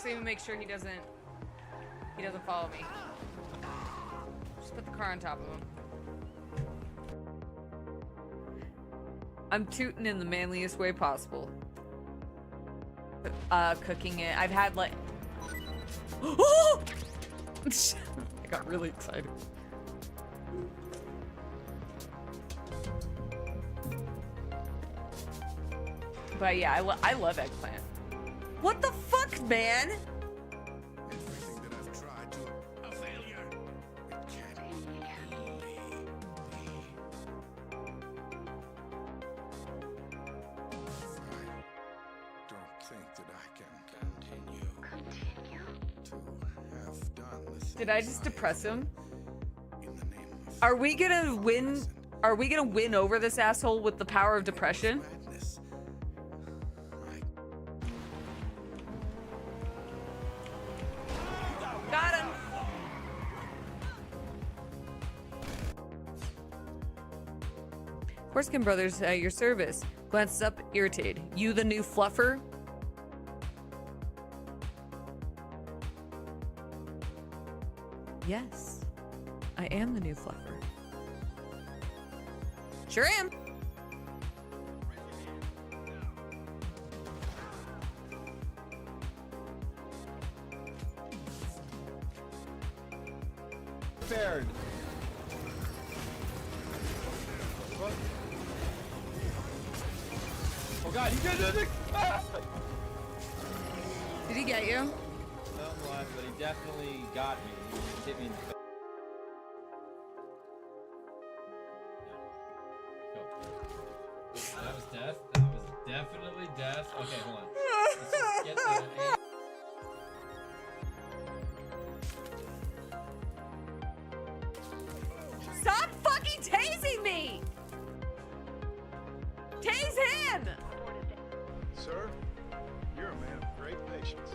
just to make sure he doesn't follow me. Just put the car on top of him. I'm tooting in the manliest way possible. Cooking it. I've had like... Oh! I got really excited. But yeah, I love eggplant. What the fuck, man? Everything that I've tried to a failure. It can't be. I don't think that I can continue to have done the things Did I just depress him? in the name of Are we gonna win? Are we gonna win over this asshole with the power of depression? madness. Got him. Horskin Brothers, your service. Glances up, irritated. You the new fluffer? Yes, I am the new fluffer. Sure am. Prepared. What? Oh god, you did it! Ah! Did he get you? Somewhat, but he definitely got me. He hit me in the face. Go. That was death. That was definitely death. Okay, hold on. Let's just get the Stop fucking tasing me! Tase him! Sir, you're a man of great patience.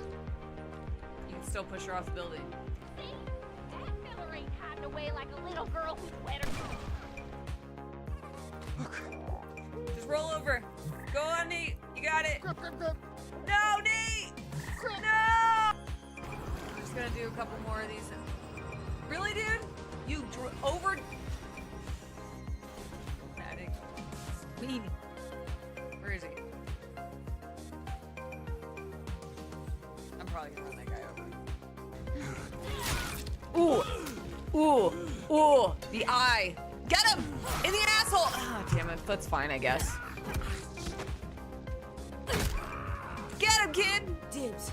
You can still push her off the building. See? That fella ain't hiding away like a little girl who's wet her. Just roll over. Go on, Nate. You got it. No, Nate! No! I'm just gonna do a couple more of these. Really, dude? You over... Padding. Weenie. Where is he? I'm probably gonna run that guy over. Ooh! Ooh! Ooh! The eye! Get him! In the asshole! Oh, damn it. That's fine, I guess. Get him, kid! Dibs.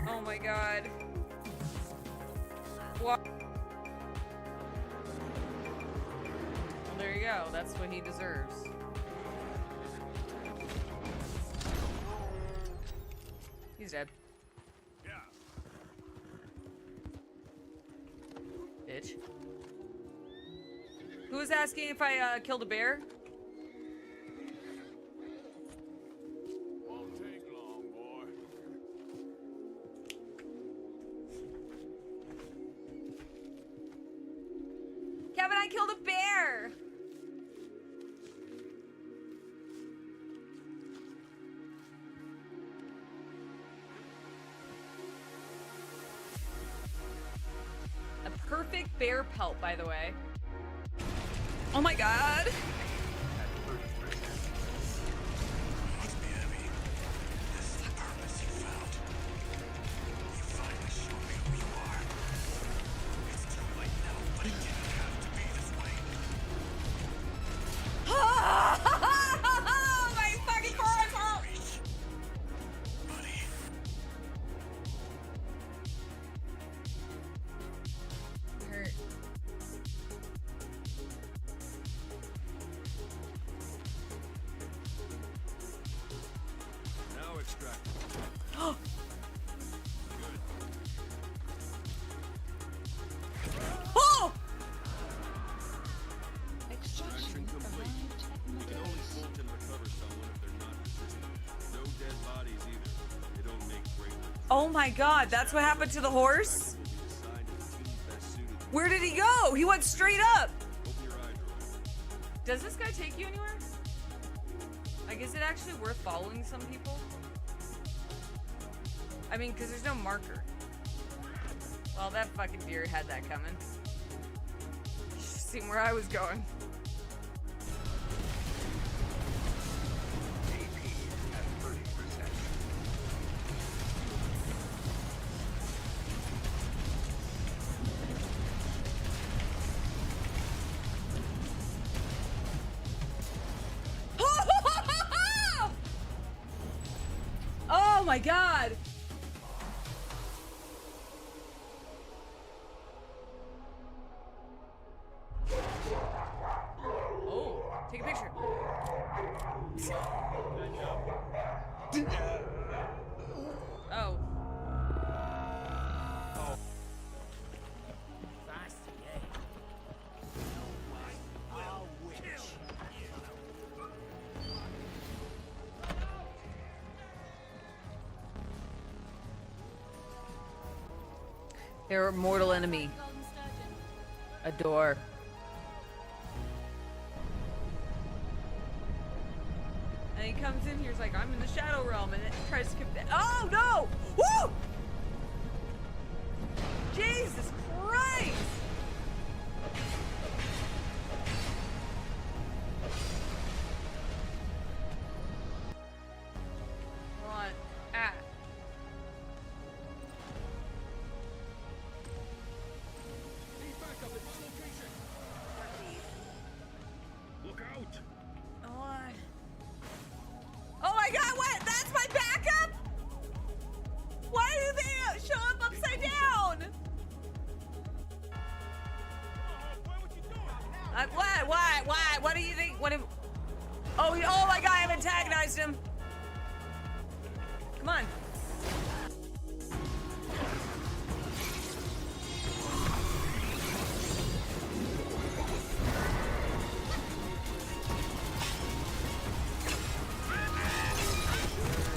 Oh my god. What? Well, there you go. That's what he deserves. He's dead. Bitch. Who was asking if I killed a bear? Won't take long, boy. Kevin, I killed a bear! A perfect bear pelt, by the way. Oh my god! Must be heavy. This is the purpose you found. You finally showed me who you are. It's too late now, but it didn't have to be this way. My fucking car is Buddy. hurt. Now extract. Oh! Extraction complete. We can only bolt and recover someone if they're not resistant. No dead bodies either. They don't make great ones. Oh my god, that's what happened to the horse? Will be assigned to the team best suited to Where did he go? He went straight up. open your eye, droid. Does this guy take you anywhere? Like, is it actually worth following some people? I mean, because there's no marker. Well, that fucking deer had that coming. Seen where I was going. Oh my god! Oh, take a picture. Oh. Their mortal enemy. A door. And he comes in here, he's like, I'm in the shadow realm, and it tries to oh no! Woo! Jesus Christ! Hold on. Ah. Look out! Oh my god, what? That's my backup? Why do they show up upside down? What do you think? Oh my god, I've antagonized him. Come on.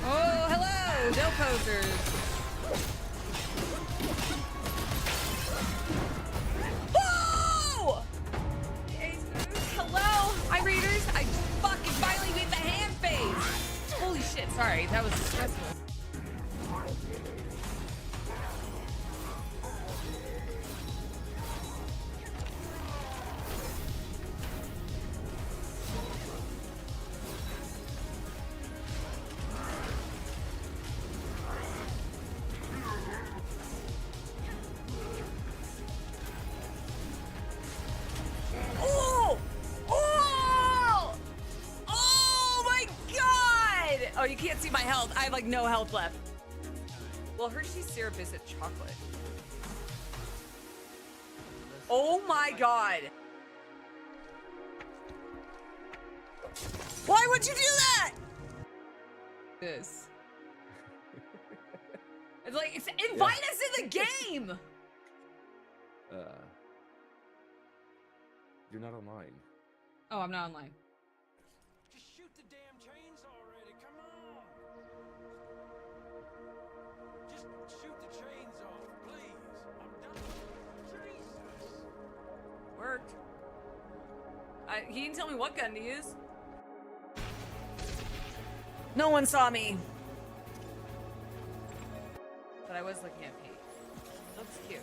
Oh, hello, no posers. Oh! Hello, hi readers. I fucking finally beat the hand phase. Holy shit, sorry, that was stressful. Oh, you can't see my health. I have like no health left. Well, Hershey's syrup isn't chocolate. Oh my god. Why would you do that? This. It's like, invite us in the game. You're not online. Oh, I'm not online. Just shoot the damn chains already, come on! Just shoot the chains off, please. I'm done. Jesus. Worked. He didn't tell me what gun to use. No one saw me. But I was looking at Pete. Looks cute.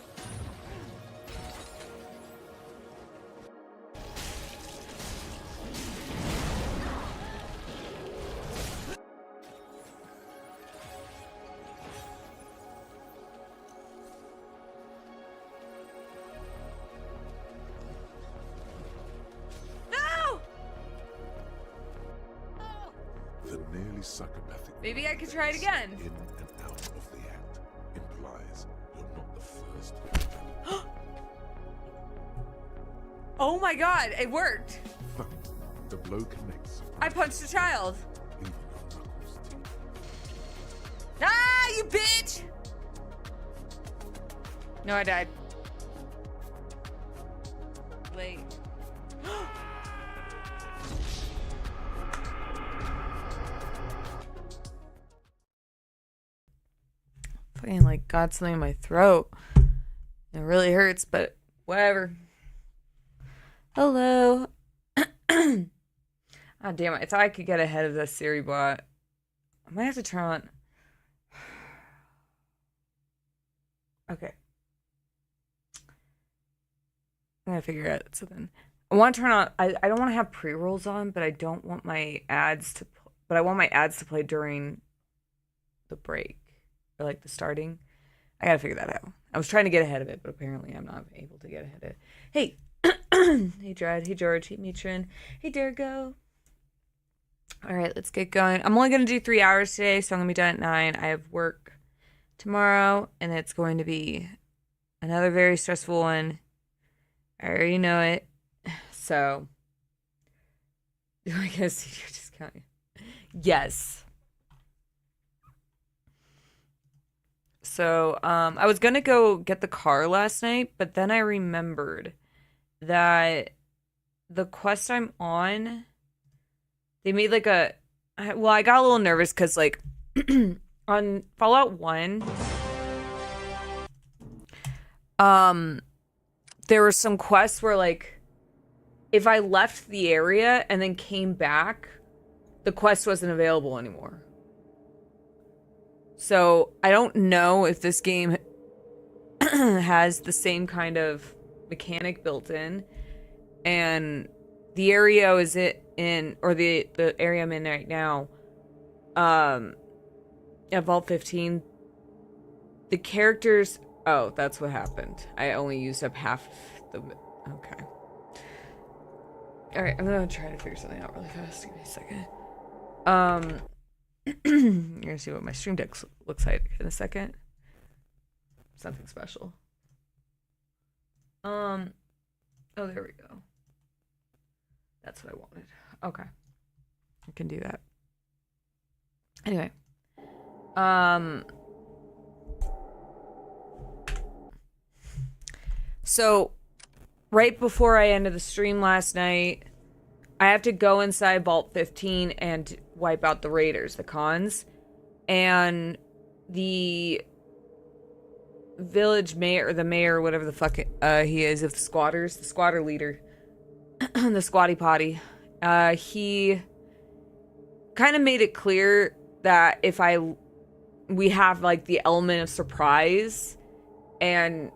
The nearly psychopathic. Maybe I could try it again. In and out of the act implies you're not the first victim. Oh my god, it worked. The blow connects. I punched a child. Leaving your knuckles deep. Ah, you bitch! No, I died. Wait. Fucking like got something in my throat. It really hurts, but whatever. Hello. Oh, damn it. I thought I could get ahead of the Siri bot. I might have to turn on. Okay. I'm gonna figure out something. I want to turn on. I don't want to have pre-rolls on, but I don't want my ads to. But I want my ads to play during the break or like the starting. I gotta figure that out. I was trying to get ahead of it, but apparently I'm not able to get ahead of it. Hey, hey Dred. Hey George. Hey Mitrin. Hey Dergo. All right, let's get going. I'm only gonna do 3 hours today, so I'm gonna be done at 9. I have work tomorrow, and it's going to be another very stressful one. I already know it. So, do I get a senior discount? Yes. So, I was gonna go get the car last night, but then I remembered that the quest I'm on, they made like a. Well, I got a little nervous because, like, on Fallout 1, there were some quests where, like, if I left the area and then came back, the quest wasn't available anymore. So I don't know if this game has the same kind of mechanic built in. And the area is it in, or the area I'm in right now, at Vault 15, the characters. Oh, that's what happened. I only used up half the. Okay. All right, I'm gonna try to figure something out really fast. Give me a second. You're gonna see what my stream deck looks like in a second. Something special. Oh, there we go. That's what I wanted. Okay, I can do that. Anyway, so right before I ended the stream last night, I have to go inside Vault 15 and wipe out the raiders, the cons. And the village mayor, or the mayor, whatever the fuck he is, of the squatters, the squatter leader, the squatty potty, he kind of made it clear that if we have like the element of surprise, and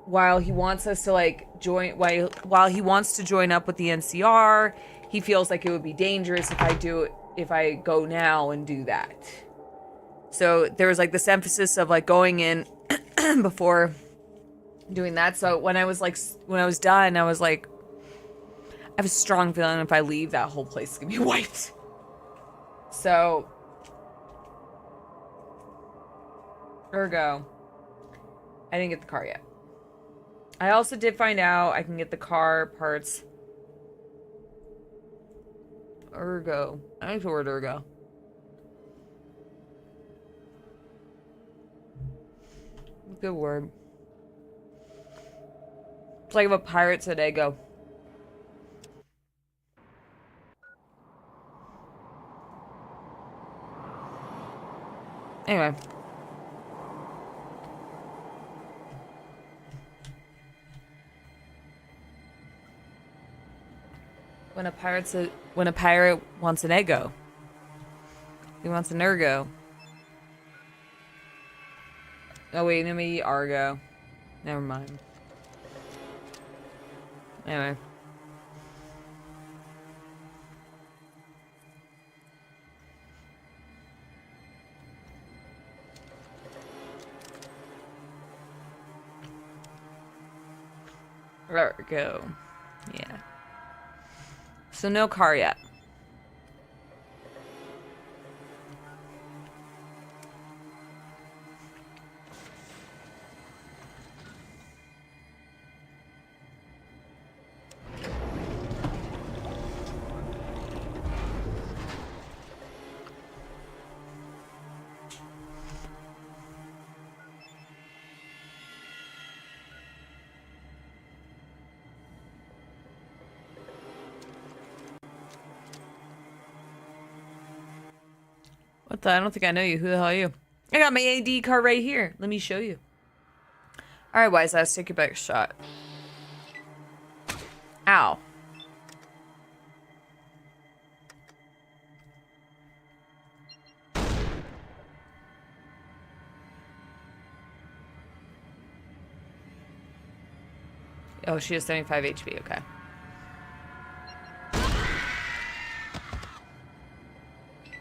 while he wants us to like join, while he wants to join up with the NCR, he feels like it would be dangerous if I go now and do that. So there was like this emphasis of like going in before doing that. So when I was done, I was like, I have a strong feeling if I leave, that whole place is gonna be wiped. So, ergo, I didn't get the car yet. I also did find out I can get the car parts. Ergo. I like the word ergo. Good word. It's like if a pirate said ego. Anyway. When a pirate wants an ego, he wants an ergo. Oh wait, maybe Argo. Never mind. Anyway. Ergo. Yeah. So no car yet. What the? I don't think I know you. Who the hell are you? I got my AD card right here. Let me show you. Alright, wise ass, take your back shot. Ow. Oh, she has 75 HP. Okay.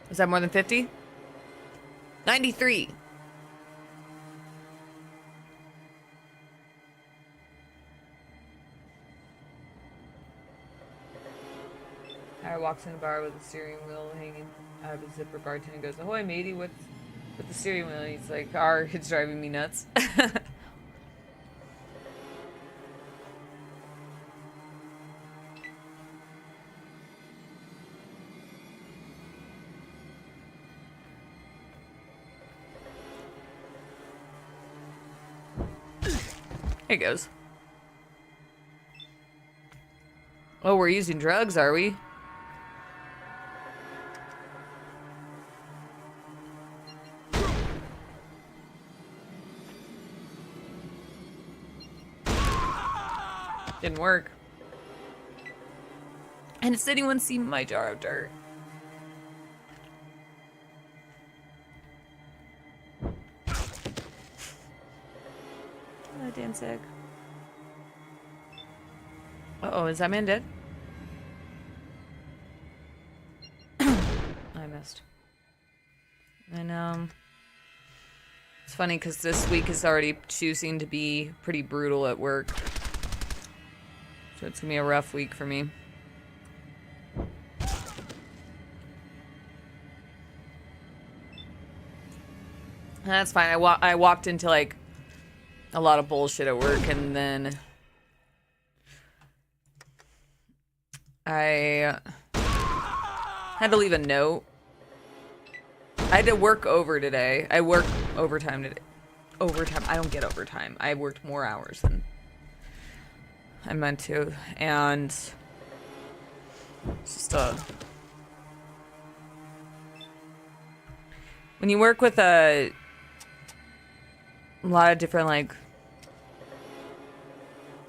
Is that more than 50? 93. Hire walks in a bar with a steering wheel hanging out of his zipper. Bartender goes, "Ahoy, matey, what's with the steering wheel?" And he's like, "It's driving me nuts." Here it goes. Oh, we're using drugs, are we? Didn't work. And does anyone see my jar of dirt? Hello, Danzig. Uh-oh, is that man dead? I missed. And, it's funny because this week is already choosing to be pretty brutal at work. So it's gonna be a rough week for me. That's fine. I walked into, like, a lot of bullshit at work, and then I had to leave a note. I had to work over today. I work overtime today. Overtime. I don't get overtime. I worked more hours than I meant to. And it's just when you work with a lot of different, like,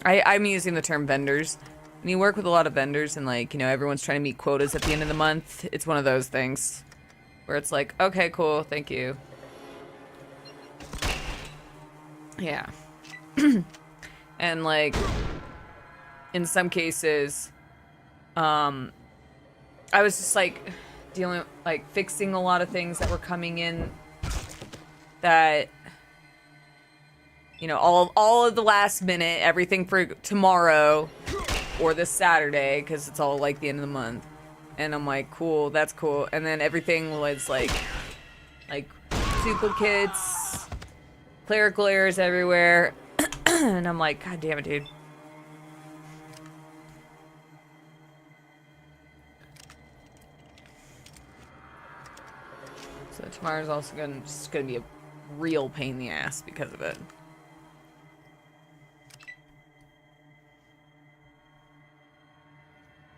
I'm using the term vendors. When you work with a lot of vendors and, like, you know, everyone's trying to meet quotas at the end of the month, it's one of those things where it's like, okay, cool, thank you. Yeah. And, like, in some cases, I was just, like, dealing, like, fixing a lot of things that were coming in that, you know, all of the last minute, everything for tomorrow or this Saturday, because it's all, like, the end of the month. And I'm like, cool, that's cool. And then everything was, like duplicates, clerical errors everywhere. And I'm like, God damn it, dude. So tomorrow's also just gonna be a real pain in the ass because of it.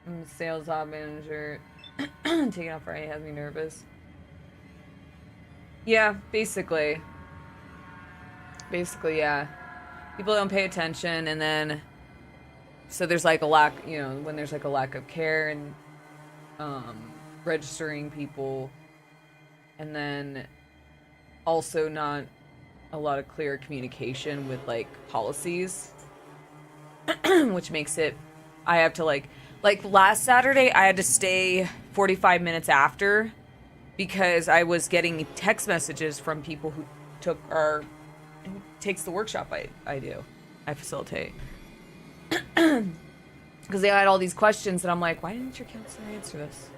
I'm a sales op manager. Taking off Friday has me nervous. Yeah, basically. Basically, yeah. People don't pay attention, and then so there's like a lack, you know, when there's like a lack of care and registering people, and then also not a lot of clear communication with like policies, which makes it, I have to like last Saturday I had to stay 45 minutes after because I was getting text messages from people who who takes the workshop I facilitate. Because they had all these questions and I'm like, why didn't your counselor answer this?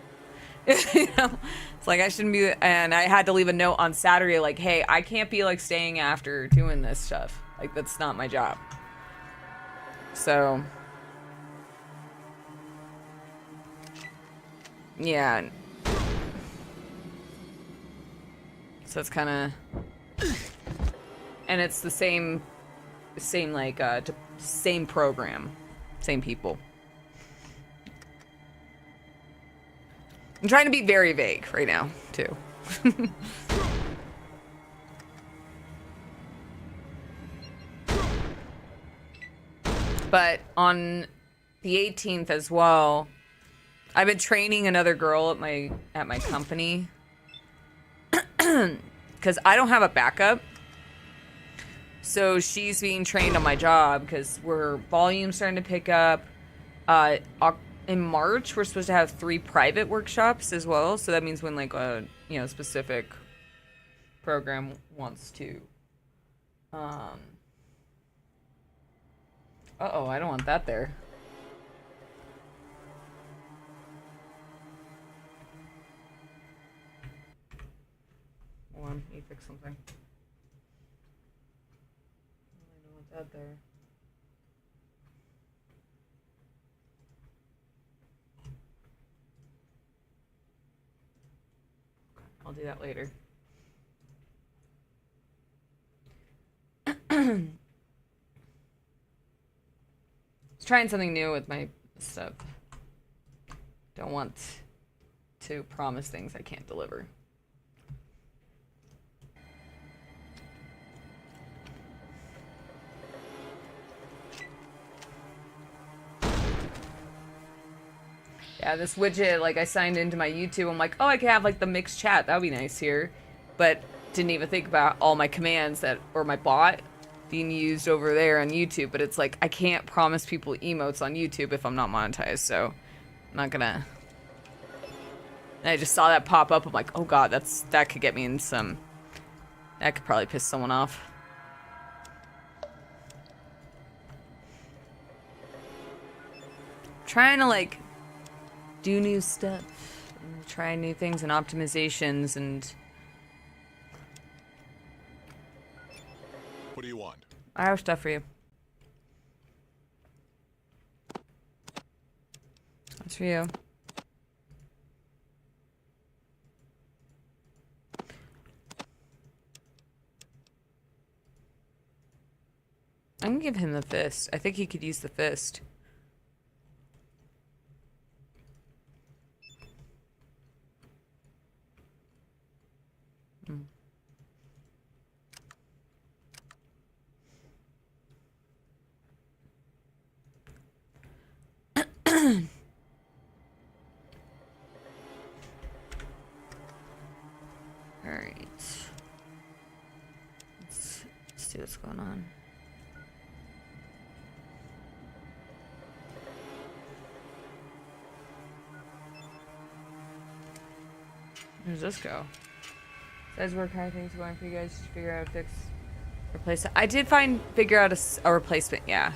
You know, it's like I shouldn't be, and I had to leave a note on Saturday like, hey, I can't be like staying after doing this stuff. Like, that's not my job. So yeah. So it's kind of, and it's the same like same program, same people. I'm trying to be very vague right now too. But on the 18th as well, I've been training another girl at my company because I don't have a backup. So she's being trained on my job because we're volume's starting to pick up. In March, we're supposed to have 3 private workshops as well. So that means when like a specific program wants to. Uh-oh, I don't want that there. Hold on, let me fix something. I don't want that there. I'll do that later. Trying something new with my stuff. Don't want to promise things I can't deliver. Yeah, this widget, like I signed into my YouTube, I'm like, oh, I can have like the mixed chat, that would be nice here. But didn't even think about all my commands or my bot being used over there on YouTube. But it's like, I can't promise people emotes on YouTube if I'm not monetized, so I'm not gonna. And I just saw that pop up, I'm like, oh god, that could get me in some, that could probably piss someone off. Trying to like do new stuff and try new things and optimizations and. What do you want? I have stuff for you. That's for you. I can give him the fist. I think he could use the fist. Alright. Let's see what's going on. Where does this go? Says what kind of things going for you guys to figure out how to fix, replace it. I did figure out a replacement, yeah.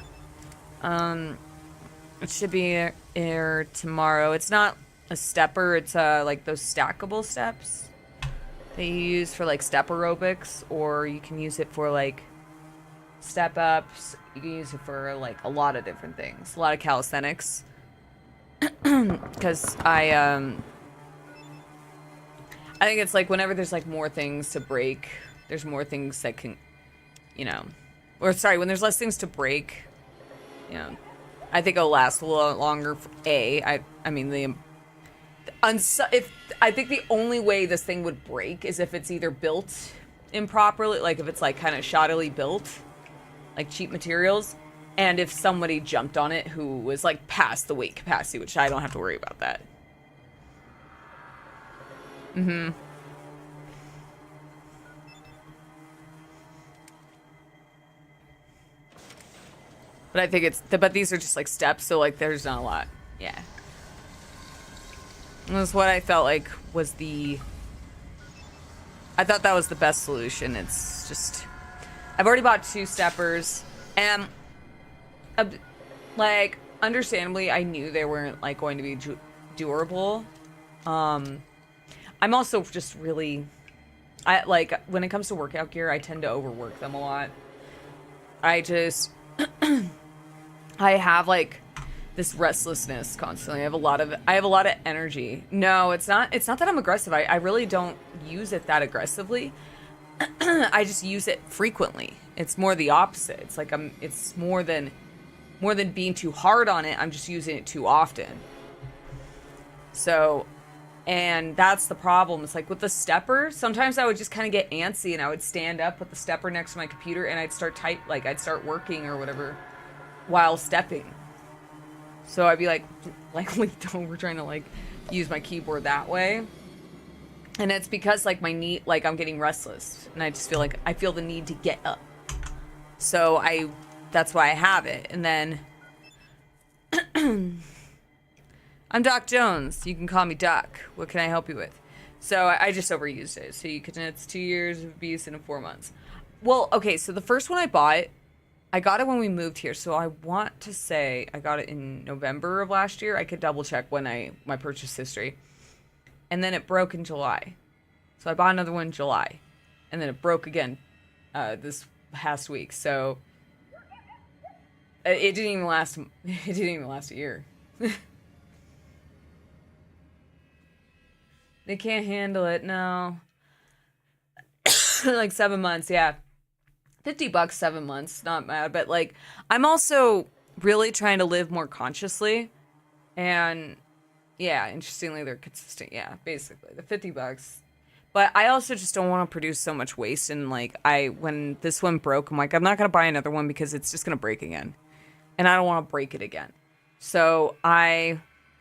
It should be here tomorrow. It's not a stepper, it's like those stackable steps that you use for like step aerobics, or you can use it for like step ups. You can use it for like a lot of different things, a lot of calisthenics. Because I think it's like whenever there's like more things to break, there's more things that can, or sorry, when there's less things to break, I think it'll last a little longer. I think the only way this thing would break is if it's either built improperly, like if it's like kind of shoddily built, like cheap materials, and if somebody jumped on it who was like past the weight capacity, which I don't have to worry about that. Mm-hmm. But I think but these are just like steps, so like there's not a lot. Yeah. That's what I felt like was I thought that was the best solution. It's just, I've already bought 2 steppers, and like understandably I knew they weren't like going to be durable. I'm also just really, I like when it comes to workout gear, I tend to overwork them a lot. I just I have like this restlessness constantly. I have a lot of energy. No, it's not that I'm aggressive. I really don't use it that aggressively. I just use it frequently. It's more the opposite. It's like it's more than being too hard on it. I'm just using it too often. So, and that's the problem. It's like with the stepper, sometimes I would just kind of get antsy and I would stand up with the stepper next to my computer and I'd start working or whatever while stepping. So I'd be like we're trying to like use my keyboard that way. And it's because like my knee, like I'm getting restless and I just feel like I feel the need to get up. So that's why I have it. And then I'm Doc Jones. You can call me Doc. What can I help you with? So I just overused it. So it's 2 years of abuse in 4 months. Well, okay, so the first one I got it when we moved here. So I want to say I got it in November of last year. I could double check my purchase history. And then it broke in July. So I bought another one in July. And then it broke again this past week. So it didn't even last a year. They can't handle it, no. Like 7 months, yeah. $50, 7 months, not bad. But like, I'm also really trying to live more consciously. And yeah, interestingly, they're consistent. Yeah, basically, the $50. But I also just don't want to produce so much waste. And like, when this one broke, I'm like, I'm not going to buy another one because it's just going to break again. And I don't want to break it again. So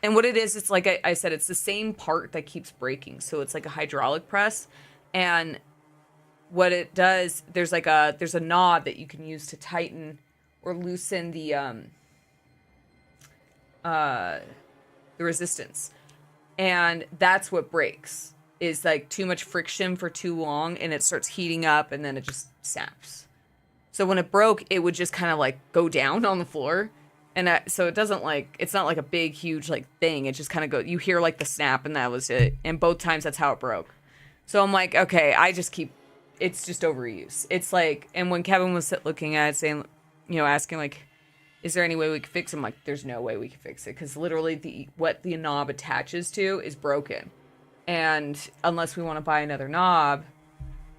and what it is, it's like I said, it's the same part that keeps breaking. So it's like a hydraulic press. And what it does, there's a knob that you can use to tighten or loosen the resistance. And that's what breaks, is like too much friction for too long, and it starts heating up, and then it just snaps. So when it broke, it would just kind of like go down on the floor. And so it doesn't like, it's not like a big, huge like thing. It just kind of you hear like the snap, and that was it. And both times that's how it broke. So I'm like, okay, it's just overuse. It's like, and when Kevin was looking at it, saying, asking like, is there any way we could fix it? I'm like, there's no way we can fix it. Because literally what the knob attaches to is broken. And unless we want to buy another knob,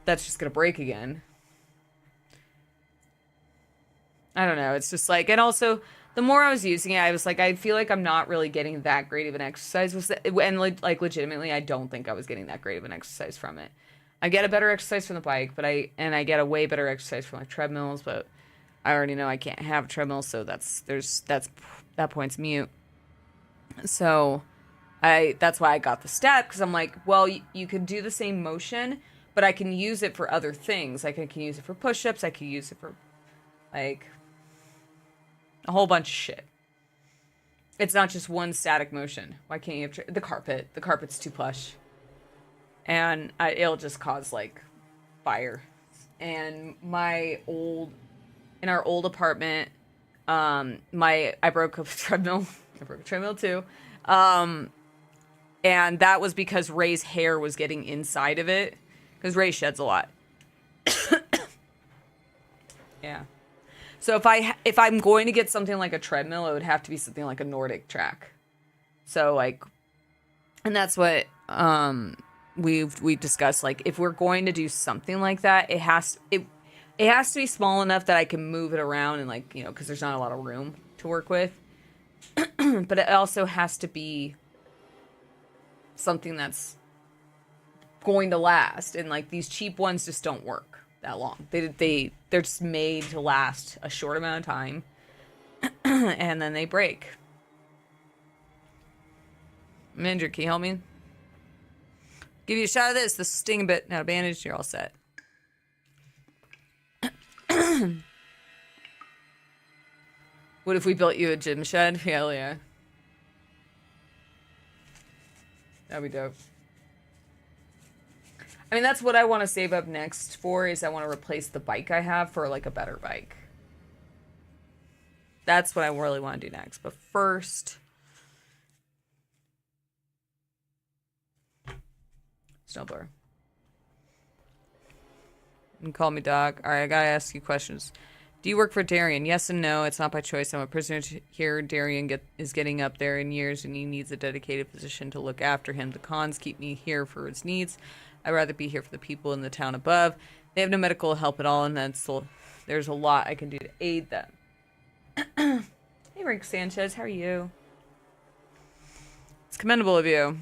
that's just going to break again. I don't know. It's just like, and also, the more I was using it, I was like, I feel like I'm not really getting that great of an exercise. And like legitimately, I don't think I was getting that great of an exercise from it. I get a better exercise from the bike, but I get a way better exercise from like treadmills, but I already know I can't have a treadmill, so that point's mute. So that's why I got the step, because I'm like, well, you can do the same motion, but I can use it for other things. Like I can use it for push-ups, I can use it for like a whole bunch of shit. It's not just one static motion. Why can't you have the carpet? The carpet's too plush. And it'll just cause, like, fire. And in our old apartment, I broke a treadmill. I broke a treadmill, too. And that was because Ray's hair was getting inside of it. Because Ray sheds a lot. Yeah. So if I'm going to get something like a treadmill, it would have to be something like a Nordic track. So like, and that's what we've discussed. Like if we're going to do something like that, it has to be small enough that I can move it around and like, because there's not a lot of room to work with. But it also has to be something that's going to last, and like these cheap ones just don't work that long. They're just made to last a short amount of time, and then they break. I'm injured. Can you help me? Give you a shot of this. This sting a bit. Now a bandage. You're all set. What if we built you a gym shed? Hell yeah. That'd be dope. I mean, that's what I want to save up next for, is I want to replace the bike I have for, like, a better bike. That's what I really want to do next. But first... snowblower. You can call me Doc. Alright, I gotta ask you questions. Do you work for Darian? Yes and no. It's not by choice. I'm a prisoner here. Darian is getting up there in years, and he needs a dedicated physician to look after him. The cons keep me here for his needs. I'd rather be here for the people in the town above. They have no medical help at all, and there's a lot I can do to aid them. Hey, Rick Sanchez. How are you? It's commendable of you.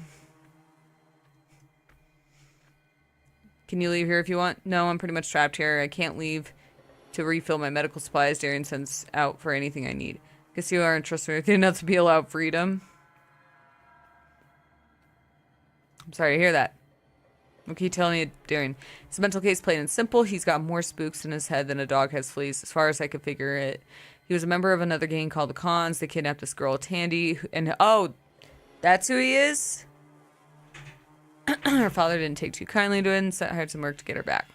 Can you leave here if you want? No, I'm pretty much trapped here. I can't leave to refill my medical supplies. Darian sends out for anything I need. Guess you aren't trustworthy enough to be allowed freedom. I'm sorry to hear that. What can you tell me, Darren? His mental case plain and simple. He's got more spooks in his head than a dog has fleas, as far as I could figure it. He was a member of another gang called the Cons. They kidnapped this girl, Tandy, and oh, that's who he is? Her father didn't take too kindly to it and hired some work to get her back.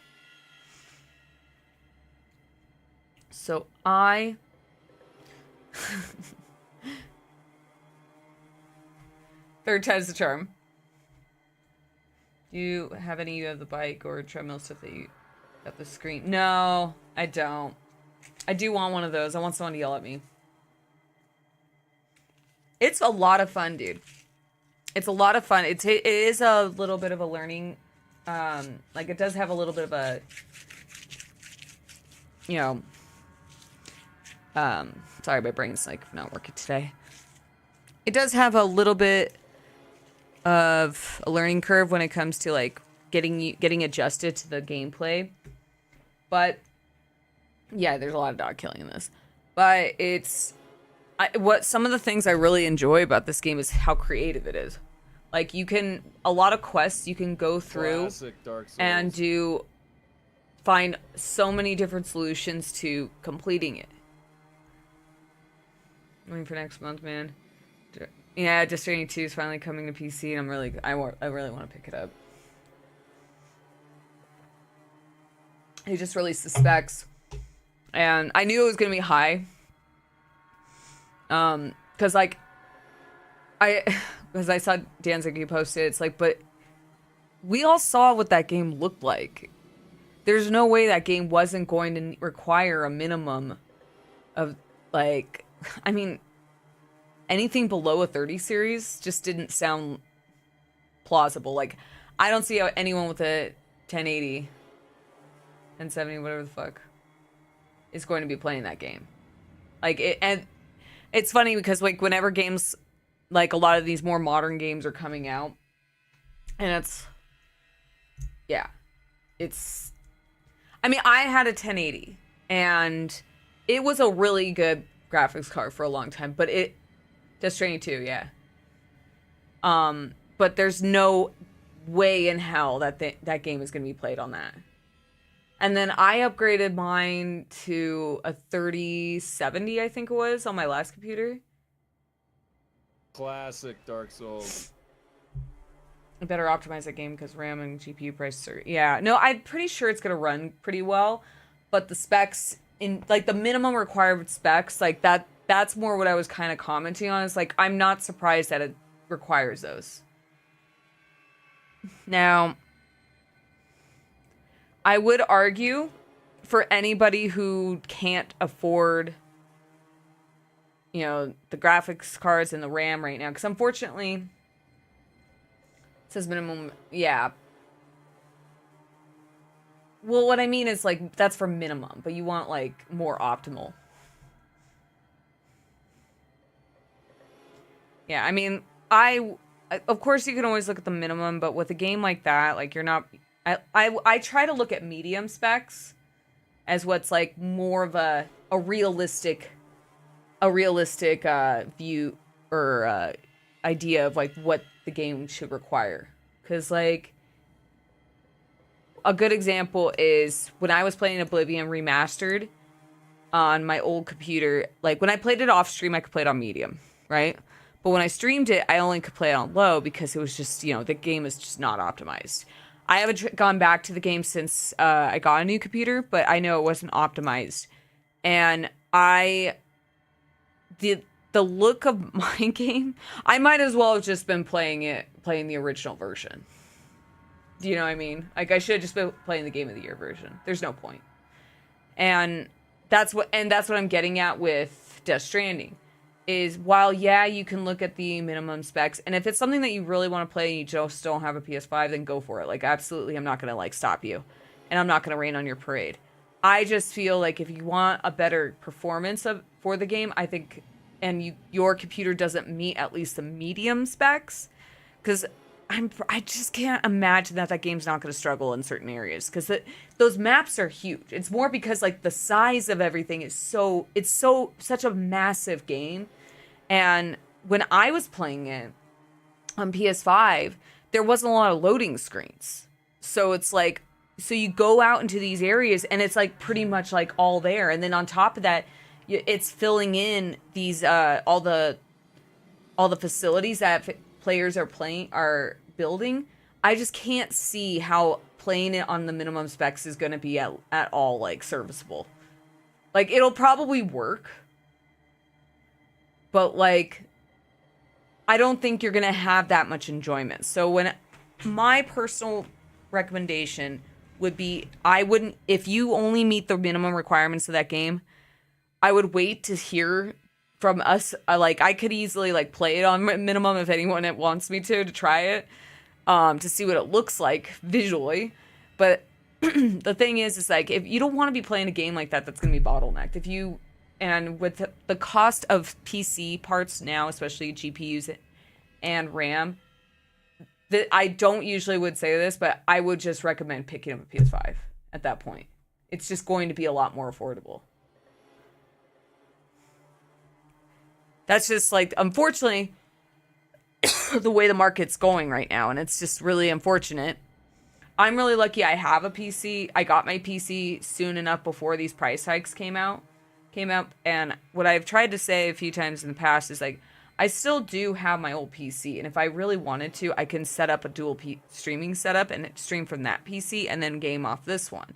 So third time's the charm. Do you have any of the bike or treadmill stuff that you got the screen? No, I don't. I do want one of those. I want someone to yell at me. It's a lot of fun, dude. It's a lot of fun. It is a little bit of a learning, like it does have a little bit of a, you know, sorry, my brain's like not working today. It does have a little bit of a learning curve when it comes to like getting adjusted to the gameplay. But yeah, there's a lot of dog killing in this. But it's what some of the things I really enjoy about this game is how creative it is. Like a lot of quests you can go through and find so many different solutions to completing it. Waiting for next month, man. Yeah, Destiny 2 is finally coming to PC, and I really want to pick it up. He just released the specs, and I knew it was gonna be high. Because I saw Danzig posted, it's like, but we all saw what that game looked like. There's no way that game wasn't going to require a minimum of, like, I mean, anything below a 30 series just didn't sound plausible. Like, I don't see how anyone with a 1080, 1070, whatever the fuck, is going to be playing that game. Like, and it's funny because, like, whenever games, like, a lot of these more modern games are coming out, and I mean, I had a 1080, and it was a really good graphics card for a long time, but Death Stranding 2, yeah. But there's no way in hell that that game is going to be played on that. And then I upgraded mine to a 3070, I think it was, on my last computer. Classic Dark Souls. I better optimize that game because RAM and GPU prices are... Yeah, no, I'm pretty sure it's going to run pretty well. But the specs, like the minimum required specs, like that's more what I was kind of commenting on. Is like, I'm not surprised that it requires those. Now, I would argue for anybody who can't afford, you know, the graphics cards and the RAM right now, because unfortunately, it says minimum, yeah. Well, what I mean is, like, that's for minimum, but you want, like, more optimal. Yeah, I mean, of course you can always look at the minimum, but with a game like that, like, you're not... I try to look at medium specs as what's like more of a realistic view or idea of like what the game should require. Because like a good example is when I was playing Oblivion Remastered on my old computer, like when I played it off stream, I could play it on medium, right? But when I streamed it, I only could play it on low because it was just, you know, the game is just not optimized. I haven't gone back to the game since I got a new computer, but I know it wasn't optimized. And the look of my game, I might as well have just been playing the original version. Do you know what I mean? Like, I should have just been playing the Game of the Year version. There's no point. And that's what I'm getting at with Death Stranding. Is while, yeah, you can look at the minimum specs, and if it's something that you really want to play and you just don't have a PS5, then go for it. Like, absolutely, I'm not going to, like, stop you. And I'm not going to rain on your parade. I just feel like if you want a better performance for the game, I think, and your computer doesn't meet at least the medium specs, because I just can't imagine that game's not going to struggle in certain areas, because those maps are huge. It's more because, like, the size of everything is such a massive game. And when I was playing it on PS5, there wasn't a lot of loading screens. So it's like, so you go out into these areas and it's like pretty much like all there. And then on top of that, it's filling in these all the facilities that players are building. I just can't see how playing it on the minimum specs is going to be at all like serviceable. Like, it'll probably work, but like, I don't think you're going to have that much enjoyment. So when my personal recommendation would be, if you only meet the minimum requirements of that game, I would wait to hear from us. Like, I could easily like play it on minimum if anyone wants me to try it, to see what it looks like visually. But the thing is like, if you don't want to be playing a game like that, that's going to be bottlenecked. And with the cost of PC parts now, especially GPUs and RAM, I don't usually would say this, but I would just recommend picking up a PS5 at that point. It's just going to be a lot more affordable. That's just like, unfortunately, the way the market's going right now, and it's just really unfortunate. I'm really lucky I have a PC. I got my PC soon enough before these price hikes came out. And what I've tried to say a few times in the past is like, I still do have my old PC, and if I really wanted to, I can set up a dual streaming setup and stream from that PC and then game off this one.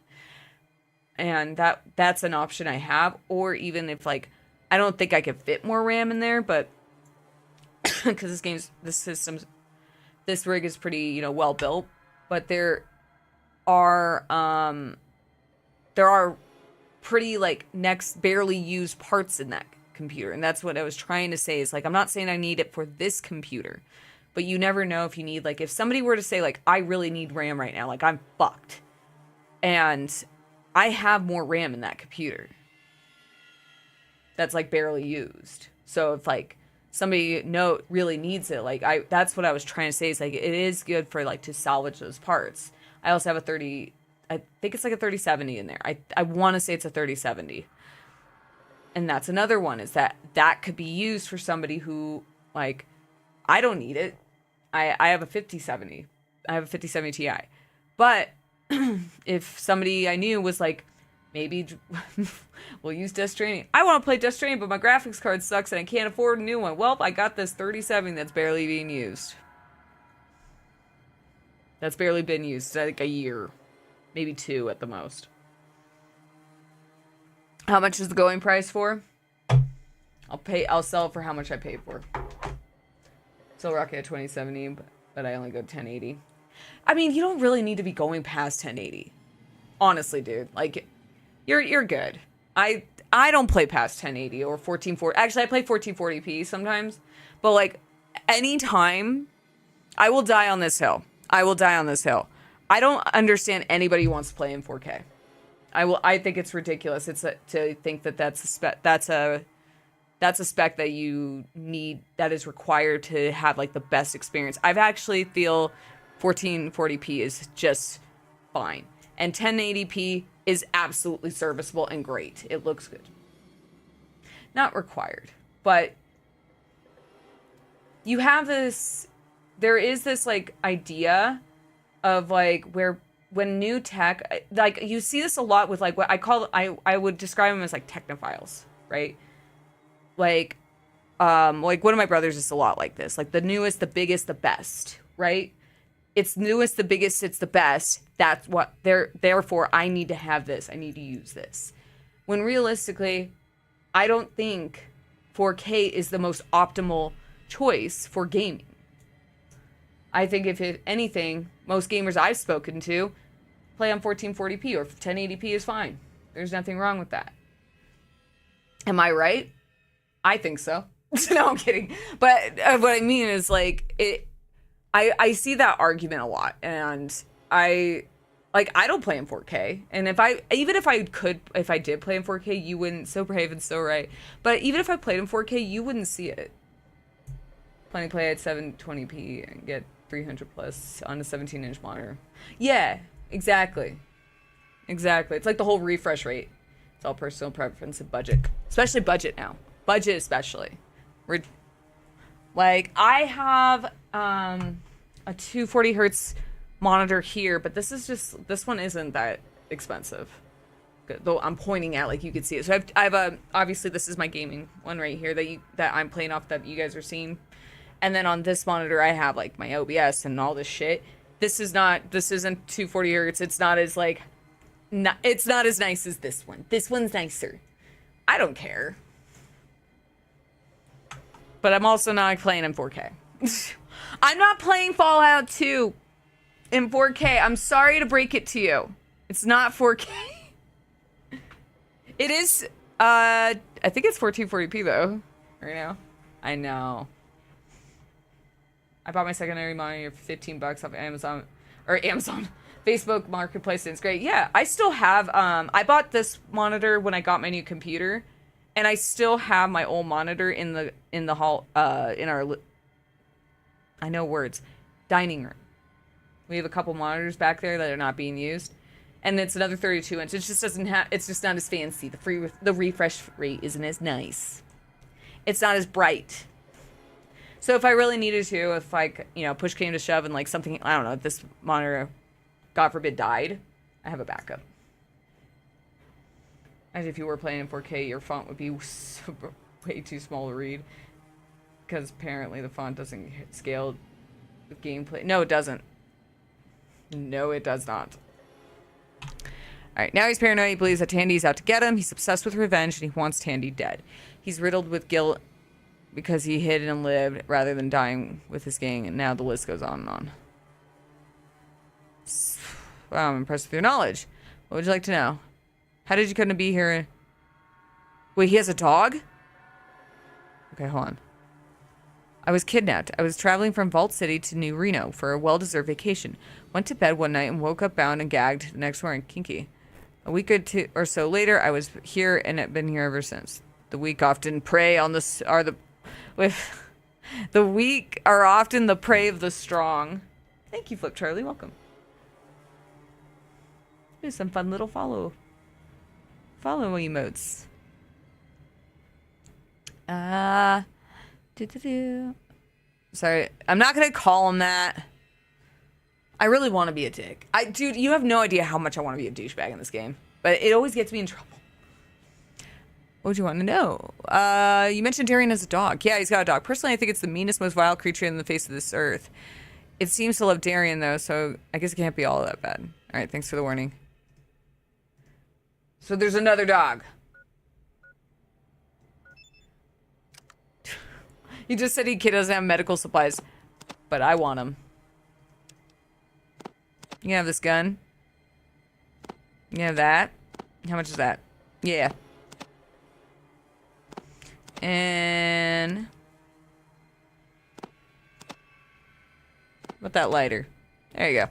And that's an option I have. Or even if like, I don't think I could fit more RAM in there, but because this rig is pretty, well built, but there are pretty like barely used parts in that computer. And that's what I was trying to say, is like, I'm not saying I need it for this computer, but you never know if you need, like, if somebody were to say like, I really need RAM right now, like I'm fucked, and I have more RAM in that computer that's like barely used. So if like somebody really needs it, like that's what I was trying to say, is like, it is good for like to salvage those parts. I also have I think it's like a 3070 in there. I want to say it's a 3070. And that's another one, is that could be used for somebody who, like, I don't need it. I have a 5070. I have a 5070 Ti. But if somebody I knew was like, maybe we'll use Death Stranding. I want to play Death Stranding, but my graphics card sucks and I can't afford a new one. Well, I got this 3070 that's barely being used. That's barely been used, like a year. Maybe 2 at the most. How much is the going price for? I'll sell it for how much I paid for. Still rocking a 2070, but I only go 1080. I mean, you don't really need to be going past 1080. Honestly, dude. Like, you're good. I don't play past 1080 or 1440. Actually, I play 1440p sometimes. But like, anytime, I will die on this hill. I don't understand anybody who wants to play in 4K. I think it's ridiculous. To think that's a spec that you need, that is required to have like the best experience. I've actually feel 1440p is just fine, and 1080p is absolutely serviceable and great. It looks good. Not required, but you have this. There is this like idea of like when new tech, like you see this a lot with like what I would describe them as like technophiles, right? Like one of my brothers is a lot like this, like the newest, the biggest, the best, right? It's newest, the biggest, it's the best. That's what therefore I need to have this. I need to use this. When realistically, I don't think 4K is the most optimal choice for gaming. I think if anything, most gamers I've spoken to play on 1440p or 1080p is fine. There's nothing wrong with that. Am I right? I think so. No, I'm kidding. But what I mean is like I see that argument a lot, and I don't play in 4K. And if I did play in 4K, you wouldn't. So brave and so right. But even if I played in 4K, you wouldn't see it. Plenty play at 720p and get 300 plus on a 17-inch monitor. Yeah, exactly. It's like the whole refresh rate. It's all personal preference and budget, especially budget now. Budget especially. Like I have a 240 hertz monitor here, but this one isn't that expensive. Though I'm pointing at, like, you can see it. So I've obviously this is my gaming one right here that I'm playing off that you guys are seeing. And then on this monitor I have like my OBS and all this shit. This isn't 240 hertz. It's not as like it's not as nice as this one. This one's nicer. I don't care. But I'm also not playing in 4K. I'm not playing Fallout 2 in 4K. I'm sorry to break it to you. It's not 4K. It is, I think it's 1440p though, right now. I know. I bought my secondary monitor for $15 off Amazon, Facebook Marketplace, and it's great. Yeah, I still have, I bought this monitor when I got my new computer, and I still have my old monitor in the hall, in our, I know words, dining room. We have a couple monitors back there that are not being used. And it's another 32 inch. It just doesn't have, it's just not as fancy. The refresh rate isn't as nice. It's not as bright. So if I really needed to, if like, you know, push came to shove and like something, I don't know, if this monitor, God forbid, died, I have a backup. As if you were playing in 4K, your font would be way too small to read. Because apparently the font doesn't scale with gameplay. No, it doesn't. No, it does not. Alright, now he's paranoid. He believes that Tandy's out to get him. He's obsessed with revenge, and he wants Tandy dead. He's riddled with guilt because he hid and lived rather than dying with his gang, and now the list goes on and on. Wow, I'm impressed with your knowledge. What would you like to know? How did you come to be here? Wait, he has a dog? Okay, hold on. I was kidnapped. I was traveling from Vault City to New Reno for a well-deserved vacation. Went to bed one night and woke up bound and gagged the next morning. Kinky. A week or so later, I was here and have been here ever since. The weak often prey on the weak are often the prey of the strong. Thank you, Flip Charlie. Welcome. There's some fun little follow emotes. Sorry, I'm not gonna call him that. I really want to be a dick. Dude, you have no idea how much I want to be a douchebag in this game. But it always gets me in trouble. What would you want to know? You mentioned Darian has a dog. Yeah, he's got a dog. Personally, I think it's the meanest, most vile creature in the face of this earth. It seems to love Darian, though, so I guess it can't be all that bad. Alright, thanks for the warning. So there's another dog. He just said he doesn't have medical supplies. But I want them. You can have this gun. You can have that. How much is that? Yeah. And... what that lighter? There you go.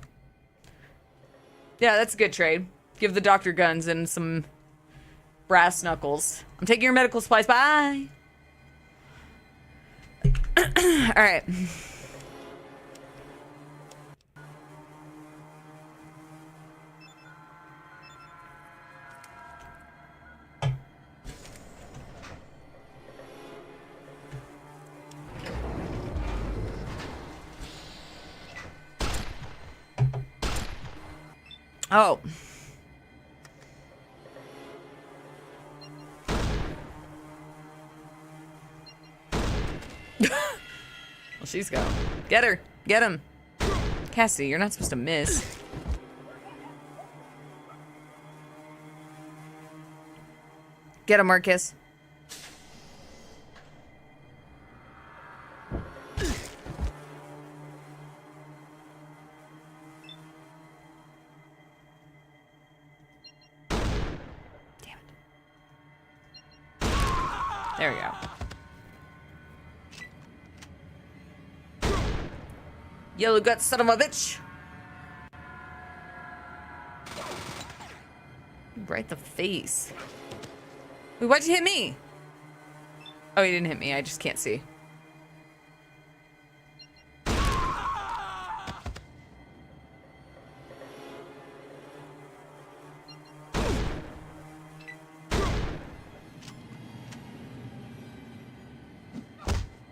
Yeah, that's a good trade. Give the doctor guns and some brass knuckles. I'm taking your medical supplies. Bye! Alright. Oh. Well, she's gone. Get her. Get him. Cassie, you're not supposed to miss. Get him, Marcus. There we go. Yellow gut son of a bitch. Right the face. Wait, why'd you hit me? Oh, he didn't hit me. I just can't see.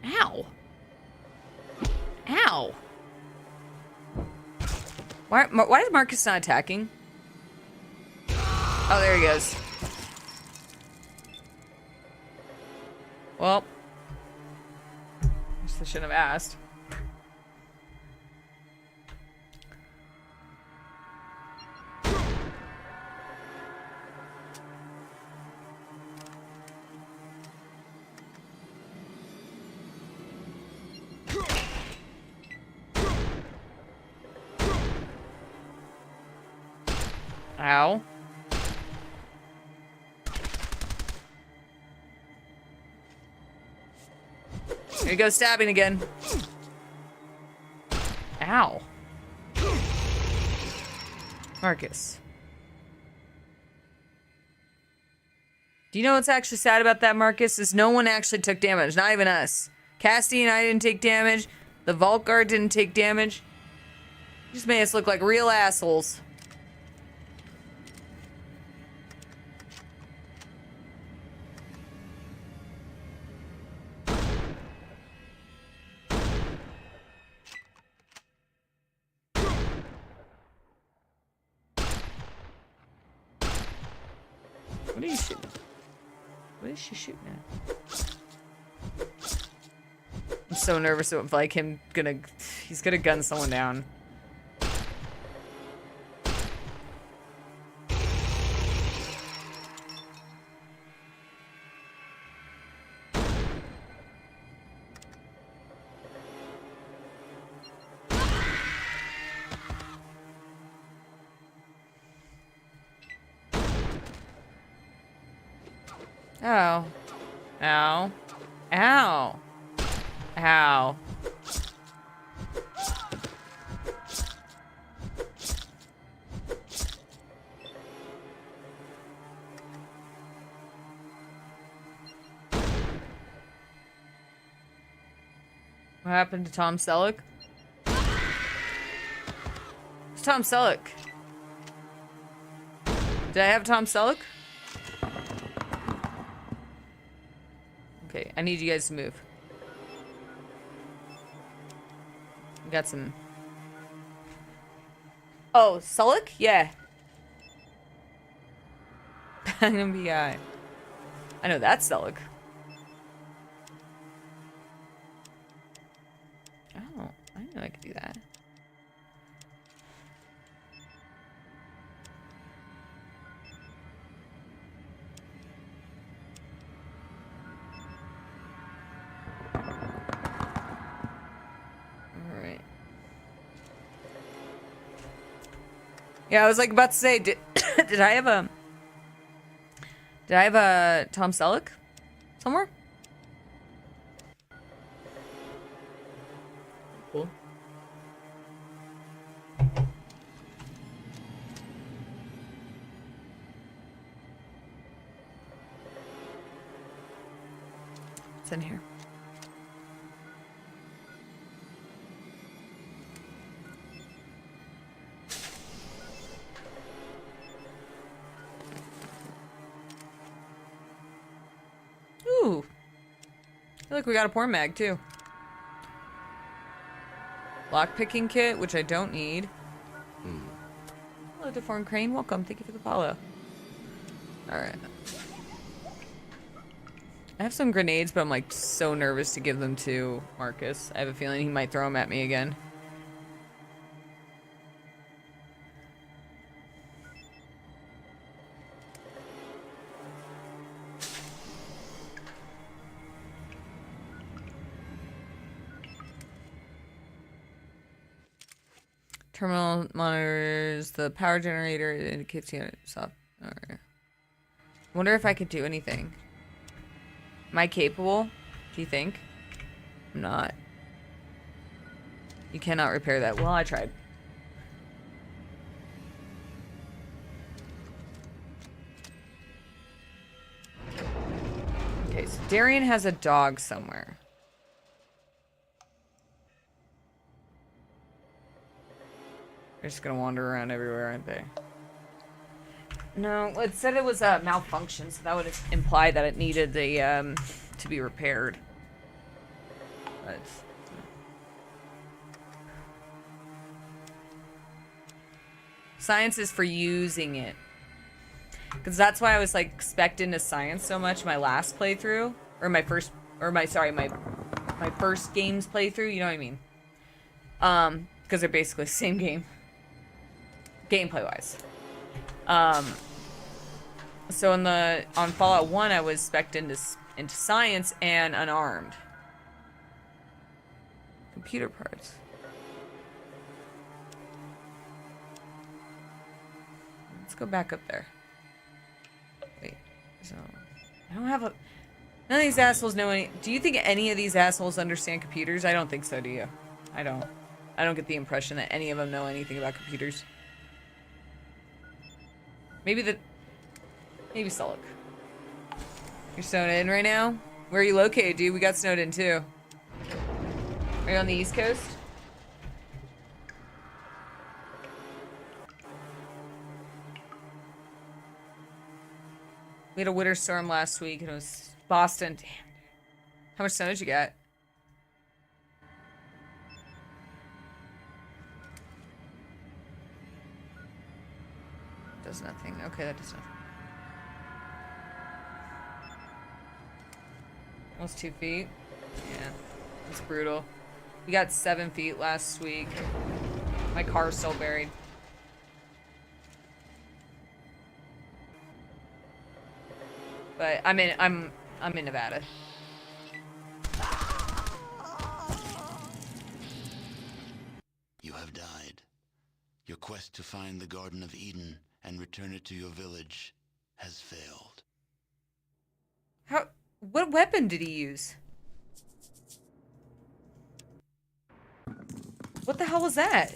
Ow. Ow. Why is Marcus not attacking? Oh, there he goes. Well, I shouldn't have asked. Ow. Here he goes stabbing again. Ow. Marcus. Do you know what's actually sad about that, Marcus? Is no one actually took damage. Not even us. Cassie and I didn't take damage. The Vault Guard didn't take damage. You just made us look like real assholes. What are you shooting? What is she shooting at? I'm so nervous of like him he's gonna gun someone down. Ow. Ow. Ow. Ow. What happened to Tom Selleck? It's Tom Selleck. Did I have Tom Selleck? Okay, I need you guys to move. We got some... Oh, Selleck? Yeah. Magnum BI. I know that's Selleck. Oh, I didn't know I could do that. Yeah, I was like about to say, did I have a Tom Selleck somewhere? Cool. It's in here. Ooh. I feel like we got a porn mag too. Lockpicking kit, which I don't need. Hello, Deformed Crane. Welcome. Thank you for the follow. Alright. I have some grenades, but I'm like so nervous to give them to Marcus. I have a feeling he might throw them at me again. Terminal monitors the power generator. It indicates the soft. Right. Wonder if I could do anything. Am I capable? Do you think? I'm not. You cannot repair that. Well, I tried. Okay, so Darian has a dog somewhere. They're just gonna wander around everywhere, aren't they? No, it said it was a malfunction, so that would imply that it needed the to be repaired. But Science is for using it. Because that's why I was like spec'd into science so much my last playthrough. Or my first, my first game's playthrough, you know what I mean? Because they're basically the same game. Gameplay wise. So on Fallout 1 I was spec'd into science and unarmed. Computer parts. Let's go back up there. Wait, so I don't have a. None of these assholes know any. Do you think any of these assholes understand computers? I don't think so. Do you? I don't. I don't get the impression that any of them know anything about computers. Maybe Sullick. You're snowed in right now? Where are you located, dude? We got snowed in too. Are you on the East Coast? We had a winter storm last week and it was Boston. Damn. How much snow did you get? Does nothing. Okay, that does nothing. Almost 2 feet. Yeah, it's brutal. We got 7 feet last week. My car's still buried. But I'm in Nevada. You have died. Your quest to find the Garden of Eden and return it to your village has failed. What weapon did he use? What the hell was that?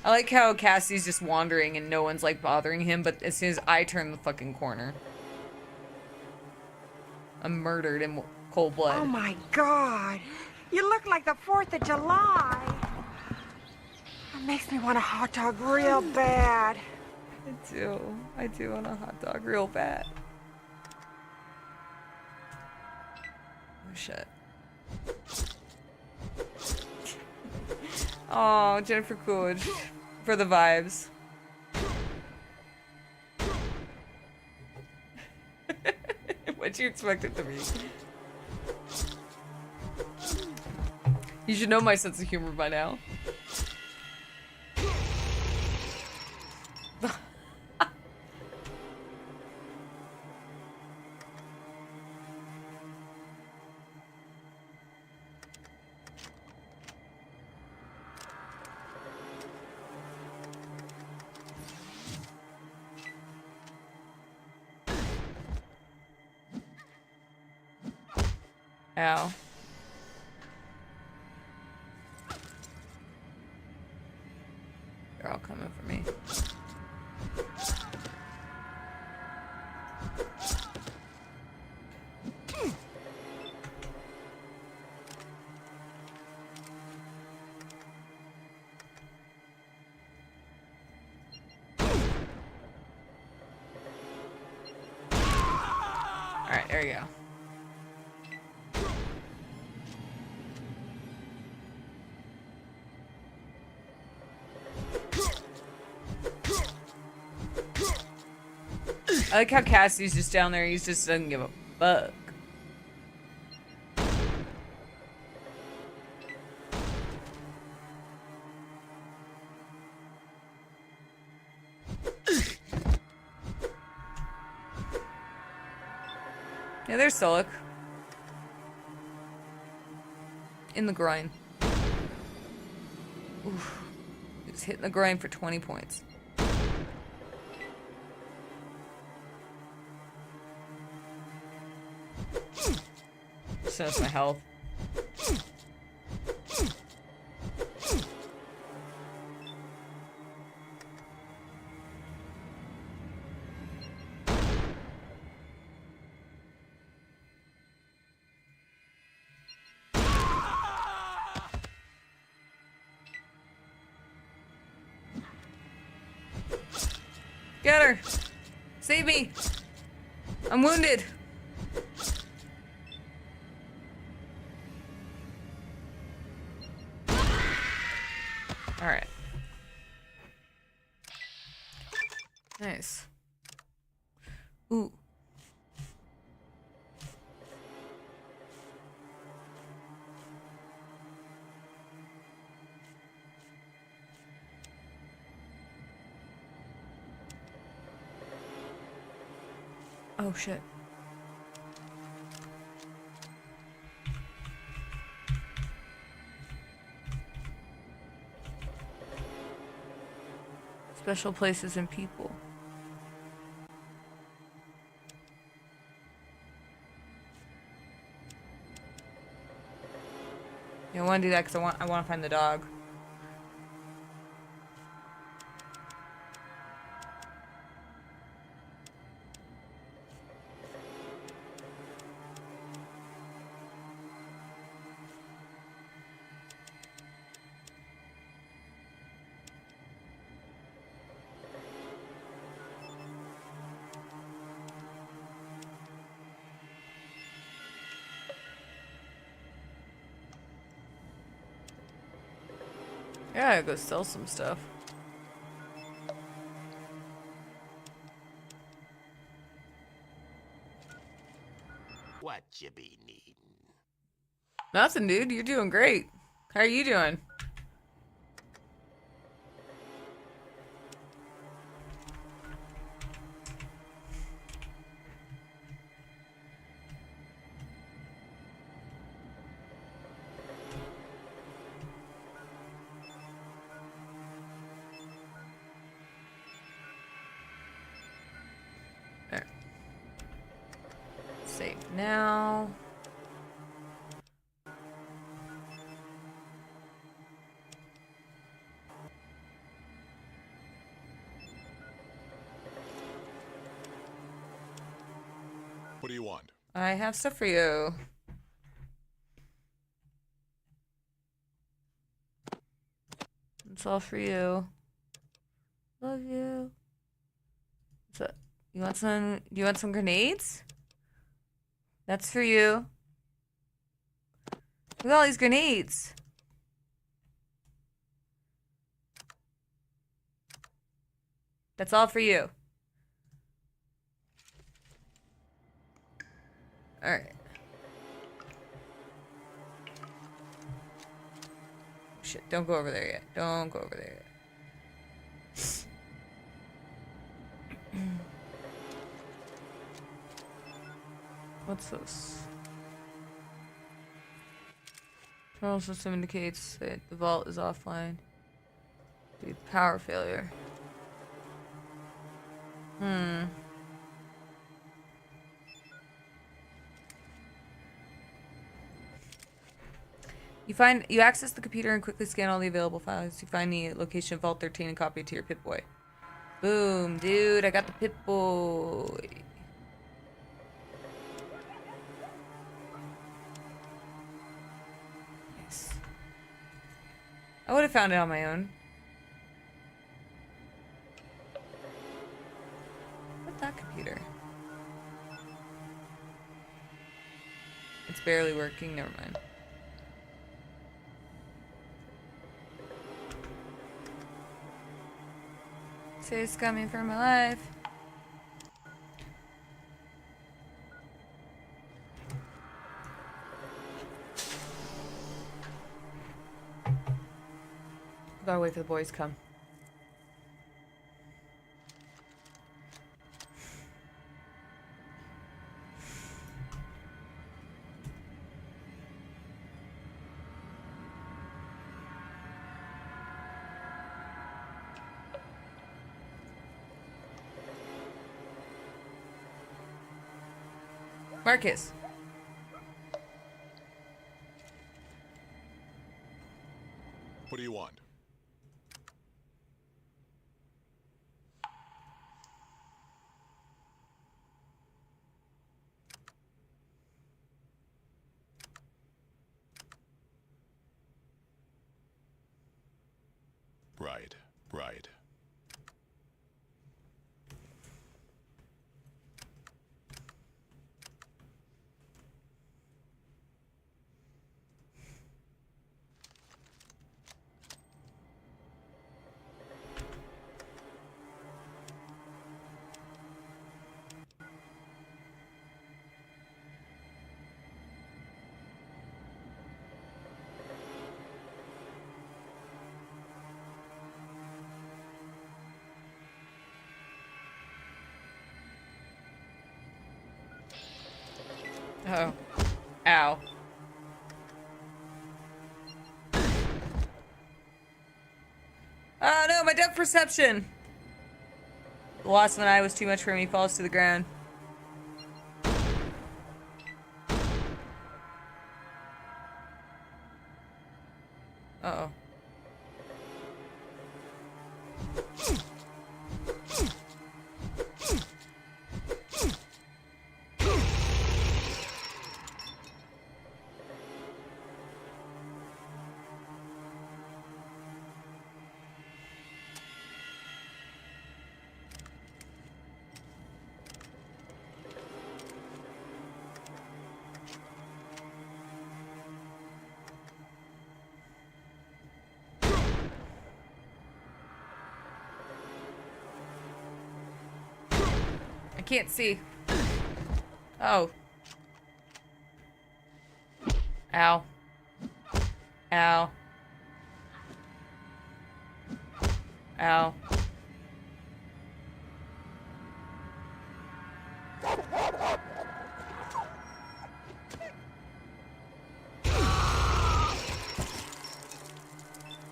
I like how Cassie's just wandering and no one's like bothering him, but as soon as I turn the fucking corner, I'm murdered in cold blood. Oh my God. You look like the 4th of July. It makes me want a hot dog real bad. I do. I do want a hot dog real bad. Oh shit. Oh, Jennifer Coolidge. For the vibes. What'd you expect it to be? You should know my sense of humor by now. Ow. They're all coming for me. Alright, there you go. I like how Cassie's just down there. He just doesn't give a fuck. Yeah, there's Sullick. In the groin. Oof. Just hitting the groin for 20 points. So that's my health. Get her. Save me. I'm wounded. Alright. Nice. Ooh. Oh shit. Special places and people. Yeah, I want to do that because I want to find the dog. Yeah, I go sell some stuff. What you be needing? Nothing, dude. You're doing great. How are you doing? There. Save now. What do you want? I have stuff for you. It's all for you. Love you. What's up? You want some? Do you want some grenades? That's for you. Look at all these grenades. That's all for you. All right. Shit, don't go over there yet. Don't go over there yet. What's this? Control system indicates that the vault is offline. Due to power failure. You access the computer and quickly scan all the available files. You find the location of Vault 13 and copy it to your Pip-Boy. Boom, dude, I got the Pip-Boy. Nice. I would have found it on my own. What's that computer? It's barely working, never mind. It's coming for my life. Gotta wait for the boys to come. Marcus. What do you want? Right. Oh. Ow. Oh no, my depth perception! The loss of an eye was too much for him. He falls to the ground. Uh-oh. I can't see. Oh. Ow. Ow. Ow.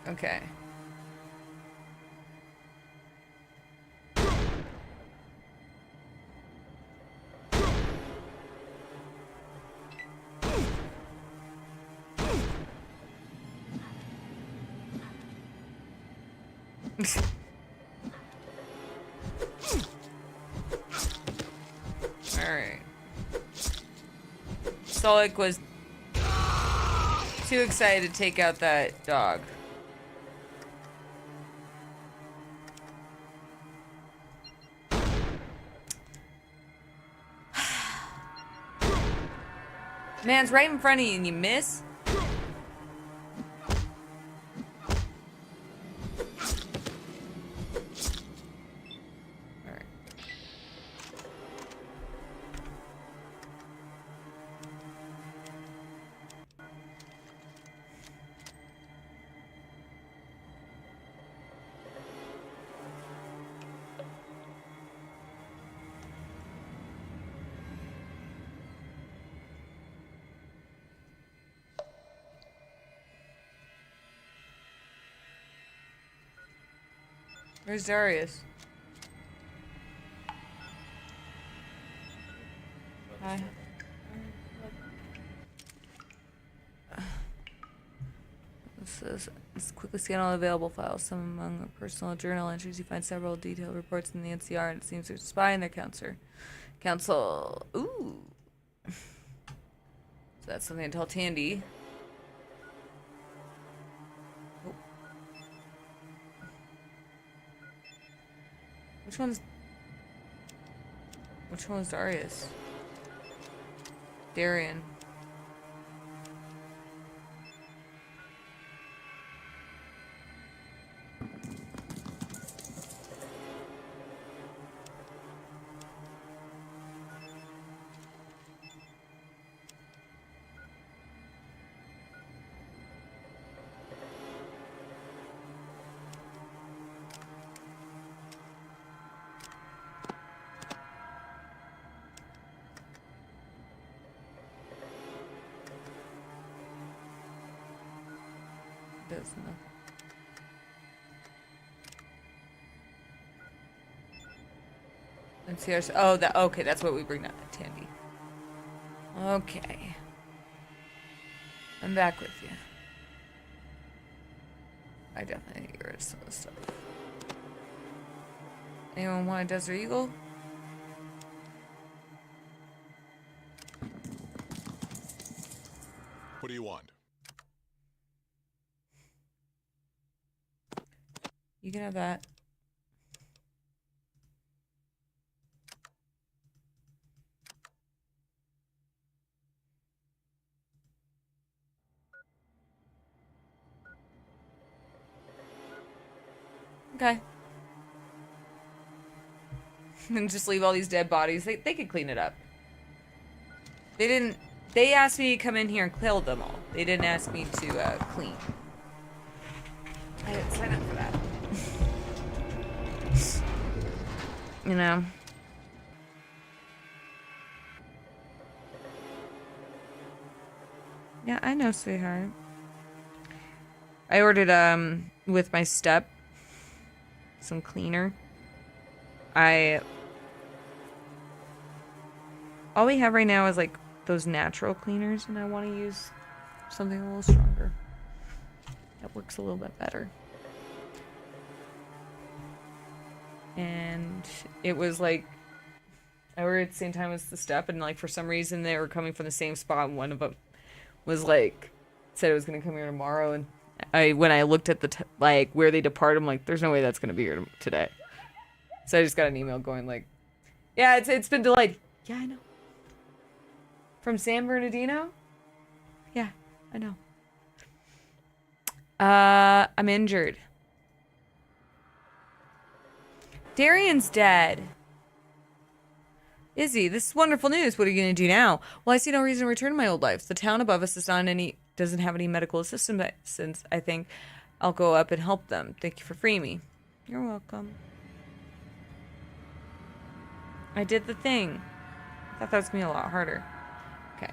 Okay. Alright. Solik was too excited to take out that dog. Man's right in front of you and you miss? Alright. Where's Darius? Hi. Let's quickly scan all available files. Some among the personal journal entries, you find several detailed reports in the NCR, and it seems there's a spy in their council. Ooh. So that's something to tell Tandy. Oh. Which one was Darius? Darian. Does nothing. Let's see our. Oh, that. Okay, that's what we bring down to Tandy. Okay. I'm back with you. I definitely need to get rid of some of this stuff. Anyone want a Desert Eagle? What do you want? You can have that. Okay. And just leave all these dead bodies. They could clean it up. They didn't. They asked me to come in here and kill them all. They didn't ask me to clean. I didn't sign up for that. You know. Yeah, I know, sweetheart. I ordered, with my step, some cleaner. All we have right now is, like, those natural cleaners, and I want to use something a little stronger. That works a little bit better. And it was, like, I ordered at the same time as the step, and, like, for some reason they were coming from the same spot, and one of them was, like, said it was going to come here tomorrow, and when I looked at the, like, where they depart, I'm like, there's no way that's going to be here today. So I just got an email going, like, yeah, it's been delayed. Yeah, I know. From San Bernardino? Yeah, I know. I'm injured. Darian's dead. Izzy, this is wonderful news. What are you going to do now? Well, I see no reason to return to my old life. The town above us doesn't have any medical assistance. I think I'll go up and help them. Thank you for freeing me. You're welcome. I did the thing. I thought that was going to be a lot harder. Okay.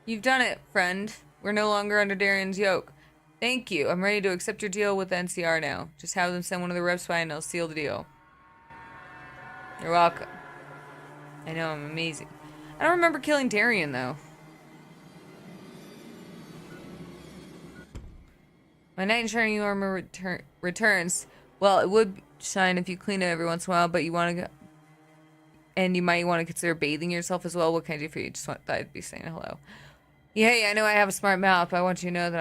You've done it, friend. We're no longer under Darian's yoke. Thank you. I'm ready to accept your deal with the NCR now. Just have them send one of the reps by and I'll seal the deal. You're welcome. I know, I'm amazing. I don't remember killing Darian, though. My knight in shining armor returns. Well, it would shine if you clean it every once in a while, but you want to go... And you might want to consider bathing yourself as well. What can I do for you? Just thought I'd be saying hello. Yeah, I know I have a smart mouth, but I want you to know that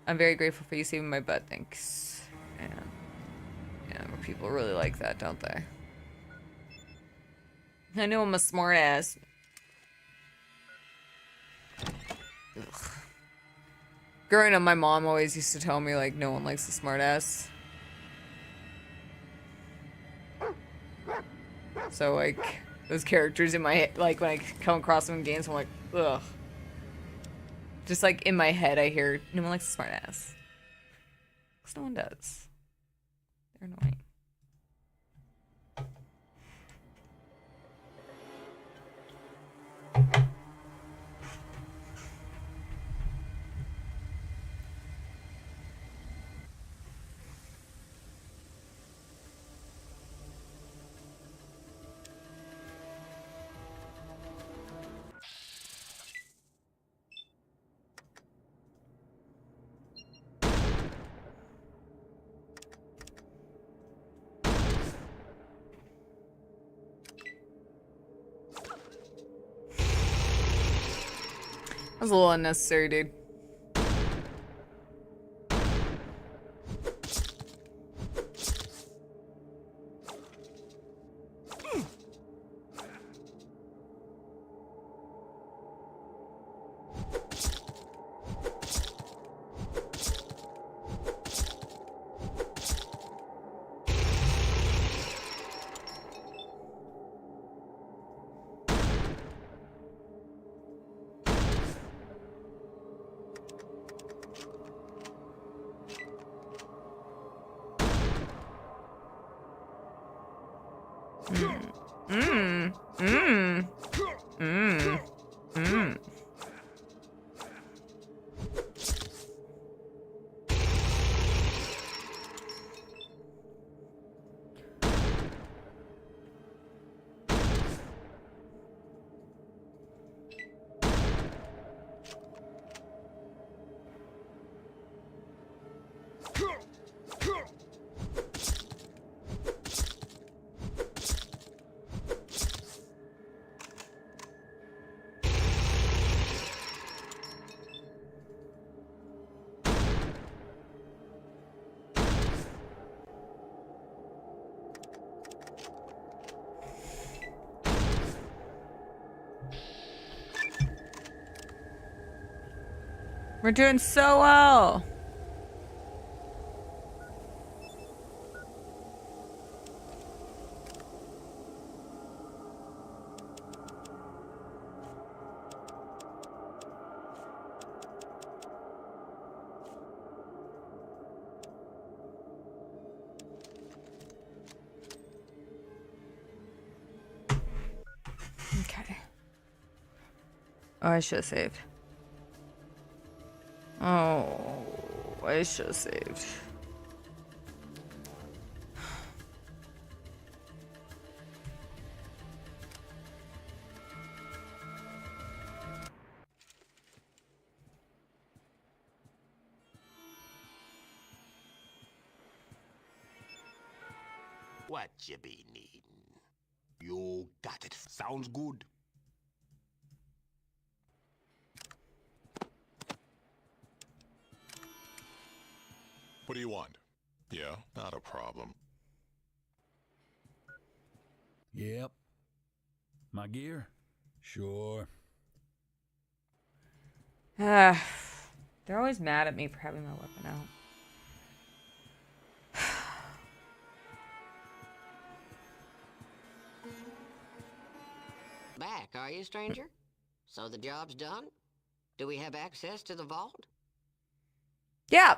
I'm very grateful for you saving my butt. Thanks. Yeah, people really like that, don't they? I know I'm a smart ass. Ugh. Growing up, my mom always used to tell me, like, no one likes a smart ass. So, like, those characters in my head, like, when I come across them in games, I'm like, ugh. Just, like, in my head, I hear, no one likes a smart ass. Because no one does. They're annoying. That was a little unnecessary, dude. We're doing so well. Okay. Oh, I should have saved. Oh, I should have saved. What you be needing? You got it. Sounds good. What do you want? Yeah, not a problem. Yep. My gear? Sure. They're always mad at me for having my weapon out. Back, are you, stranger? So the job's done? Do we have access to the vault? Yeah.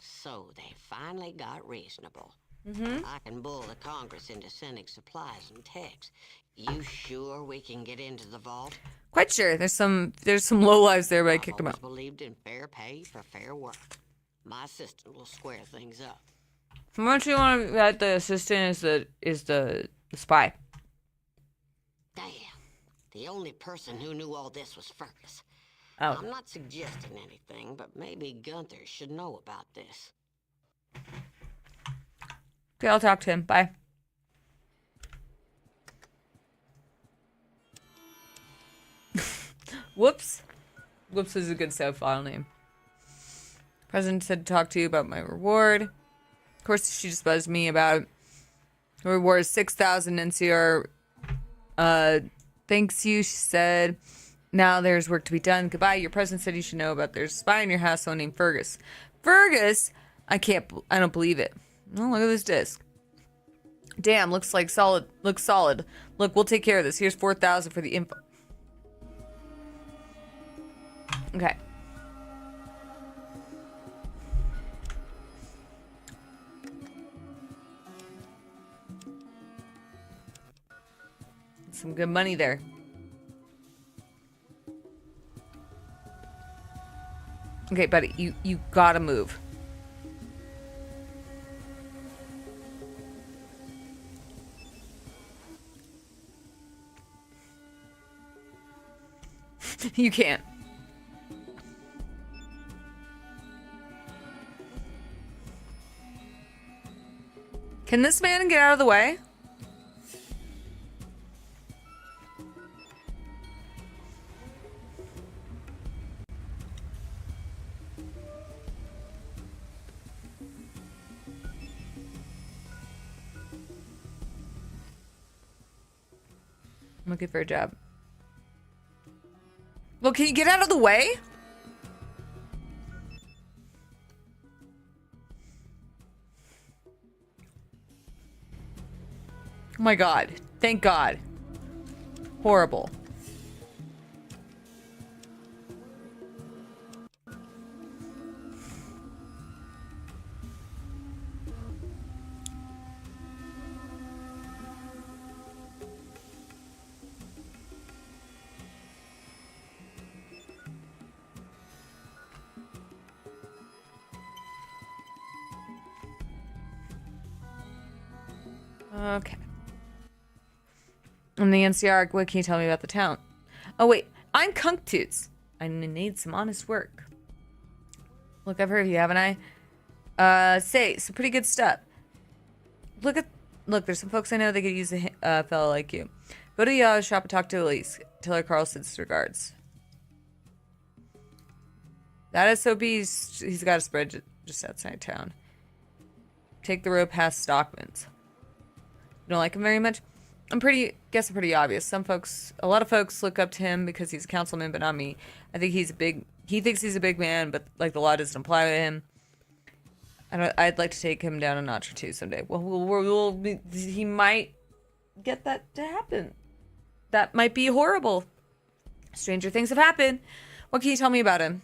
So they finally got reasonable. Mm-hmm. I can bull the Congress into sending supplies and techs. You sure we can get into the vault? Quite sure. There's some lowlives there, but I kicked them I've out. always believed in fair pay for fair work. My assistant will square things up. How much you want that the assistant is the spy? Damn. The only person who knew all this was Fergus. Oh. I'm not suggesting anything, but maybe Gunther should know about this. Okay, I'll talk to him. Bye. Whoops. Whoops is a good save file name. President said to talk to you about my reward. Of course, she just buzzed me about the reward is 6,000 NCR. Thanks you, she said. Now there's work to be done. Goodbye. Your president said you should know about there's a spy in your house, someone named Fergus. Fergus? I don't believe it. Oh, look at this disc. Damn, looks solid. Look, we'll take care of this. Here's 4,000 for the info. Okay. Some good money there. Okay, buddy, you gotta move. You can't. Can this man get out of the way? I'm looking for a job. Well, can you get out of the way? Oh my god. Thank God. Horrible. Okay. I'm the NCR. What can you tell me about the town? Oh, wait. I'm Kunktoots. I need some honest work. Look, I've heard of you, haven't I? Say, some pretty good stuff. Look, there's some folks I know that could use a fellow like you. Go to the shop and talk to Elise. Tell her Carl sends regards. That SOB, he's got a spread just outside town. Take the road past Stockman's. You don't like him very much? Guess I'm pretty obvious. A lot of folks look up to him because he's a councilman, but not me. I think he's a big He thinks he's a big man, but like the law doesn't apply to him. I'd like to take him down a notch or two someday. Well, he might get that to happen. That might be horrible. Stranger things have happened. What can you tell me about him?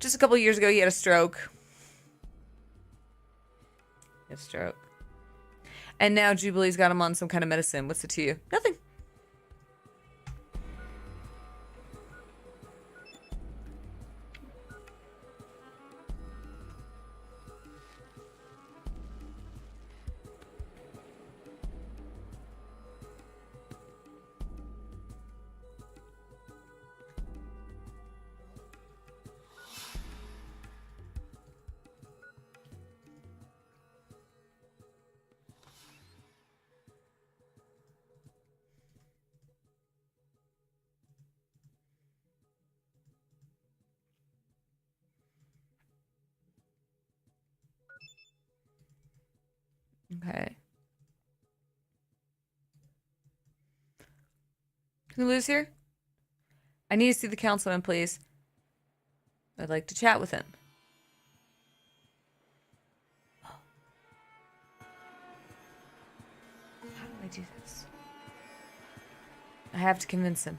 Just a couple years ago, he had a stroke. And now Jubilee's got him on some kind of medicine. What's it to you? Nothing. Okay. Hulu's here? I need to see the councilman, please. I'd like to chat with him. How do I do this? I have to convince him.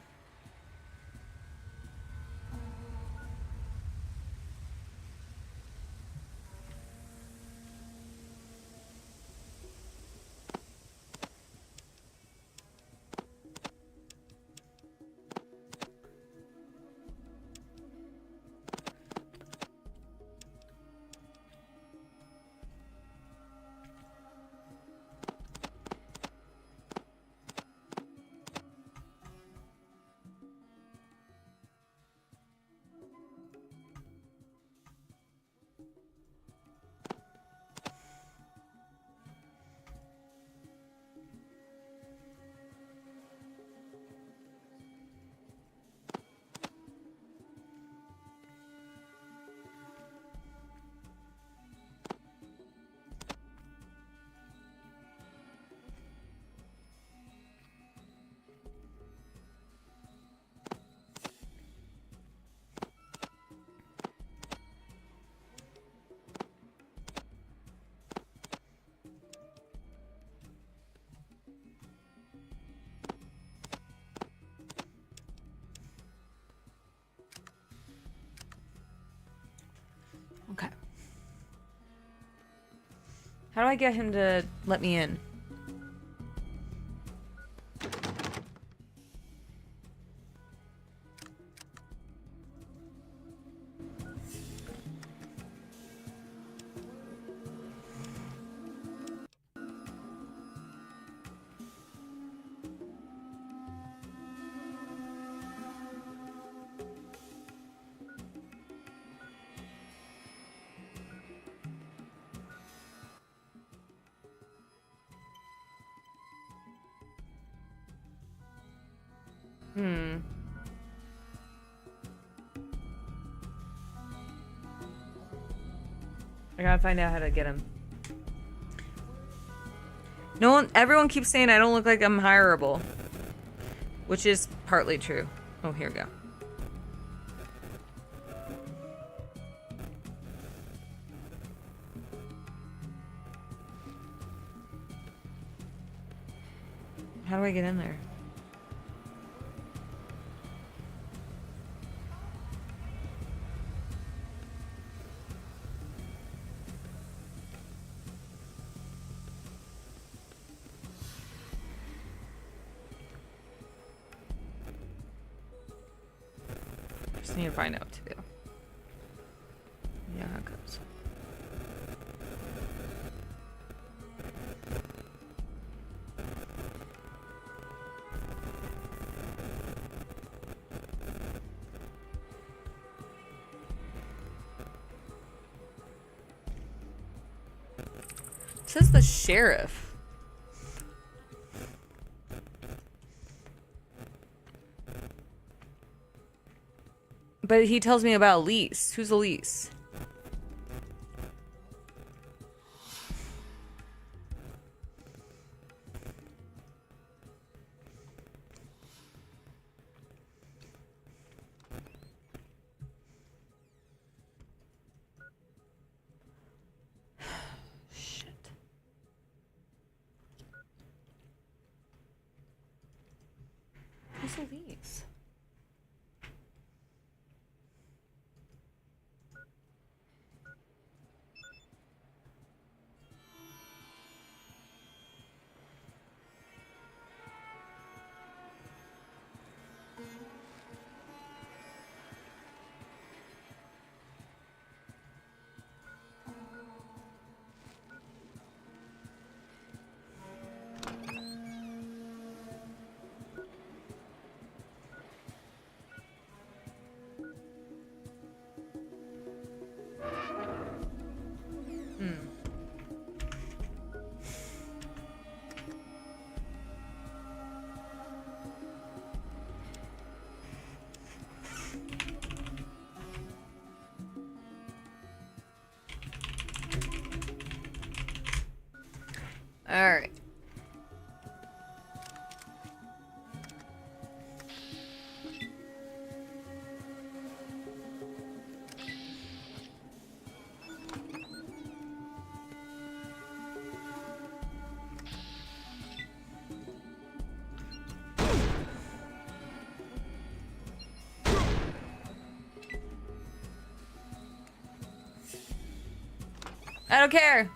Okay. How do I get him to let me in? I gotta find out how to get him. Everyone keeps saying I don't look like I'm hireable. Which is partly true. Oh, here we go. How do I get in there? Just need to find out what to do. Yeah, how it goes. It says the sheriff. But he tells me about Elise. Who's Elise? hell's are these? All right. I don't care.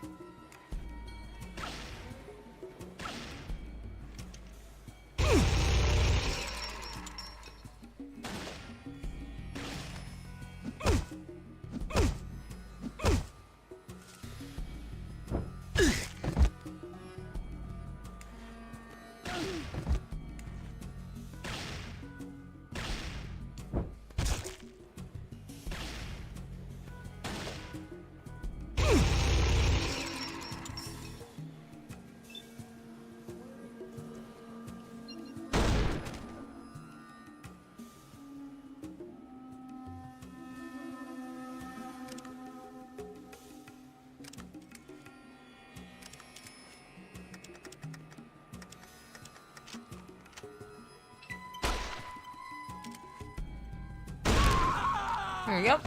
There we go.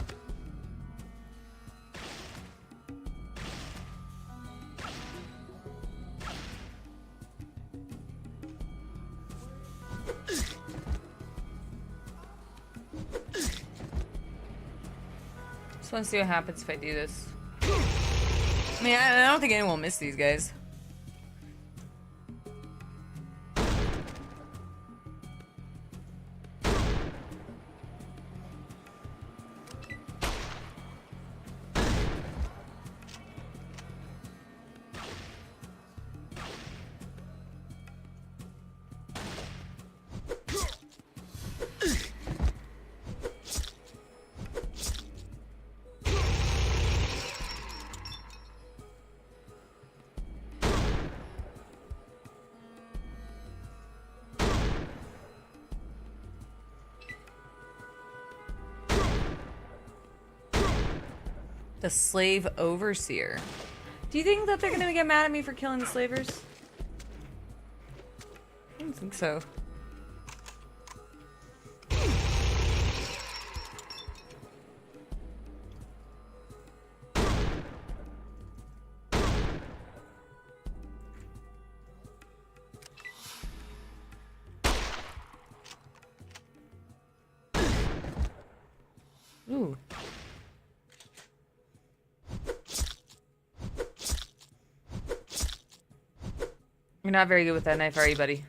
Just want to see what happens if I do this. I mean, I don't think anyone will miss these guys. The slave overseer. Do you think that they're gonna get mad at me for killing the slavers? I don't think so. Ooh. You're not very good with that knife, are you, buddy?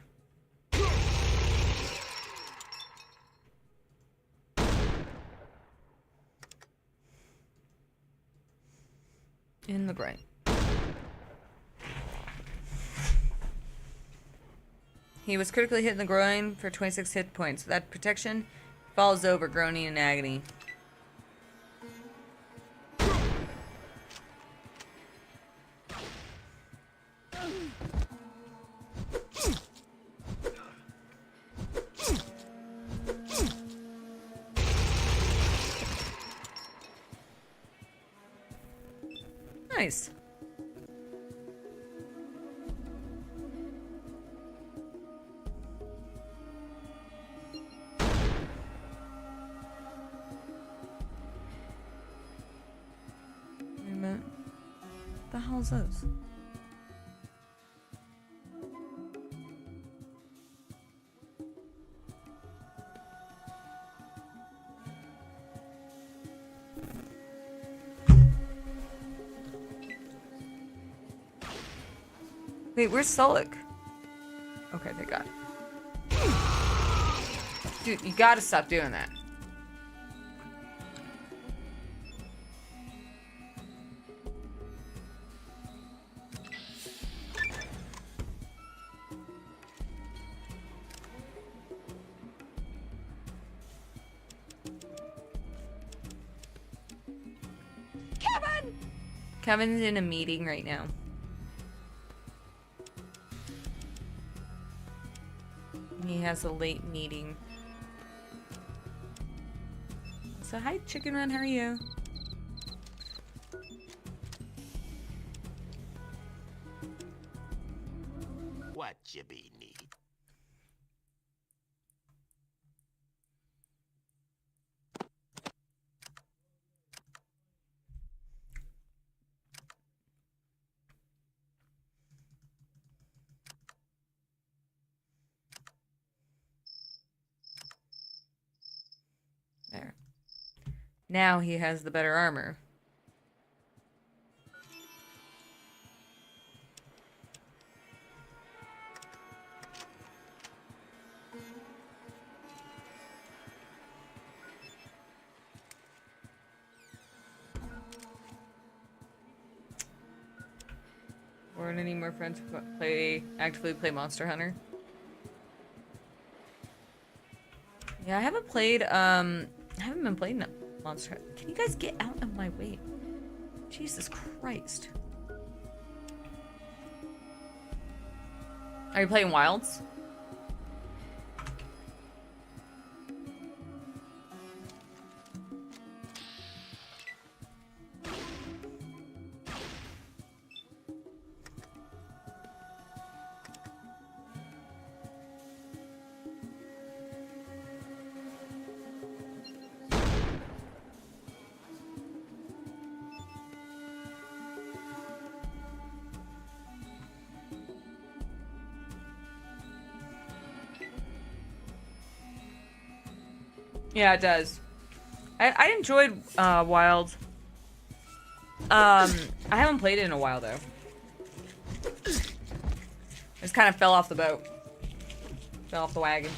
In the groin. He was critically hit in the groin for 26 hit points. That protection falls over, groaning in agony. Nice. Wait a minute. What the hell is this? Wait, where's Sullik? Okay, thank God. Dude, you gotta stop doing that. Kevin! Kevin's in a meeting right now. He has a late meeting. So hi, Chicken Run, how are you? What you be need? There. Now he has the better armor. Weren't any more friends who actively play Monster Hunter? Yeah, I haven't played, I haven't been playing Monster Hunter. Can you guys get out of my way? Jesus Christ. Are you playing Wilds? Yeah, it does. I enjoyed Wild. I haven't played it in a while though. I just kind of fell off the boat. Fell off the wagon.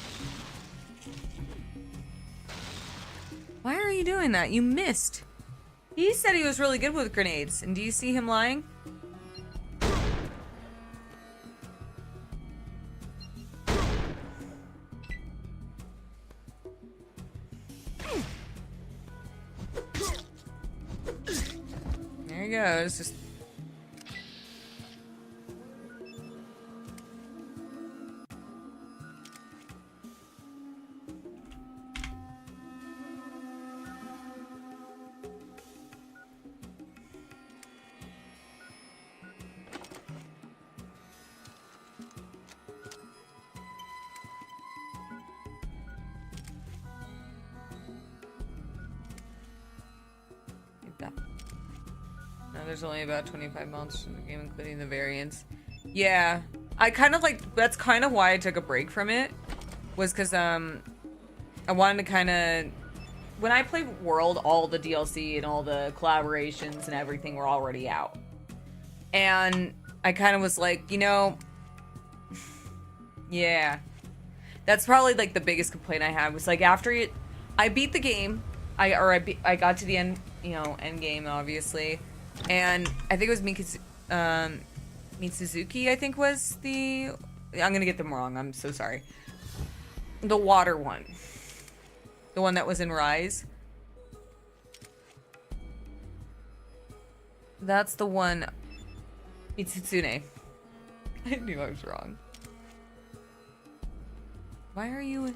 Why are you doing that? You missed. He said he was really good with grenades. And do you see him lying? There he goes. Just no, there's only about 25 monsters in the game, including the variants. Yeah, I kind of like, that's kind of why I took a break from it, was because I wanted to kind of, when I played World, all the DLC and all the collaborations and everything were already out. And I kind of was like, you know, yeah. That's probably like the biggest complaint I had was like after it, I beat the game, I got to the end, you know, end game obviously, and I think it was Mitsuzuki, I think was the, I'm gonna get them wrong, I'm so sorry. The water one. The one that was in Rise. That's the one. Mitsune. I knew I was wrong. Why are you...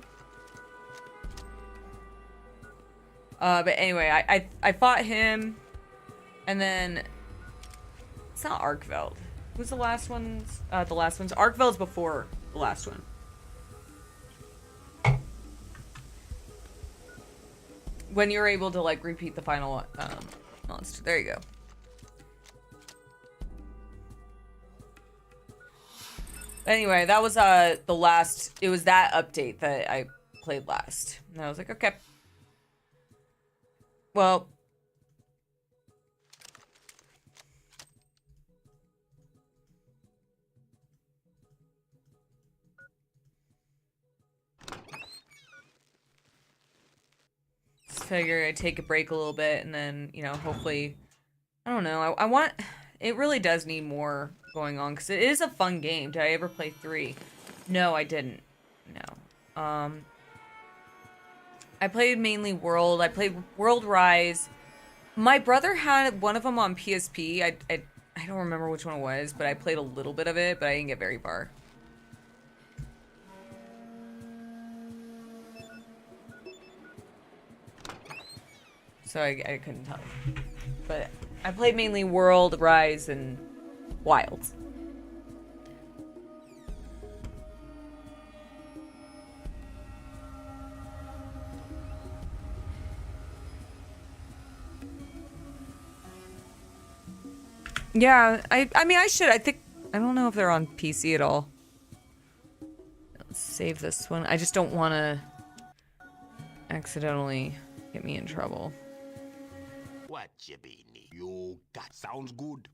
but anyway, I fought him, and then... It's not Arkveld. Who's the last ones? The last ones? Arkveld's before the last one. When you're able to, like, repeat the final, monster. There you go. Anyway, that was, the last... It was that update that I played last. And I was like, okay. Well... figure I'd take a break a little bit and then, you know, hopefully, I don't know. I want, it really does need more going on because it is a fun game. Did I ever play 3? No, I didn't. No. I played mainly World. I played World Rise. My brother had one of them on PSP. I don't remember which one it was, but I played a little bit of it, but I didn't get very far. So I couldn't tell you. But I played mainly World, Rise, and Wilds. Yeah, I mean, I should. I think, I don't know if they're on PC at all. Let's save this one. I just don't want to accidentally get me in trouble. What you be need? You got sounds good.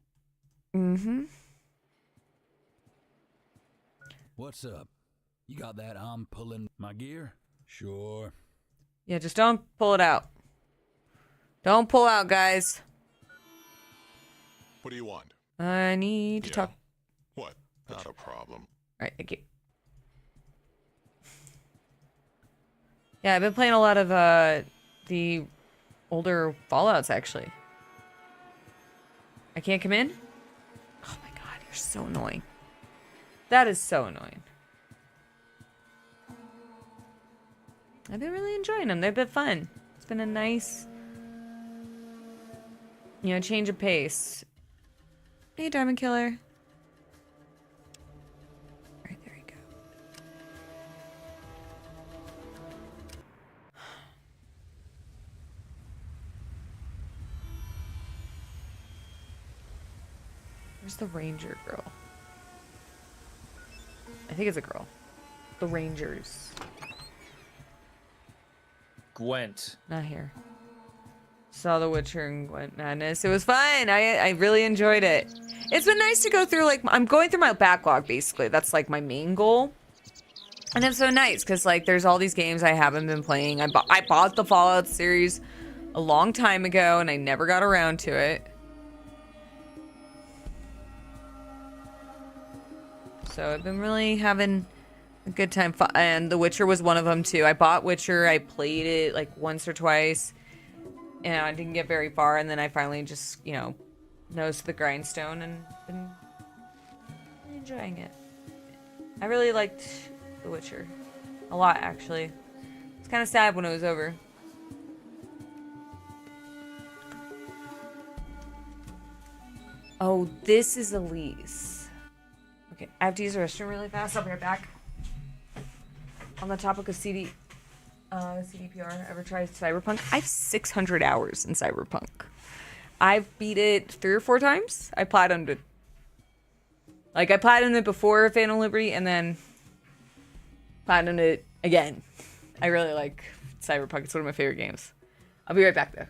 Mm-hmm. What's up? You got that I'm pulling my gear? Sure. Yeah, just don't pull it out. Don't pull out, guys. What do you want? I need to talk. What? Not a problem. Alright, thank you. Yeah, I've been playing a lot of the older Fallouts, actually. I can't come in? Oh my god, you're so annoying. That is so annoying. I've been really enjoying them. They've been fun. It's been a nice, you know, change of pace. Hey, Diamond Killer. Alright, there you go. Where's the ranger girl? I think it's a girl. The rangers. Gwent. Not here. Saw The Witcher and Gwent Madness. It was fun. I really enjoyed it. It's been nice to go through, like, I'm going through my backlog, basically. That's, like, my main goal. And it's so nice, because, like, there's all these games I haven't been playing. I bought the Fallout series a long time ago, and I never got around to it. So I've been really having a good time. And The Witcher was one of them, too. I bought Witcher. I played it, like, once or twice. And I didn't get very far, and then I finally just, you know, nose to the grindstone and been enjoying it. I really liked The Witcher. A lot, actually. It's kind of sad when it was over. Oh, this is Elise. Okay, I have to use the restroom really fast. I'll be right back. On the topic of CDPR, ever tried Cyberpunk? I have 600 hours in Cyberpunk. I've beat it 3 or 4 times. I platinumed it. Like, I platinumed it before Phantom Liberty, and then platinumed it again. I really like Cyberpunk. It's one of my favorite games. I'll be right back, though.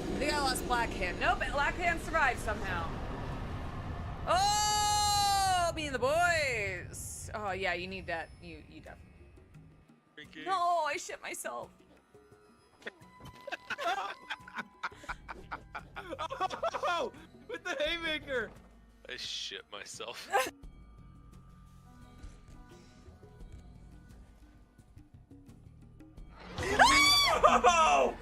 I think I lost Black Hand. Nope, Black Hand survived somehow. Oh, me and the boys. Oh yeah, you need that. You definitely. No, I shit myself. Oh, with the haymaker. I shit myself. Oh!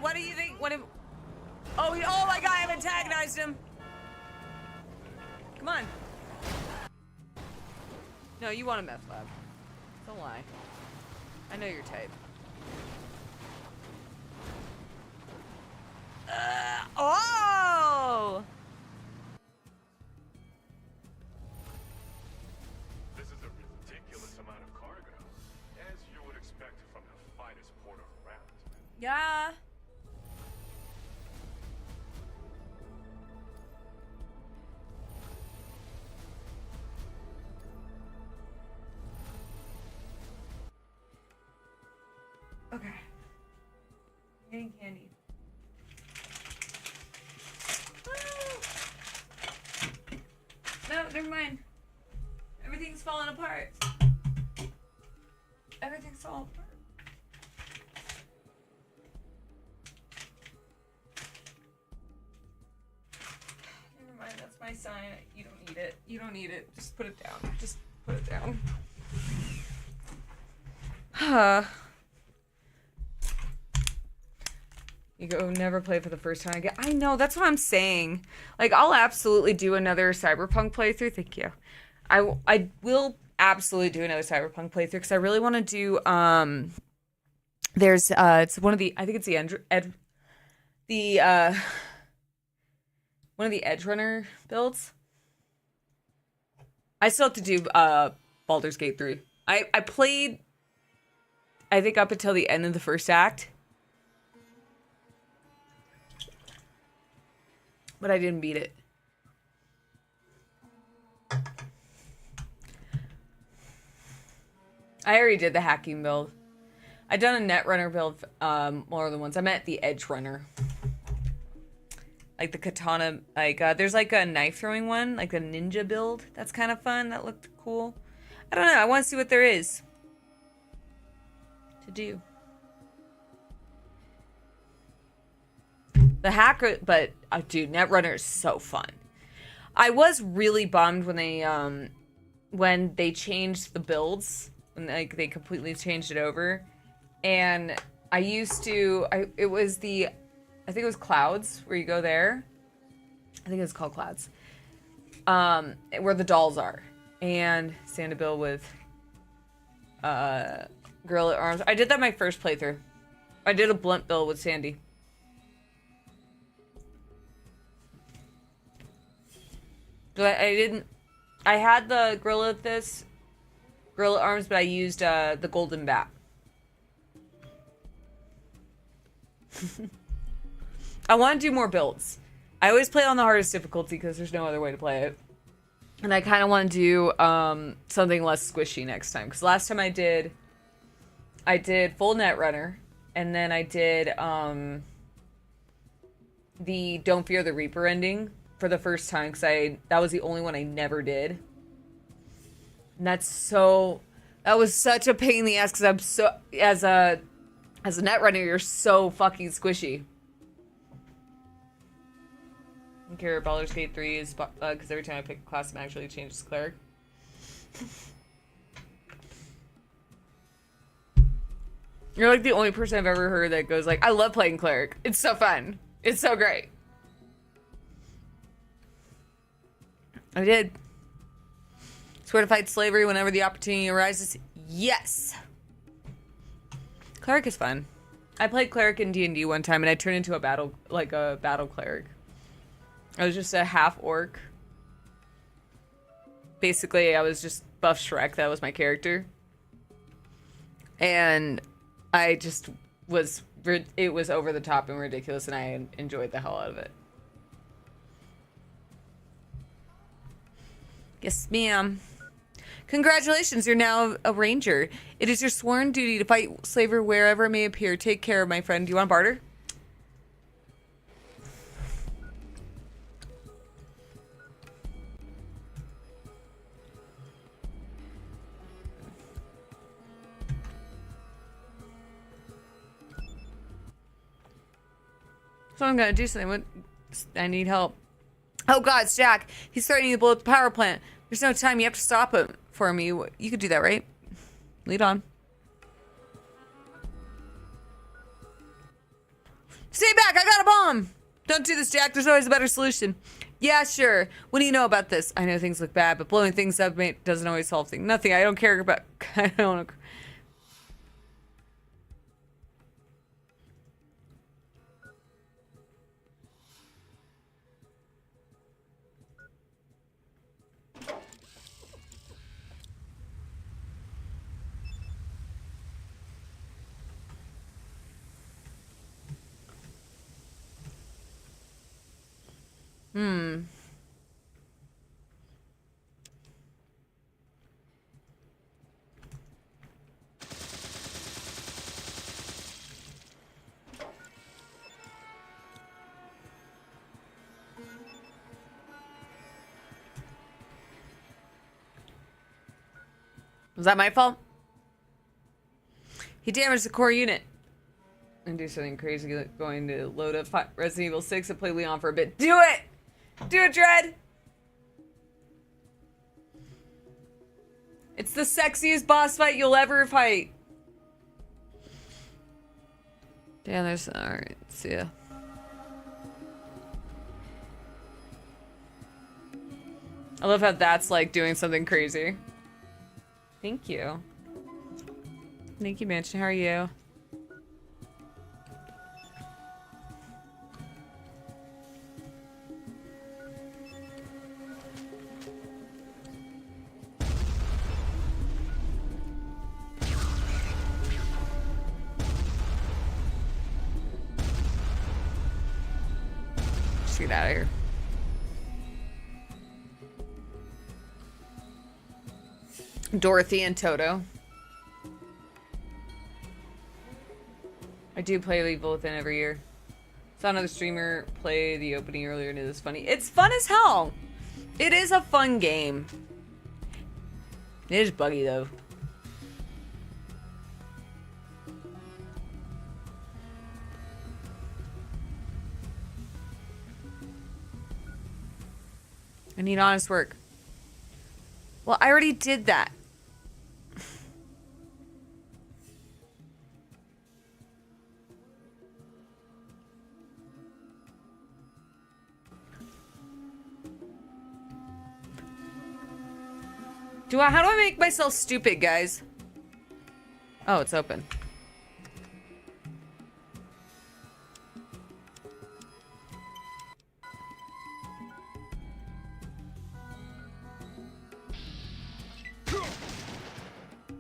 What do you think? Oh my god, I've antagonized him. Come on. No, you want a meth lab. Don't lie. I know your type. Oh! This is a ridiculous amount of cargo, as you would expect from the finest porter around. Yeah. Okay. Getting candy. No, never mind. Everything's falling apart. Everything's falling apart. Never mind, that's my sign. You don't need it. You don't need it. Just put it down. Just put it down. You go never play for the first time again. I know, that's what I'm saying. Like, I'll absolutely do another Cyberpunk playthrough. Thank you. I will absolutely do another Cyberpunk playthrough because I really want to do there's it's one of the, I think it's one of the Edge Runner builds. I still have to do Baldur's Gate 3. I played, I think, up until the end of the first act. But I didn't beat it. I already did the hacking build. I've done a Netrunner build more than once. I meant the Edge Runner. Like the katana, like there's like a knife throwing one, like a ninja build. That's kind of fun. That looked cool. I don't know. I want to see what there is to do. The hacker, but dude, Netrunner is so fun. I was really bummed when they changed the builds, when like they completely changed it over. And I used to, it was the, I think it was Clouds where you go there. I think it's called Clouds. Where the dolls are, and stand a bill with Gorilla Arms. I did that my first playthrough. I did a blunt bill with Sandy. But I didn't. I had the Gorilla Arms, but I used the Golden Bat. I want to do more builds. I always play on the hardest difficulty because there's no other way to play it. And I kind of want to do something less squishy next time. Because last time I did full Netrunner, and then I did the Don't Fear the Reaper ending for the first time because that was the only one I never did. And that was such a pain in the ass because I'm so as a Netrunner, you're so fucking squishy. I don't care. Baldur's Gate 3 is because every time I pick a class, it actually changes cleric. You're like the only person I've ever heard that goes like, I love playing cleric. It's so fun. It's so great. I did. Swear to fight slavery whenever the opportunity arises. Yes. Cleric is fun. I played cleric in D&D one time and I turned into a battle cleric. I was just a half orc. Basically, I was just buff Shrek. That was my character. And I just it was over the top and ridiculous and I enjoyed the hell out of it. Yes, ma'am. Congratulations, you're now a ranger. It is your sworn duty to fight slavery wherever it may appear. Take care, my friend. Do you want barter? So I'm gonna do something. I need help. Oh God, it's Jack. He's threatening to blow up the power plant. There's no time. You have to stop him for me. You could do that, right? Lead on. Stay back. I got a bomb. Don't do this, Jack. There's always a better solution. Yeah, sure. What do you know about this? I know things look bad, but blowing things up doesn't always solve things. Nothing. I don't care about. I don't. Was that my fault? He damaged the core unit. And do something crazy like going to load up Resident Evil 6 and play Leon for a bit. Do it! Do it, Dread! It's the sexiest boss fight you'll ever fight. Damn, there's... Alright, see ya. I love how that's like doing something crazy. Thank you. Thank you, Mansion. How are you? Just get out of here. Dorothy and Toto. I do play League Within every year. Saw another streamer play the opening earlier and it was funny. It's fun as hell. It is a fun game. It is buggy though. I need honest work. Well, I already did that. How do I make myself stupid, guys? Oh, it's open.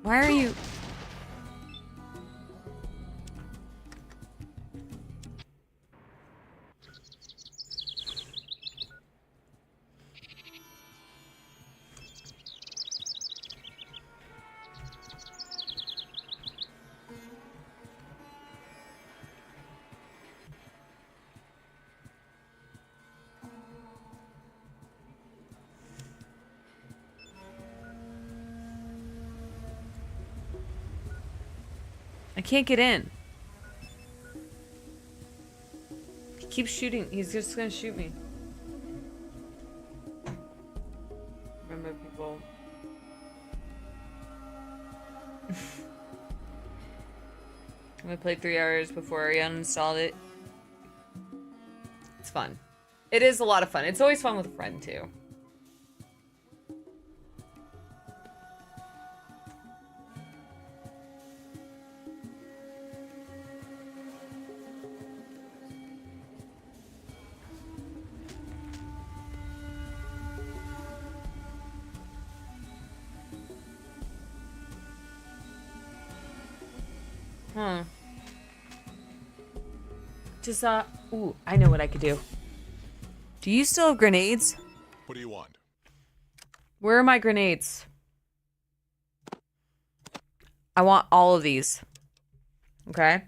Why are you... I can't get in. He keeps shooting. He's just gonna shoot me. Remember, people. I played 3 hours before I uninstalled it. It's fun. It is a lot of fun. It's always fun with a friend, too. Just, ooh, I know what I could do. Do you still have grenades? What do you want? Where are my grenades? I want all of these. Okay?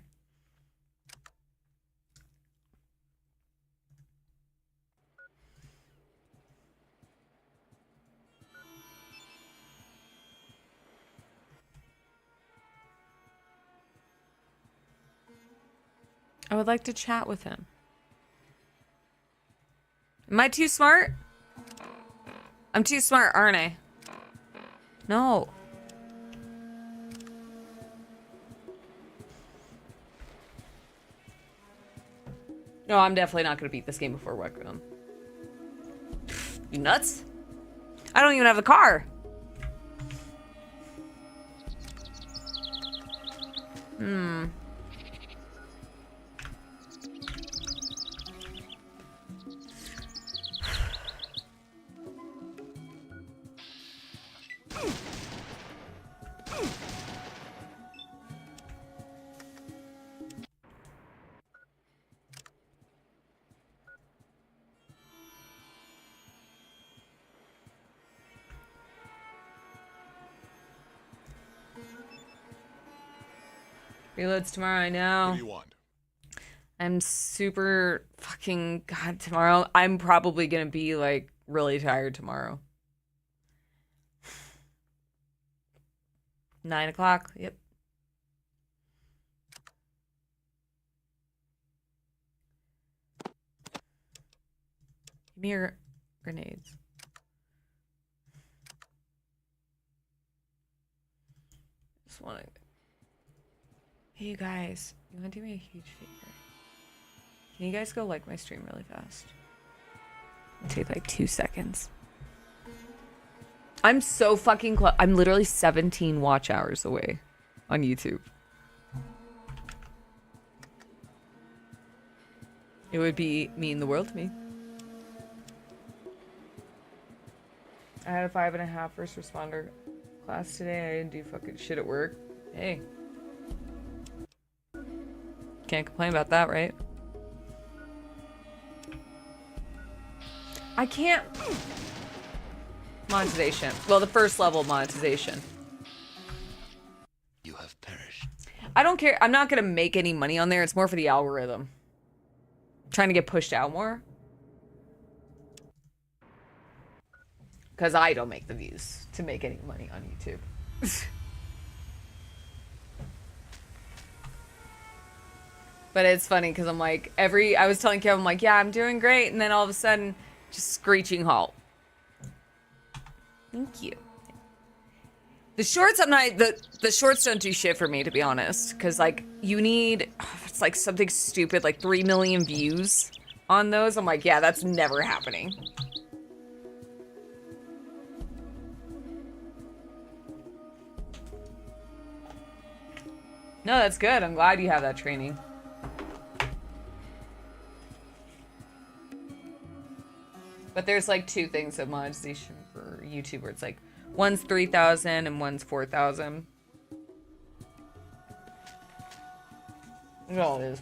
I would like to chat with him. Am I too smart? I'm too smart, aren't I? No. No, I'm definitely not going to beat this game before work with him. You nuts? I don't even have a car. Reloads tomorrow, I know. What do you want? I'm super fucking... God, tomorrow. I'm probably gonna be, like, really tired tomorrow. 9 o'clock. Yep. Give me your grenades. Just want to. Hey, you guys. You want to do me a huge favor? Can you guys go like my stream really fast? It'll take like 2 seconds. I'm so fucking close. I'm literally 17 watch hours away on YouTube. It would mean the world to me. I had a 5.5 first responder class today. I didn't do fucking shit at work. Hey. Can't complain about that, right? I can't. Monetization. Well, the first level monetization. You have perished. I don't care. I'm not going to make any money on there. It's more for the algorithm. I'm trying to get pushed out more. Because I don't make the views to make any money on YouTube. But it's funny because I'm like, I was telling Kevin, I'm like, yeah, I'm doing great. And then all of a sudden, just screeching halt. Thank you. The shorts, the shorts don't do shit for me, to be honest. Because, like, you need, it's like something stupid, like 3 million views on those. I'm like, yeah, that's never happening. No, that's good. I'm glad you have that training. But there's like 2 things of monetization for YouTube where it's like one's 3,000 and one's 4,000. That's all it is.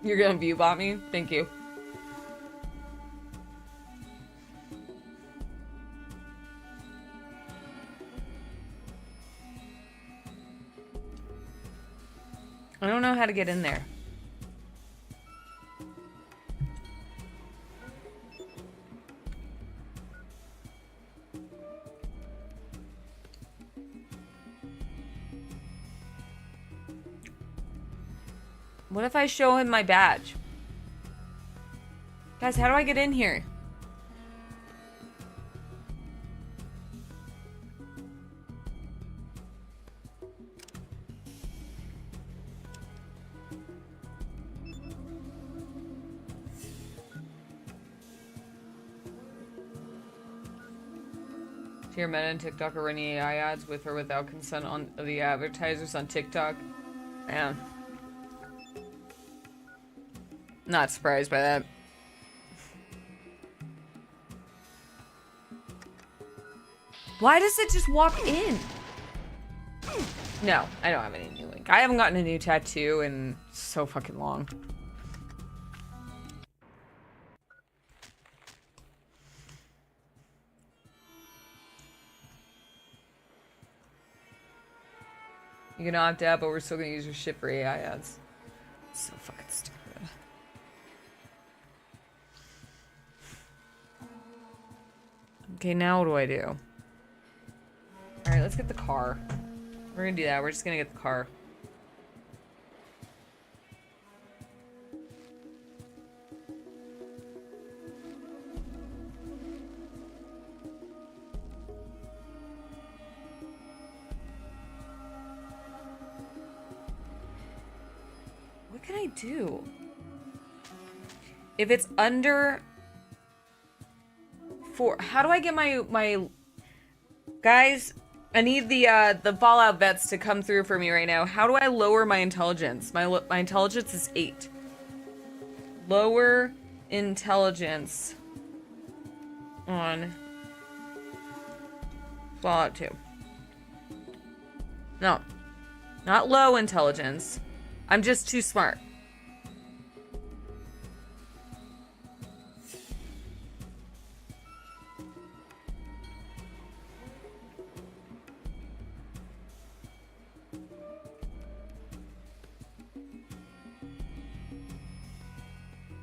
You're gonna view bot me? Thank you. I don't know how to get in there. What if I show him my badge? Guys, how do I get in here? Tier Meta and TikTok are running AI ads with or without consent on the advertisers on TikTok. Man. Not surprised by that. Why does it just walk in? No, I don't have any new link. I haven't gotten a new tattoo in so fucking long. You can opt out, but we're still gonna use your shit for AI ads. So fucking stupid. Okay, now what do I do? Alright, let's get the car. We're gonna do that. We're just gonna get the car. What can I do? If it's under 4, how do I get my guys? I need the Fallout vets to come through for me right now. How do I lower my intelligence? My intelligence is 8. Lower intelligence on Fallout 2. No, not low intelligence. I'm just too smart.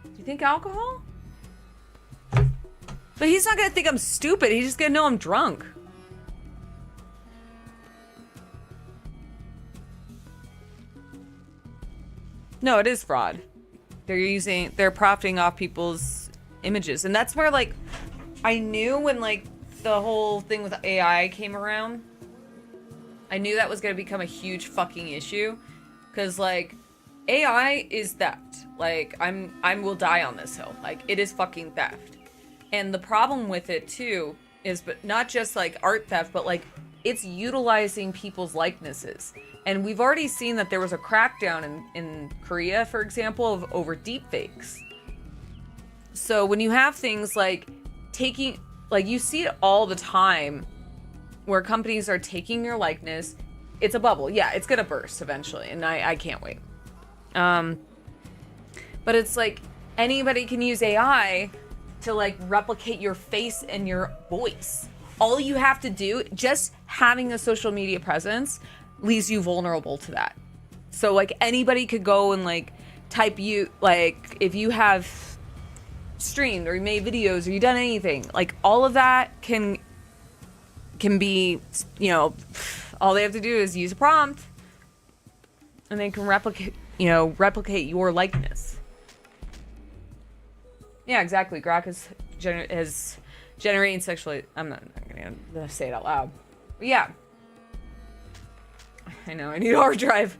Do you think alcohol? But he's not gonna think I'm stupid. He's just gonna know I'm drunk. No, it is fraud. They're profiting off people's images. And that's where, like, I knew when, like, the whole thing with AI came around, I knew that was gonna become a huge fucking issue. Cause, like, AI is theft. Like, I will die on this hill. Like, it is fucking theft. And the problem with it, too, is but not just, like, art theft, but, like, it's utilizing people's likenesses. And we've already seen that there was a crackdown in Korea, for example, over deepfakes. So when you have things like taking, like, you see it all the time where companies are taking your likeness. It's a bubble. Yeah, it's gonna burst eventually, and I can't wait. But it's like anybody can use AI to, like, replicate your face and your voice. All you have to do, just having a social media presence, leaves you vulnerable to that. So, like, anybody could go and, like, type you, like, if you have streamed or you made videos or you done anything, like, all of that can be, you know, all they have to do is use a prompt and they can replicate your likeness. Yeah, exactly. Grok is generating sexually. I'm not gonna say it out loud. But yeah. I know, I need a hard drive.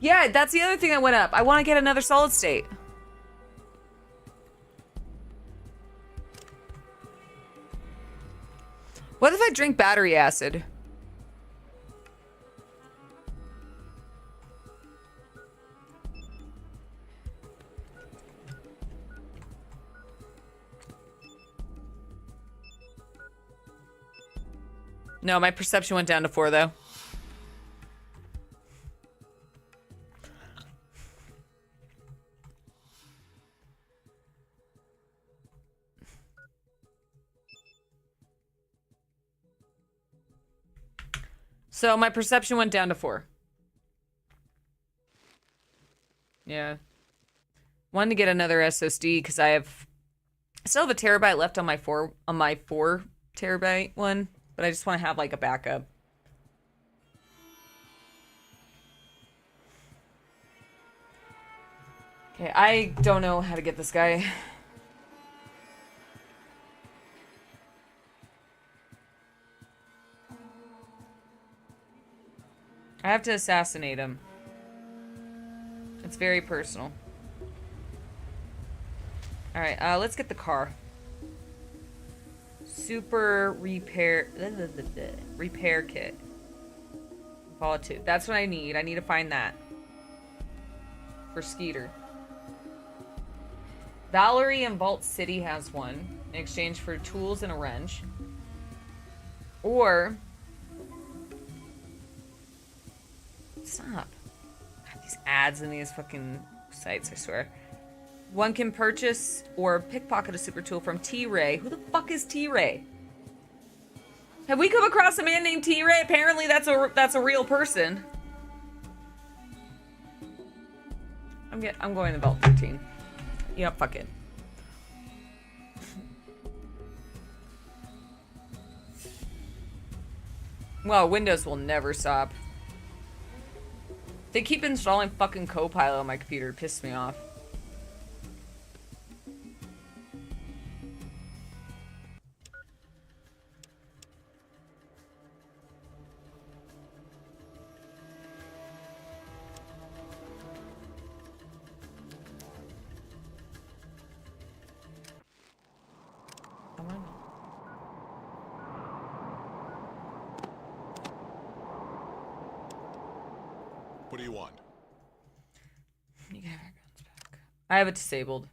Yeah, that's the other thing that went up. I want to get another solid state. What if I drink battery acid? No, my perception went down to 4, though. So my perception went down to 4. Yeah. Wanted to get another SSD because I still have a terabyte left on my 4 terabyte one, but I just want to have, like, a backup. Okay, I don't know how to get this guy. I have to assassinate him. It's very personal. Alright, let's get the car. Super repair kit. Follow 2. That's what I need. I need to find that. For Skeeter. Valerie in Vault City has one in exchange for tools and a wrench. Or... Stop. God, these ads in these fucking sites, I swear. One can purchase or pickpocket a super tool from T-Ray. Who the fuck is T-Ray? Have we come across a man named T-Ray? Apparently that's a real person. I'm going to Vault 13. Yeah, fuck it. Well, Windows will never stop. They keep installing fucking Copilot on my computer. It pisses me off. What do you want? You can have your guns back. I have it disabled.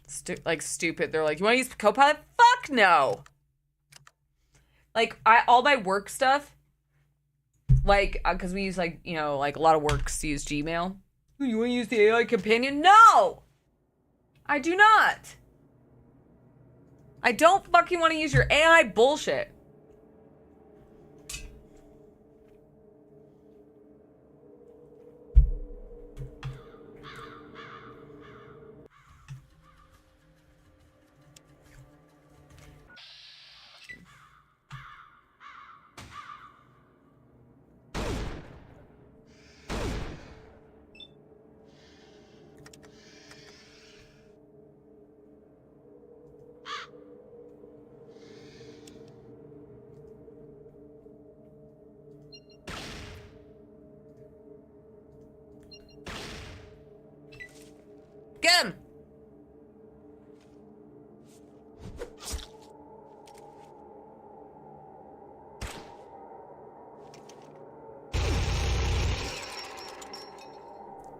Stupid. They're like, you want to use Copilot? Fuck no! Like, all my work stuff, like, because we use, like, you know, like, a lot of works use Gmail. You want to use the AI companion? No! I do not! I don't fucking want to use your AI bullshit. Get him!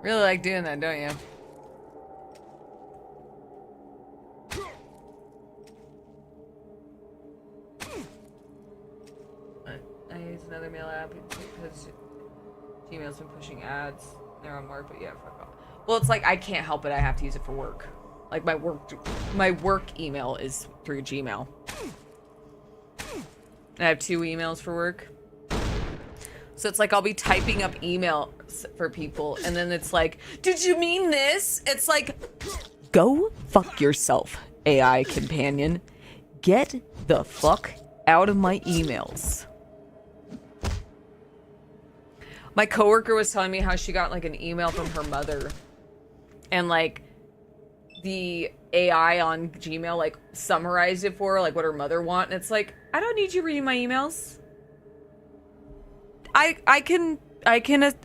Really like doing that, don't you? I use another mail app because Gmail's been pushing ads. They're on work, but yeah, fuck off. Well, it's like I can't help it. I have to use it for work. Like my work email is through Gmail. I have 2 emails for work. So it's like I'll be typing up emails for people and then it's like, did you mean this? It's like, go fuck yourself, AI companion. Get the fuck out of my emails. My coworker was telling me how she got like an email from her mother and like the AI on Gmail like summarized it for her, like what her mother want. And it's like, I don't need you reading my emails. I can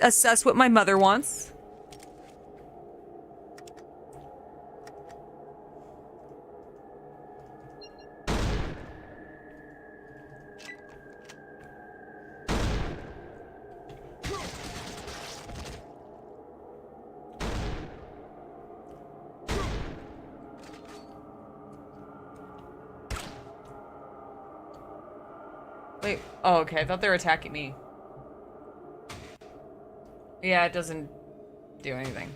assess what my mother wants. Wait, oh, okay, I thought they were attacking me. Yeah, it doesn't do anything.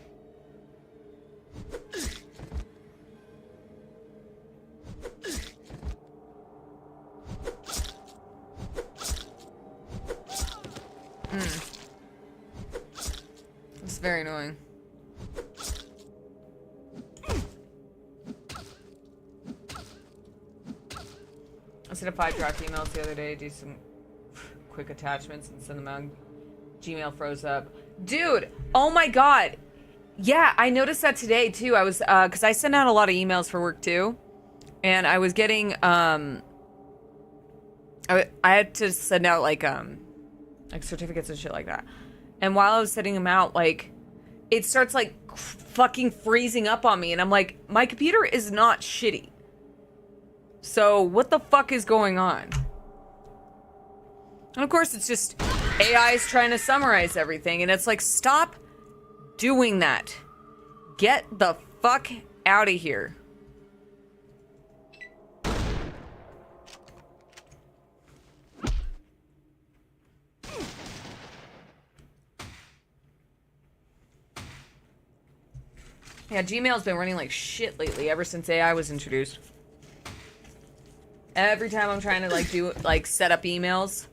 It's very annoying. I set up 5 draft emails the other day, do some quick attachments and send them out. Gmail froze up. Dude, oh my god. Yeah, I noticed that today too. I was because I send out a lot of emails for work too. And I was getting I had to send out like certificates and shit like that. And while I was sending them out, like it starts like fucking freezing up on me and I'm like, my computer is not shitty. So what the fuck is going on? And of course it's just AI is trying to summarize everything and it's like, stop doing that. Get the fuck out of here. Yeah, Gmail's been running like shit lately ever since AI was introduced. Every time I'm trying to like set up emails.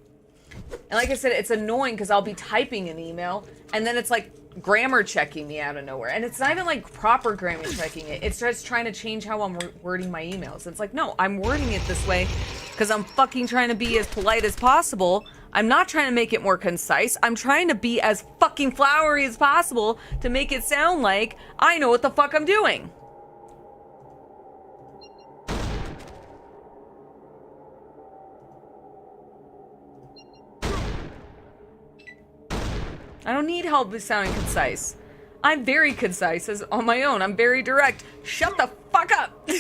And like I said, it's annoying because I'll be typing an email and then it's like grammar checking me out of nowhere. And it's not even like proper grammar checking it. It's just trying to change how I'm wording my emails. It's like, no, I'm wording it this way because I'm fucking trying to be as polite as possible. I'm not trying to make it more concise. I'm trying to be as fucking flowery as possible to make it sound like I know what the fuck I'm doing. I don't need help with sounding concise. I'm very concise as on my own. I'm very direct. Shut the fuck up.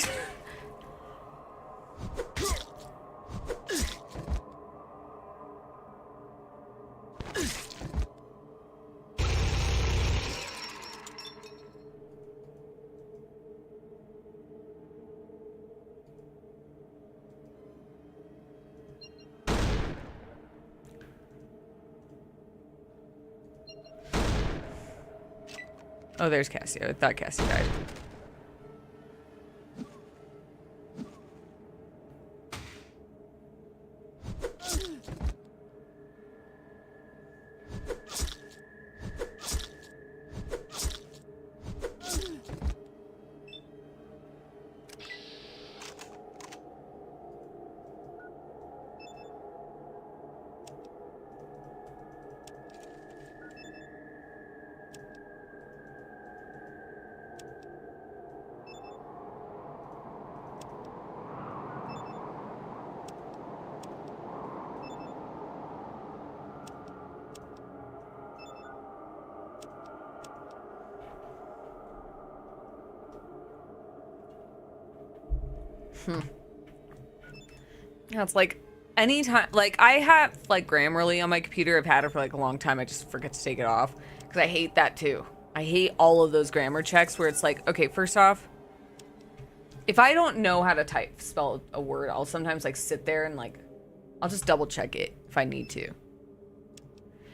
Oh, there's Cassie. I thought Cassie died. Yeah, it's like anytime, like I have like Grammarly on my computer. I've had it for like a long time. I just forget to take it off because I hate that too. I hate all of those grammar checks where it's like, okay, first off, if I don't know how to spell a word, I'll sometimes like sit there and like, I'll just double check it if I need to.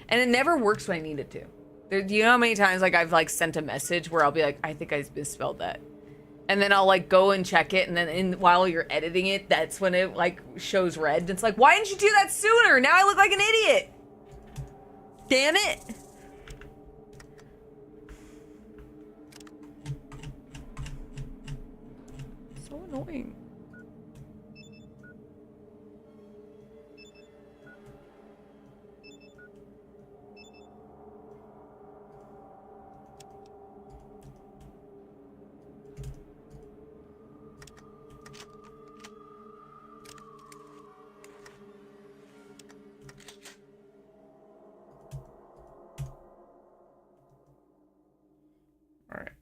And it never works when I need it to. Do you know how many times like I've like sent a message where I'll be like, I think I misspelled that. And then I'll like go and check it, and then while you're editing it, that's when it like shows red. It's like, why didn't you do that sooner? Now I look like an idiot. Damn it. So annoying. Alright.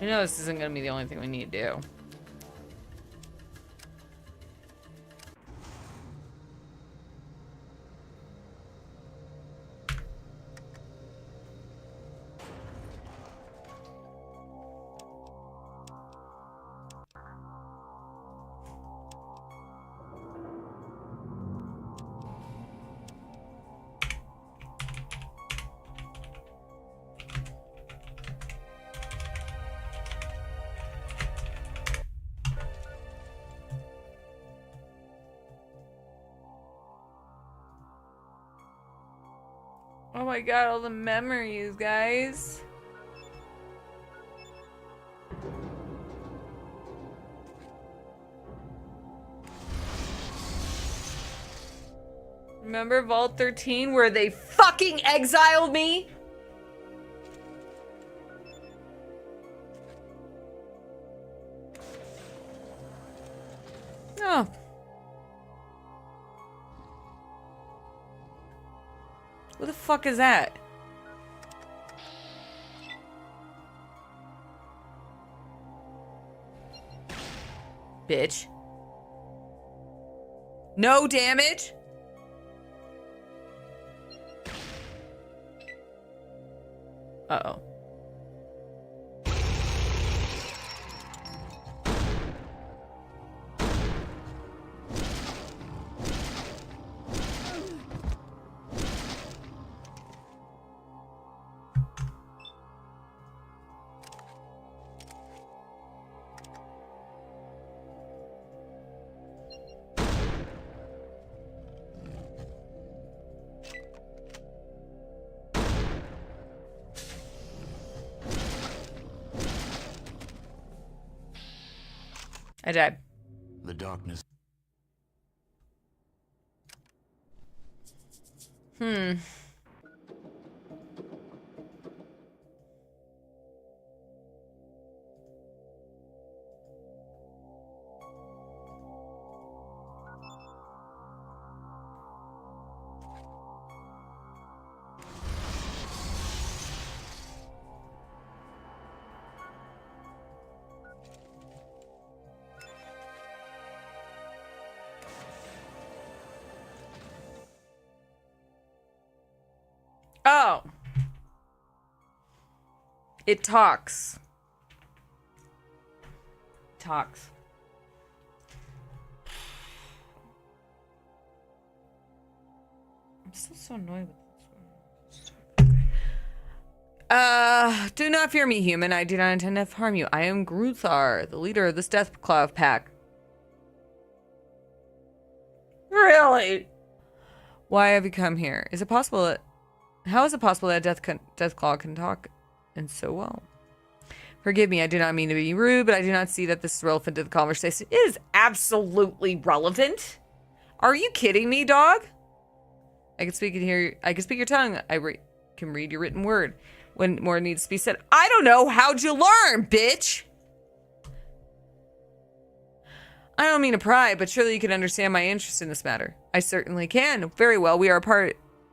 I know this isn't gonna be the only thing we need to do. Oh my god, all the memories, guys. Remember Vault 13 where they fucking exiled me? Oh. What the fuck is that? Bitch. No damage? Uh-oh. I died. The darkness. Oh. It talks. Talks. I'm still so annoyed with this one. Do not fear me, human. I do not intend to harm you. I am Gruthar, the leader of this Death Cloud pack. Really? Why have you come here? Is it possible that... How is it possible that Deathclaw can talk and so well? Forgive me, I do not mean to be rude, but I do not see that this is relevant to the conversation. It is absolutely relevant. Are you kidding me, dog? I can speak your tongue. Can read your written word. When more needs to be said. I don't know. How'd you learn, bitch? I don't mean to pry, but surely you can understand my interest in this matter. I certainly can. Very well.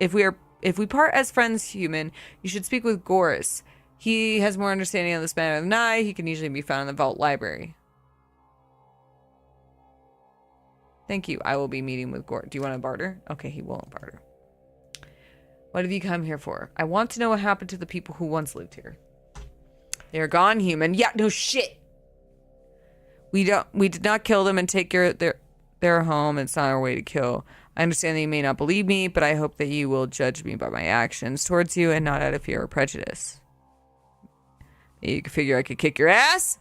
If we are if we part as friends, human, you should speak with Goris. He has more understanding of this matter than I. He can usually be found in the vault library. Thank you. I will be meeting with Goris. Do you want to barter? Okay, he won't barter. What have you come here for? I want to know what happened to the people who once lived here. They are gone, human. Yeah, no shit. We did not kill them and take their home. It's not our way to kill. I understand that you may not believe me, but I hope that you will judge me by my actions towards you and not out of fear or prejudice. You could figure I could kick your ass?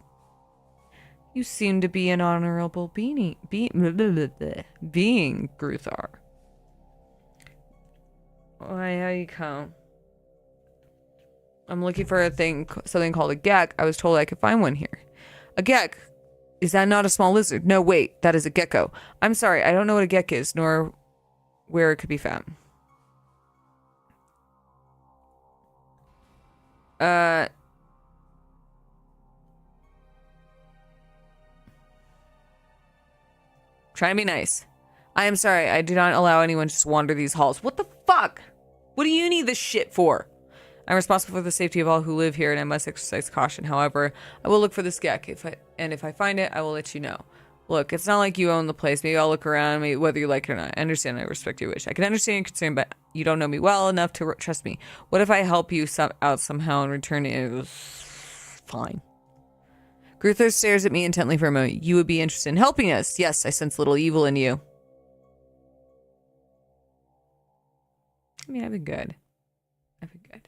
You seem to be an honorable being, Gruthar. Why, how you come? I'm looking for something called a gek. I was told I could find one here. A gek? Is that not a small lizard? No, wait, that is a gecko. I'm sorry, I don't know what a gek is, nor where it could be found. Trying to be nice. I am sorry, I do not allow anyone to just wander these halls. What the fuck? What do you need this shit for? I'm responsible for the safety of all who live here, and I must exercise caution. However, I will look for this gek. If I find it, I will let you know. Look, it's not like you own the place. Maybe I'll look around, maybe whether you like it or not. I understand. I respect your wish. I can understand your concern, but you don't know me well enough to trust me. What if I help you out somehow and return it? Fine. Gruthar stares at me intently for a moment. You would be interested in helping us? Yes, I sense little evil in you. I mean, I've been good. I've been good.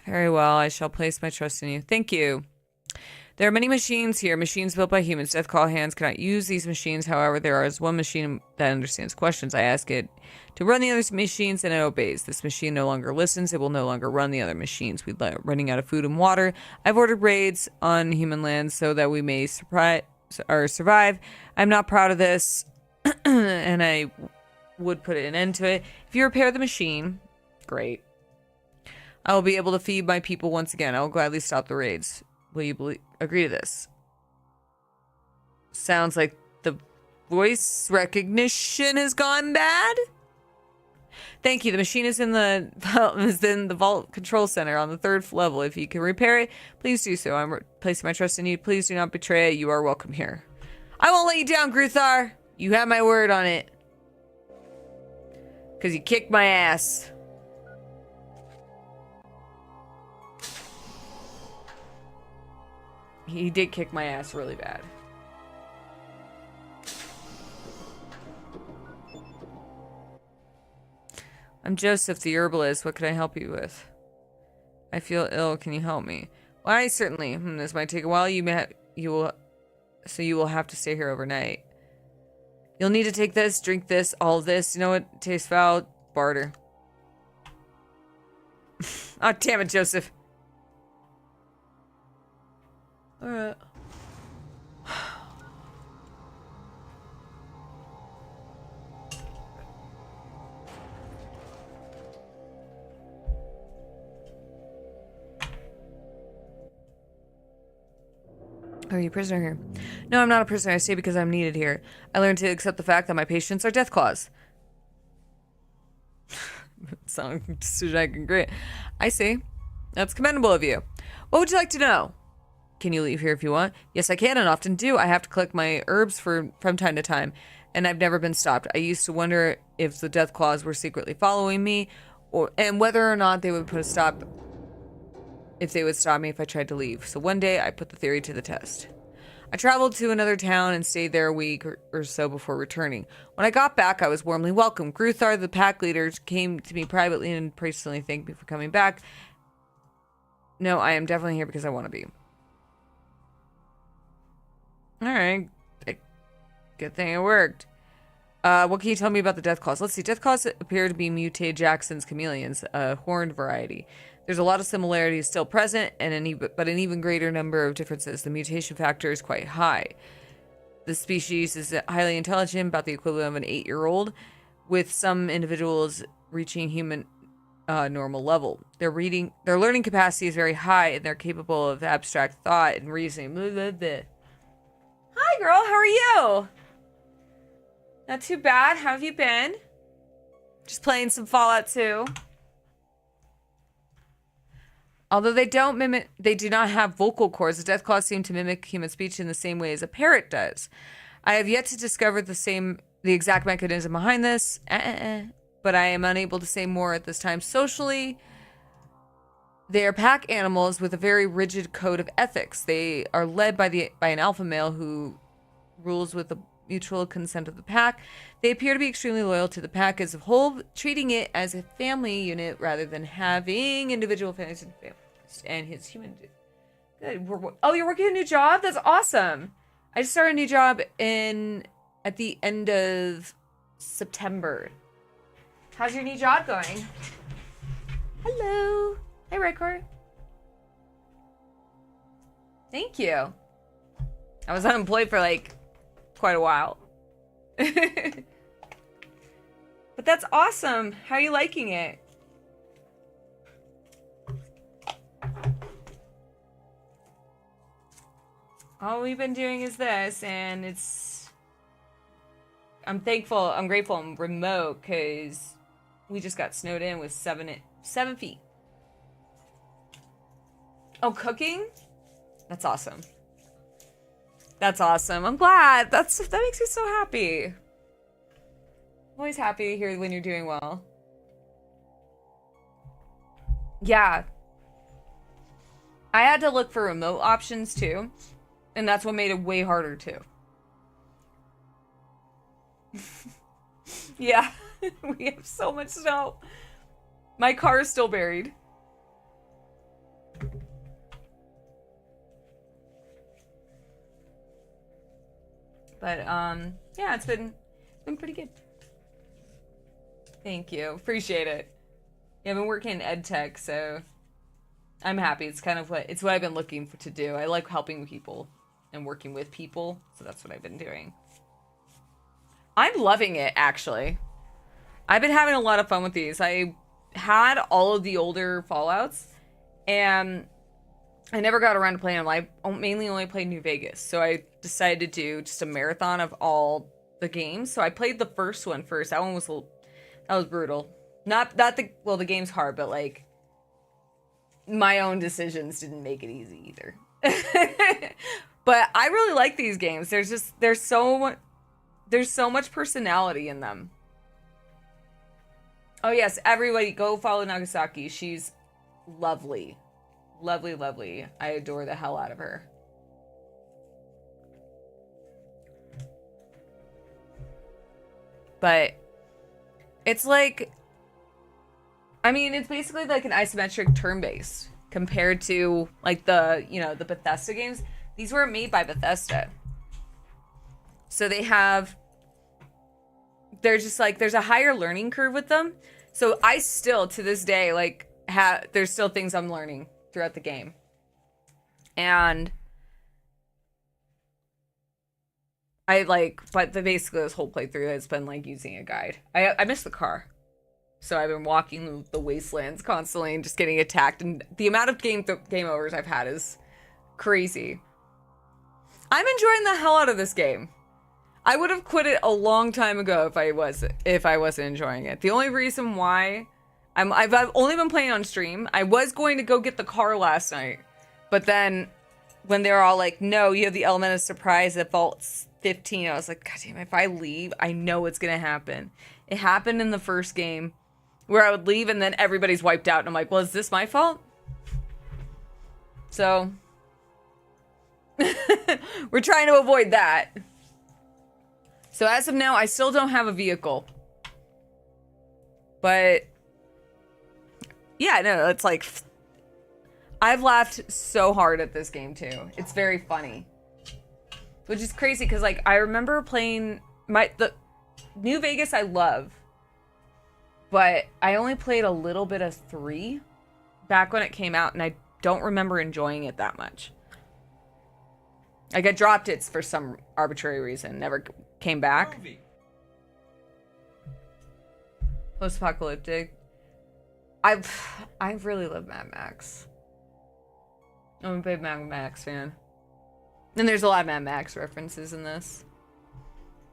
Very well, I shall place my trust in you. Thank you. There are many machines here, machines built by humans. Death Claw hands cannot use these machines. However, there is one machine that understands questions. I ask it to run the other machines, and it obeys. This machine no longer listens. It will no longer run the other machines. We're running out of food and water. I've ordered raids on human land so that we may survive. I'm not proud of this, and I would put an end to it. If you repair the machine, great. I will be able to feed my people once again. I will gladly stop the raids. Will you agree to this? Sounds like the voice recognition has gone bad. Thank you. The machine is in the vault control center on the 3rd level. If you can repair it, please do so. I'm placing my trust in you. Please do not betray it. You are welcome here. I won't let you down, Gruthar. You have my word on it. Because you kicked my ass. He did kick my ass really bad. I'm Joseph, the herbalist. What can I help you with? I feel ill. Can you help me? Why, certainly. This might take a while. You will have to stay here overnight. You'll need to take this, drink this, all of this. You know what? Tastes foul. Barter. Oh, damn it, Joseph. Alright. Are you a prisoner here? No, I'm not a prisoner. I stay because I'm needed here. I learned to accept the fact that my patients are death claws. Sound decision I can grant. I see. That's commendable of you. What would you like to know? Can you leave here if you want? Yes, I can and often do. I have to collect my herbs from time to time, and I've never been stopped. I used to wonder if the death claws were secretly following me, and whether or not they would put a stop, if they would stop me if I tried to leave. So one day I put the theory to the test. I traveled to another town and stayed there a week or so before returning. When I got back, I was warmly welcomed. Gruthar, the pack leader, came to me privately and personally thanked me for coming back. No, I am definitely here because I want to be. Alright. Good thing it worked. What can you tell me about the death claws? Let's see. Death claws appear to be mutated Jackson's chameleons, a horned variety. There's a lot of similarities still present, but an even greater number of differences. The mutation factor is quite high. The species is highly intelligent, about the equivalent of an 8-year-old, with some individuals reaching human normal level. Their learning capacity is very high, and they're capable of abstract thought and reasoning. Blah, blah, blah. Hi, girl. How are you? Not too bad. How have you been? Just playing some Fallout 2. Although they do not have vocal cords, the Deathclaws seem to mimic human speech in the same way as a parrot does. I have yet to discover the exact mechanism behind this, but I am unable to say more at this time. Socially, they are pack animals with a very rigid code of ethics. They are led by an alpha male who rules with the mutual consent of the pack. They appear to be extremely loyal to the pack as a whole, treating it as a family unit rather than having individual families and his human. Good. Oh, you're working a new job? That's awesome. I just started a new job at the end of September. How's your new job going? Hello. Hey, Redcore. Thank you. I was unemployed for like quite a while. But that's awesome. How are you liking it? All we've been doing is this, and I'm thankful, I'm grateful I'm remote, because we just got snowed in with 7 feet. Oh, cooking? That's awesome. That's awesome. I'm glad. That makes me so happy. I'm always happy to hear when you're doing well. Yeah. I had to look for remote options too. And that's what made it way harder too. Yeah. We have so much snow. My car is still buried. But yeah, it's been pretty good. Thank you. Appreciate it. Yeah, I've been working in ed tech, so I'm happy. It's kind of what I've been looking to do. I like helping people and working with people, so that's what I've been doing. I'm loving it, actually. I've been having a lot of fun with these. I had all of the older Fallouts, and I never got around to playing them. I mainly only played New Vegas, so I decided to do just a marathon of all the games. So I played the first one first. That one was brutal. The game's hard, but like my own decisions didn't make it easy either. But I really like these games. There's so much personality in them. Oh yes, everybody go follow Nagasaki. She's lovely. Lovely, lovely. I adore the hell out of her. But it's like, I mean, it's basically like an isometric turn-based compared to like the Bethesda games. These weren't made by Bethesda. So there's a higher learning curve with them. So I still, to this day, like, there's still things I'm learning throughout the game. And basically this whole playthrough has been like using a guide. I miss the car. So I've been walking the wastelands constantly and just getting attacked. And the amount of game overs I've had is crazy. I'm enjoying the hell out of this game. I would have quit it a long time ago if I wasn't enjoying it. The only reason why I've only been playing on stream. I was going to go get the car last night, but then when they were all like, "No, you have the element of surprise at Vault 15," I was like, "God damn! If I leave, I know what's gonna happen." It happened in the first game, where I would leave and then everybody's wiped out, and I'm like, "Well, is this my fault?" So we're trying to avoid that. So as of now, I still don't have a vehicle. But yeah, no, it's like I've laughed so hard at this game too. It's very funny. Which is crazy because like I remember playing the New Vegas I love. But I only played a little bit of 3 back when it came out, and I don't remember enjoying it that much. Like I dropped it for some arbitrary reason, never came back. Post-apocalyptic. I really love Mad Max. I'm a big Mad Max fan. And there's a lot of Mad Max references in this.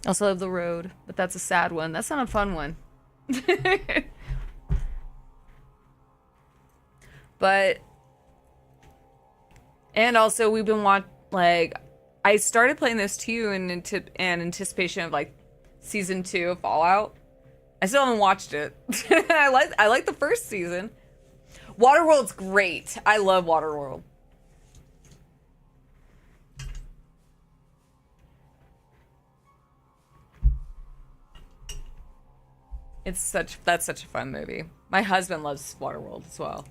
Also love The Road, but that's a sad one. That's not a fun one. But, and also we've been I started playing this too in anticipation of like season 2 of Fallout. I still haven't watched it. I like the first season. Waterworld's great. I love Waterworld. That's such a fun movie. My husband loves Waterworld as well.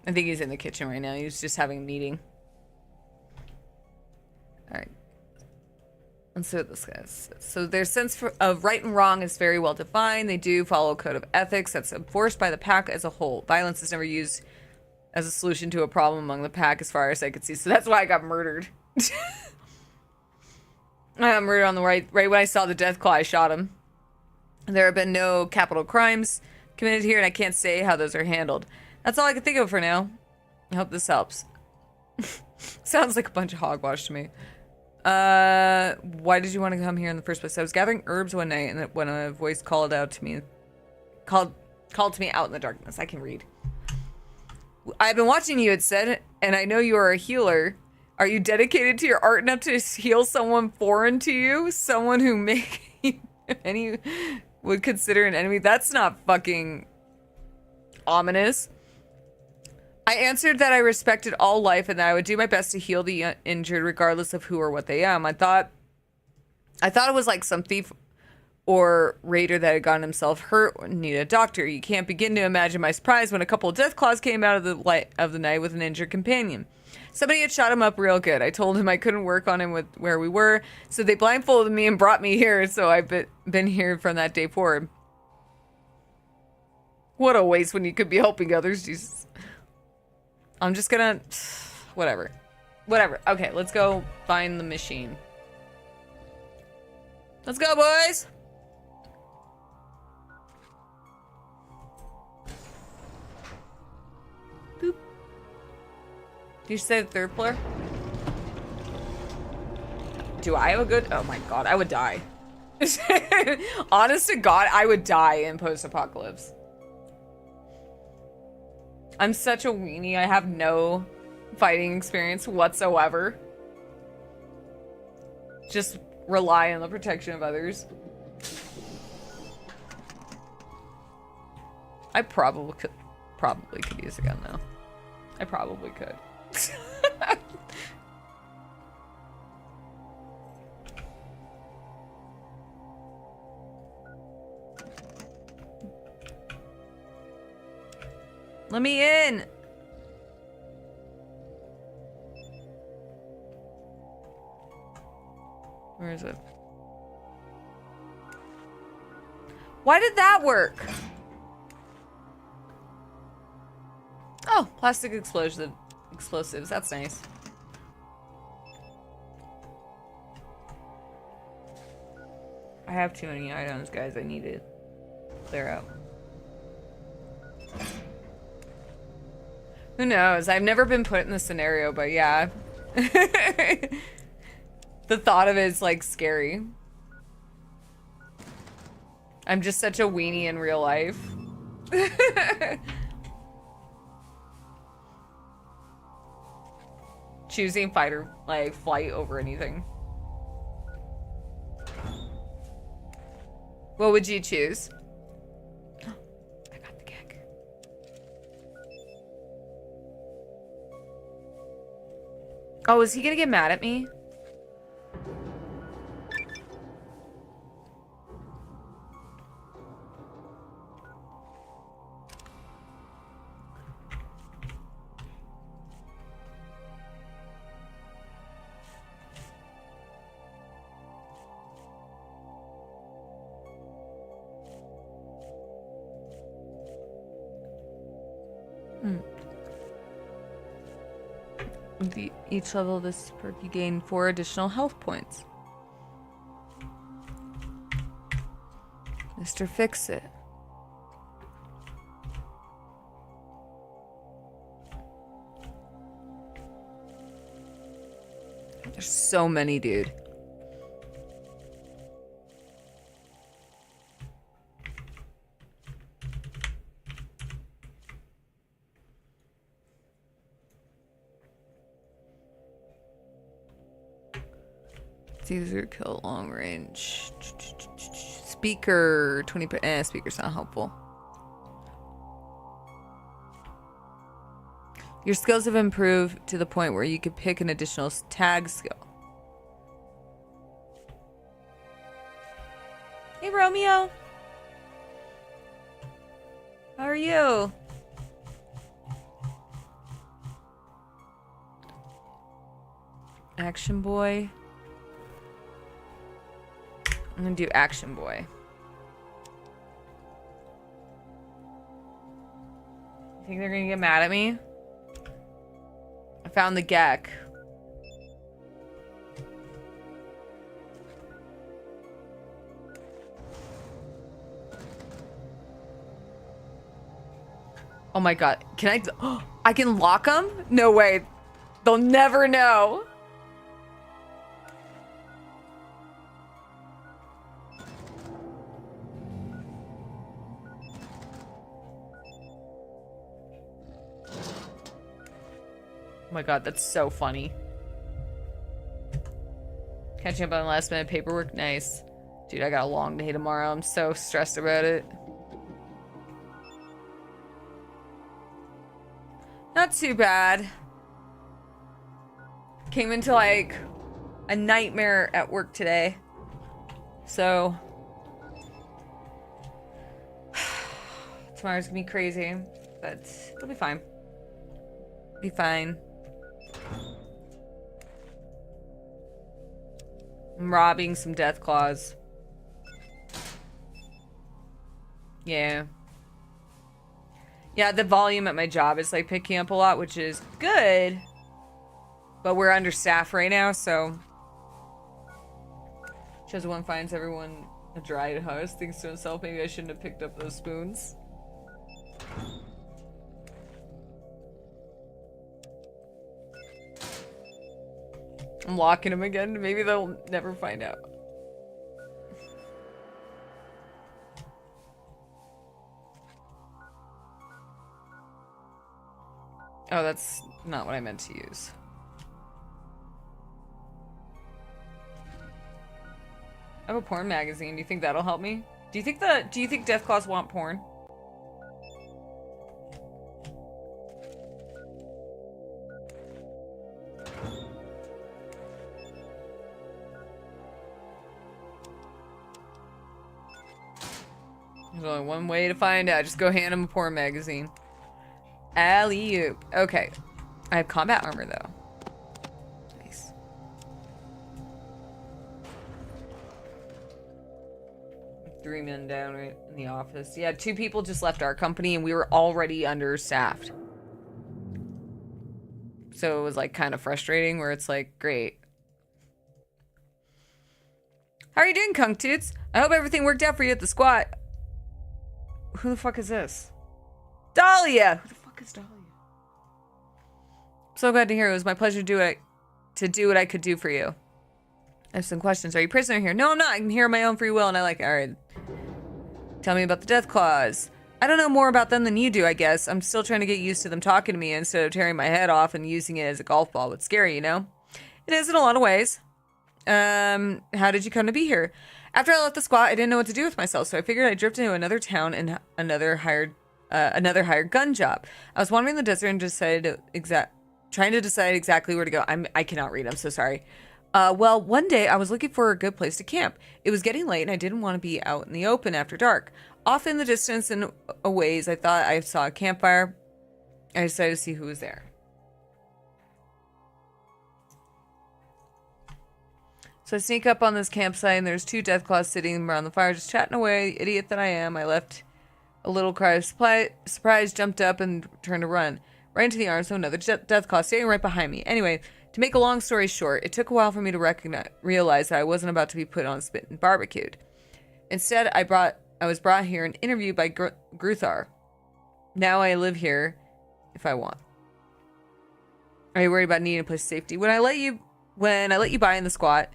I think he's in the kitchen right now. He's just having a meeting. All right. Let's see what this says. So their sense of right and wrong is very well defined. They do follow a code of ethics that's enforced by the pack as a whole. Violence is never used as a solution to a problem among the pack as far as I could see. So that's why I got murdered. I got murdered on the right when I saw the death claw, I shot him. There have been no capital crimes committed here, and I can't say how those are handled. That's all I can think of for now. I hope this helps. Sounds like a bunch of hogwash to me. Why did you want to come here in the first place? I was gathering herbs one night, and when a voice called to me out in the darkness. I can read. I've been watching you, it said, and I know you are a healer. Are you dedicated to your art enough to heal someone foreign to you? Someone who any would consider an enemy? That's not fucking ominous. I answered that I respected all life and that I would do my best to heal the injured regardless of who or what they am. I thought it was like some thief or raider that had gotten himself hurt or needed a doctor. You can't begin to imagine my surprise when a couple of death claws came out of the light of the night with an injured companion. Somebody had shot him up real good. I told him I couldn't work on him with where we were, so they blindfolded me and brought me here, so I've been here from that day forward. What a waste when you could be helping others, Jesus. I'm just gonna... Whatever. Okay, let's go find the machine. Let's go, boys! Boop. Did you say the 3rd floor? Do I have a good... Oh my god, I would die. Honest to God, I would die in post-apocalypse. I'm such a weenie. I have no fighting experience whatsoever. Just rely on the protection of others. I probably could use a gun though. I probably could. Let me in. Where is it? Why did that work? Oh, plastic explosives. That's nice. I have too many items, guys. I need to clear out. Who knows? I've never been put in this scenario, but yeah. The thought of it is like scary. I'm just such a weenie in real life. Choosing fight or like flight over anything. What would you choose? I got the gag. Oh, is he gonna get mad at me? Each level of this perk you gain 4 additional health points. Mr. Fix-It. There's so many, dude. Teaser kill long range. Speaker 20. Speaker's not helpful. Your skills have improved to the point where you could pick an additional tag skill. Hey, Romeo. How are you? Action Boy. I'm gonna do Action Boy. You think they're gonna get mad at me? I found the Gek. Oh my god. Can I? I can lock them? No way. They'll never know. Oh my god, that's so funny. Catching up on last minute paperwork, nice. Dude, I got a long day tomorrow. I'm so stressed about it. Not too bad. Came into like a nightmare at work today. So tomorrow's gonna be crazy, but it'll be fine. Be fine. I'm robbing some death claws. Yeah. Yeah, the volume at my job is like picking up a lot, which is good. But we're understaffed right now, so Chosen One finds everyone a dried house, thinks to himself, maybe I shouldn't have picked up those spoons. I'm locking them again. Maybe they'll never find out. Oh, that's not what I meant to use. I have a porn magazine. Do you think that'll help me? Do you think Deathclaws want porn? There's only one way to find out. Just go hand him a porn magazine. Alley-oop. Okay. I have combat armor, though. Nice. Three men down right in the office. Yeah, 2 people just left our company, and we were already understaffed. So it was, like, kind of frustrating, where it's like, great. How are you doing, Kunk Toots? I hope everything worked out for you at the squat. Who the fuck is this? Dahlia! Who the fuck is Dahlia? I'm so glad to hear it. It was my pleasure to do what I could do for you. I have some questions. Are you a prisoner here? No, I'm not. I'm here on my own free will, and I like it. Alright. Tell me about the death claws. I don't know more about them than you do, I guess. I'm still trying to get used to them talking to me instead of tearing my head off and using it as a golf ball. It's scary, you know? It is in a lot of ways. How did you come to be here? After I left the squat, I didn't know what to do with myself, so I figured I'd drift into another town and another hired gun job. I was wandering the desert and trying to decide exactly where to go. I cannot read. I'm so sorry. Well, one day I was looking for a good place to camp. It was getting late and I didn't want to be out in the open after dark. Off in the distance and a ways, I thought I saw a campfire. I decided to see who was there. So I sneak up on this campsite and there's 2 deathclaws sitting around the fire just chatting away. The idiot that I am, I left a little cry of surprise, jumped up and turned to run. Right into the arms of another deathclaw standing right behind me. Anyway, to make a long story short, it took a while for me to realize that I wasn't about to be put on a spit and barbecued. Instead, I was brought here and interviewed by Gruthar. Now I live here if I want. Are you worried about needing a place of safety? When I let you buy in the squat,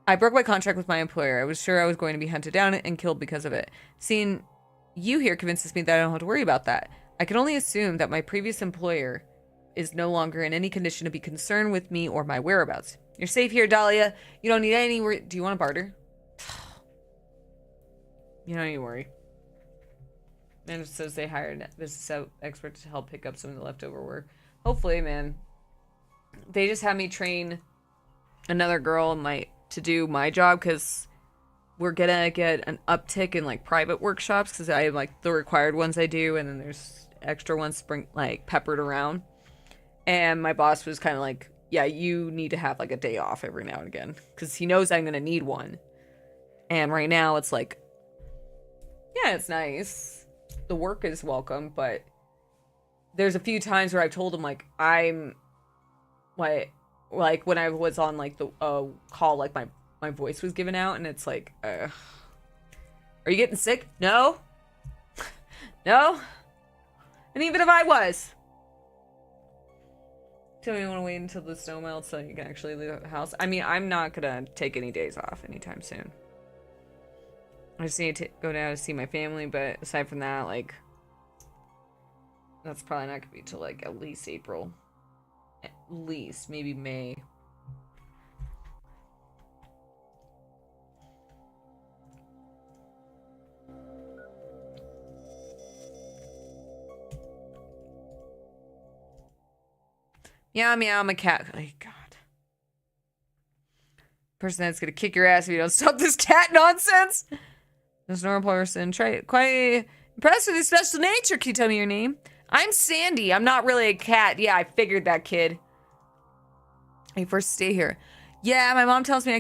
I broke my contract with my employer. I was sure I was going to be hunted down and killed because of it. Seeing you here convinces me that I don't have to worry about that. I can only assume that my previous employer is no longer in any condition to be concerned with me or my whereabouts. You're safe here, Dahlia. You don't need any do you want to barter? You don't need to worry. Manager says they hired a business expert to help pick up some of the leftover work. Hopefully, man. They just had me train another girl to do my job because we're gonna get an uptick in like private workshops because I have like the required ones I do, and then there's extra ones peppered around. And my boss was kind of like, yeah, you need to have like a day off every now and again because he knows I'm gonna need one. And right now it's like, yeah, it's nice. The work is welcome, but there's a few times where I've told him like I'm like when I was on like the call, like my voice was given out, and it's like, are you getting sick? No. No. And even if I was, tell me you want to wait until the snow melts so you can actually leave the house. I mean, I'm not gonna take any days off anytime soon. I just need to go down to see my family, but aside from that, like, that's probably not gonna be till like at least April. At least, maybe May. Meow meow, I'm a cat. Oh, God. Person that's gonna kick your ass if you don't stop this cat nonsense. This normal person. Quite impressed with your special nature. Can you tell me your name? I'm Sandy. I'm not really a cat. Yeah, I figured that, kid. I first stay here. Yeah, my mom tells me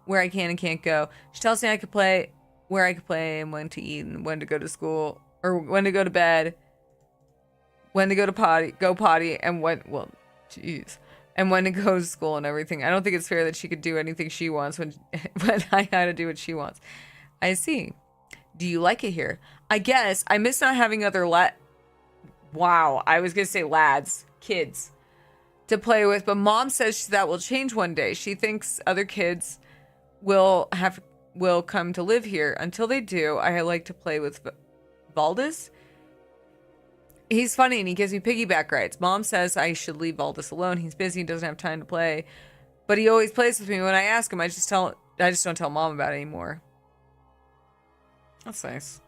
where I can and can't go. She tells me I could play where I could play and when to eat and when to go to school or when to go to bed, when to go potty, and jeez, and when to go to school and everything. I don't think it's fair that she could do anything she wants when I gotta do what she wants. I see. Do you like it here? I guess. I miss not having other wow, I was gonna say lads, kids, to play with, but mom says that will change one day. She thinks other kids will come to live here. Until they do, I like to play with Valdis. He's funny and he gives me piggyback rides. Mom says I should leave Valdis alone. He's busy, doesn't have time to play, but he always plays with me. When I ask him, I just don't tell mom about it anymore. That's nice.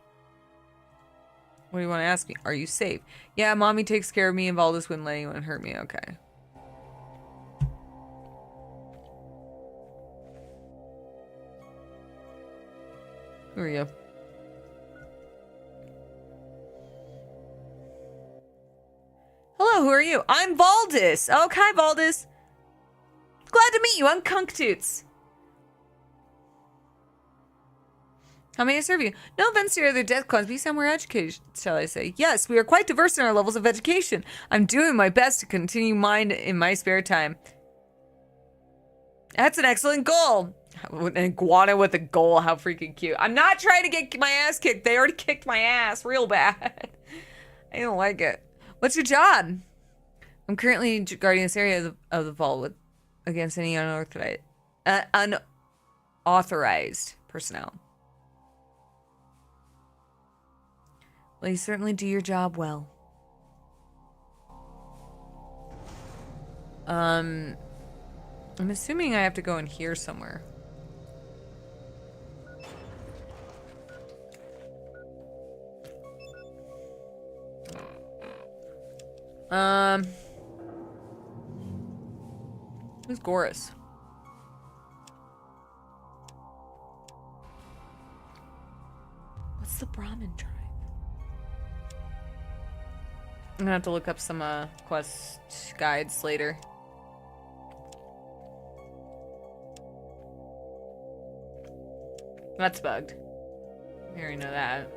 What do you want to ask me? Are you safe? Yeah, mommy takes care of me and Valdis wouldn't let anyone hurt me. Okay. Who are you? Hello, who are you? I'm Valdis. Oh, hi, Valdis. Glad to meet you. I'm Kunktoots. How may I serve you? No offense to your other death clans. Be somewhere educated, shall I say. Yes, we are quite diverse in our levels of education. I'm doing my best to continue mine in my spare time. That's an excellent goal. An iguana with a goal. How freaking cute. I'm not trying to get my ass kicked. They already kicked my ass real bad. I don't like it. What's your job? I'm currently guarding this area of the vault against any unauthorized personnel. Well, you certainly do your job well. I'm assuming I have to go in here somewhere. Who's Goris? What's the Brahmin tribe? I'm gonna have to look up some quest guides later. That's bugged. We already know that.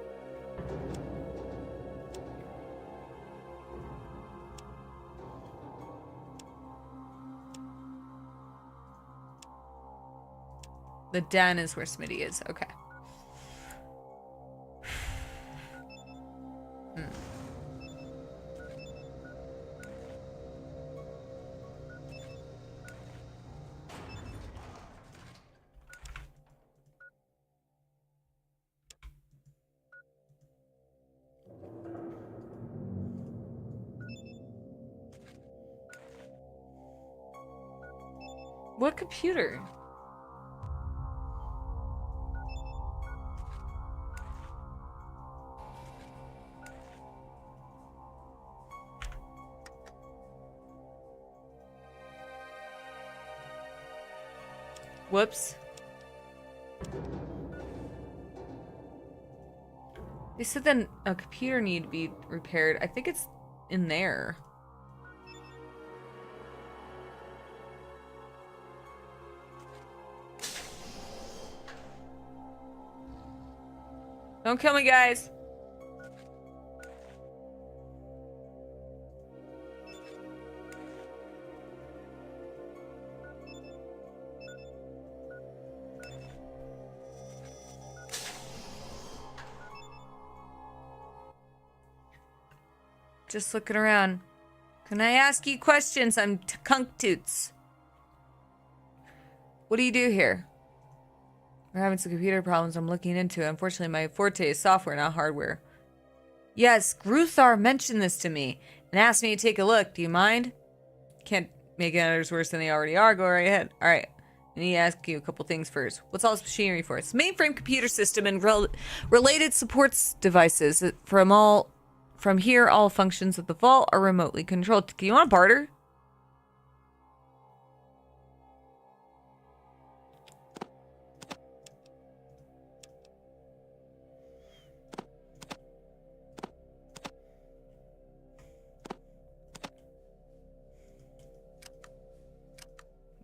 The den is where Smitty is. Okay. What computer? Whoops. They said that a computer need to be repaired. I think it's in there. Don't kill me, guys. Just looking around. Can I ask you questions? I'm Kunktoots. What do you do here? We're having some computer problems I'm looking into. Unfortunately, my forte is software, not hardware. Yes, Gruthar mentioned this to me and asked me to take a look. Do you mind? Can't make others worse than they already are. Go right ahead. All right. I need to ask you a couple things first. What's all this machinery for? It's mainframe computer system and related supports devices. From here, all functions of the vault are remotely controlled. Do you want to barter?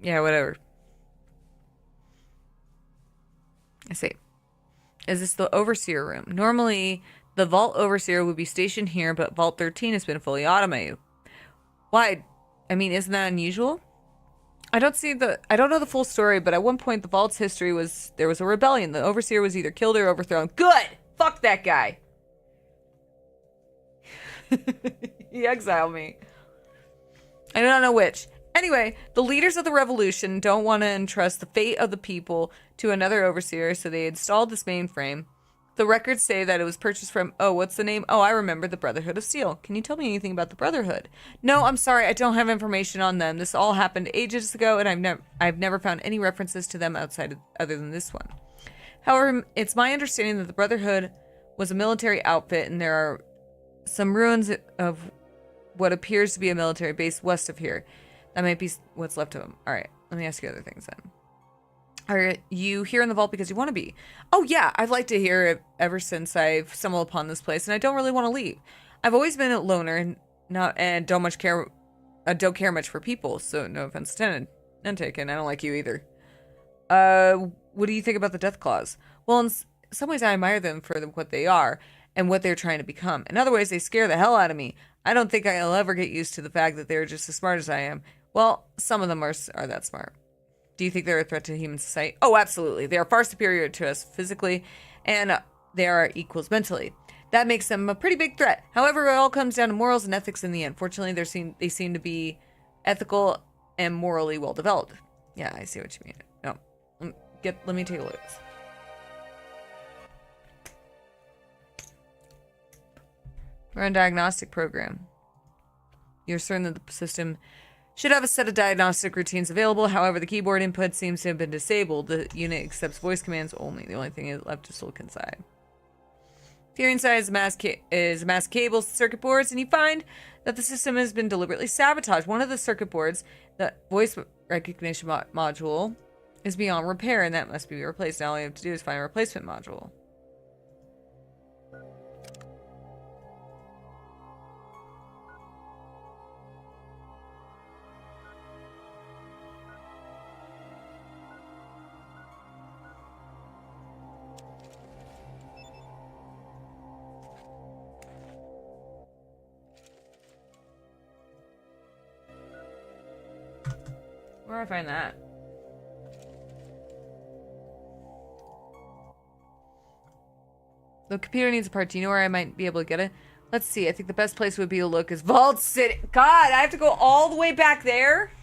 Yeah, whatever. I see. Is this the overseer room? Normally, the vault overseer would be stationed here, but Vault 13 has been fully automated. Why? I mean, isn't that unusual? I don't know the full story, but at one point the vault's history was there was a rebellion. The overseer was either killed or overthrown. Good! Fuck that guy! He exiled me. I don't know which. Anyway, the leaders of the revolution don't want to entrust the fate of the people to another overseer, so they installed this mainframe. The records say that it was purchased from, what's the name? Oh, I remember, the Brotherhood of Steel. Can you tell me anything about the Brotherhood? No, I'm sorry, I don't have information on them. This all happened ages ago, and I've never found any references to them other than this one. However, it's my understanding that the Brotherhood was a military outfit, and there are some ruins of what appears to be a military base west of here. That might be what's left of them. All right, let me ask you other things then. Are you here in the vault because you want to be? Oh yeah, I've liked to hear it ever since I've stumbled upon this place, and I don't really want to leave. I've always been a loner and don't care much for people. So no offense intended. None taken. I don't like you either. What do you think about the death claws? Well, in some ways, I admire them for what they are and what they're trying to become. In other ways, they scare the hell out of me. I don't think I'll ever get used to the fact that they're just as smart as I am. Well, some of them are that smart. Do you think they're a threat to human society? Oh, absolutely. They are far superior to us physically, and they are equals mentally. That makes them a pretty big threat. However, it all comes down to morals and ethics in the end. Fortunately, they seem to be ethical and morally well developed. Yeah, I see what you mean. No, let me take a look at this. Run diagnostic program. You're certain that the system should have a set of diagnostic routines available. However, the keyboard input seems to have been disabled. The unit accepts voice commands only. The only thing left is to look inside. If you're inside is a mass of cables, circuit boards, and you find that the system has been deliberately sabotaged. One of the circuit boards, the voice recognition module, is beyond repair, and that must be replaced. Now all you have to do is find a replacement module. Where do I find that? The computer needs a part. Do you know where I might be able to get it? Let's see. I think the best place would be to look is Vault City. God, I have to go all the way back there?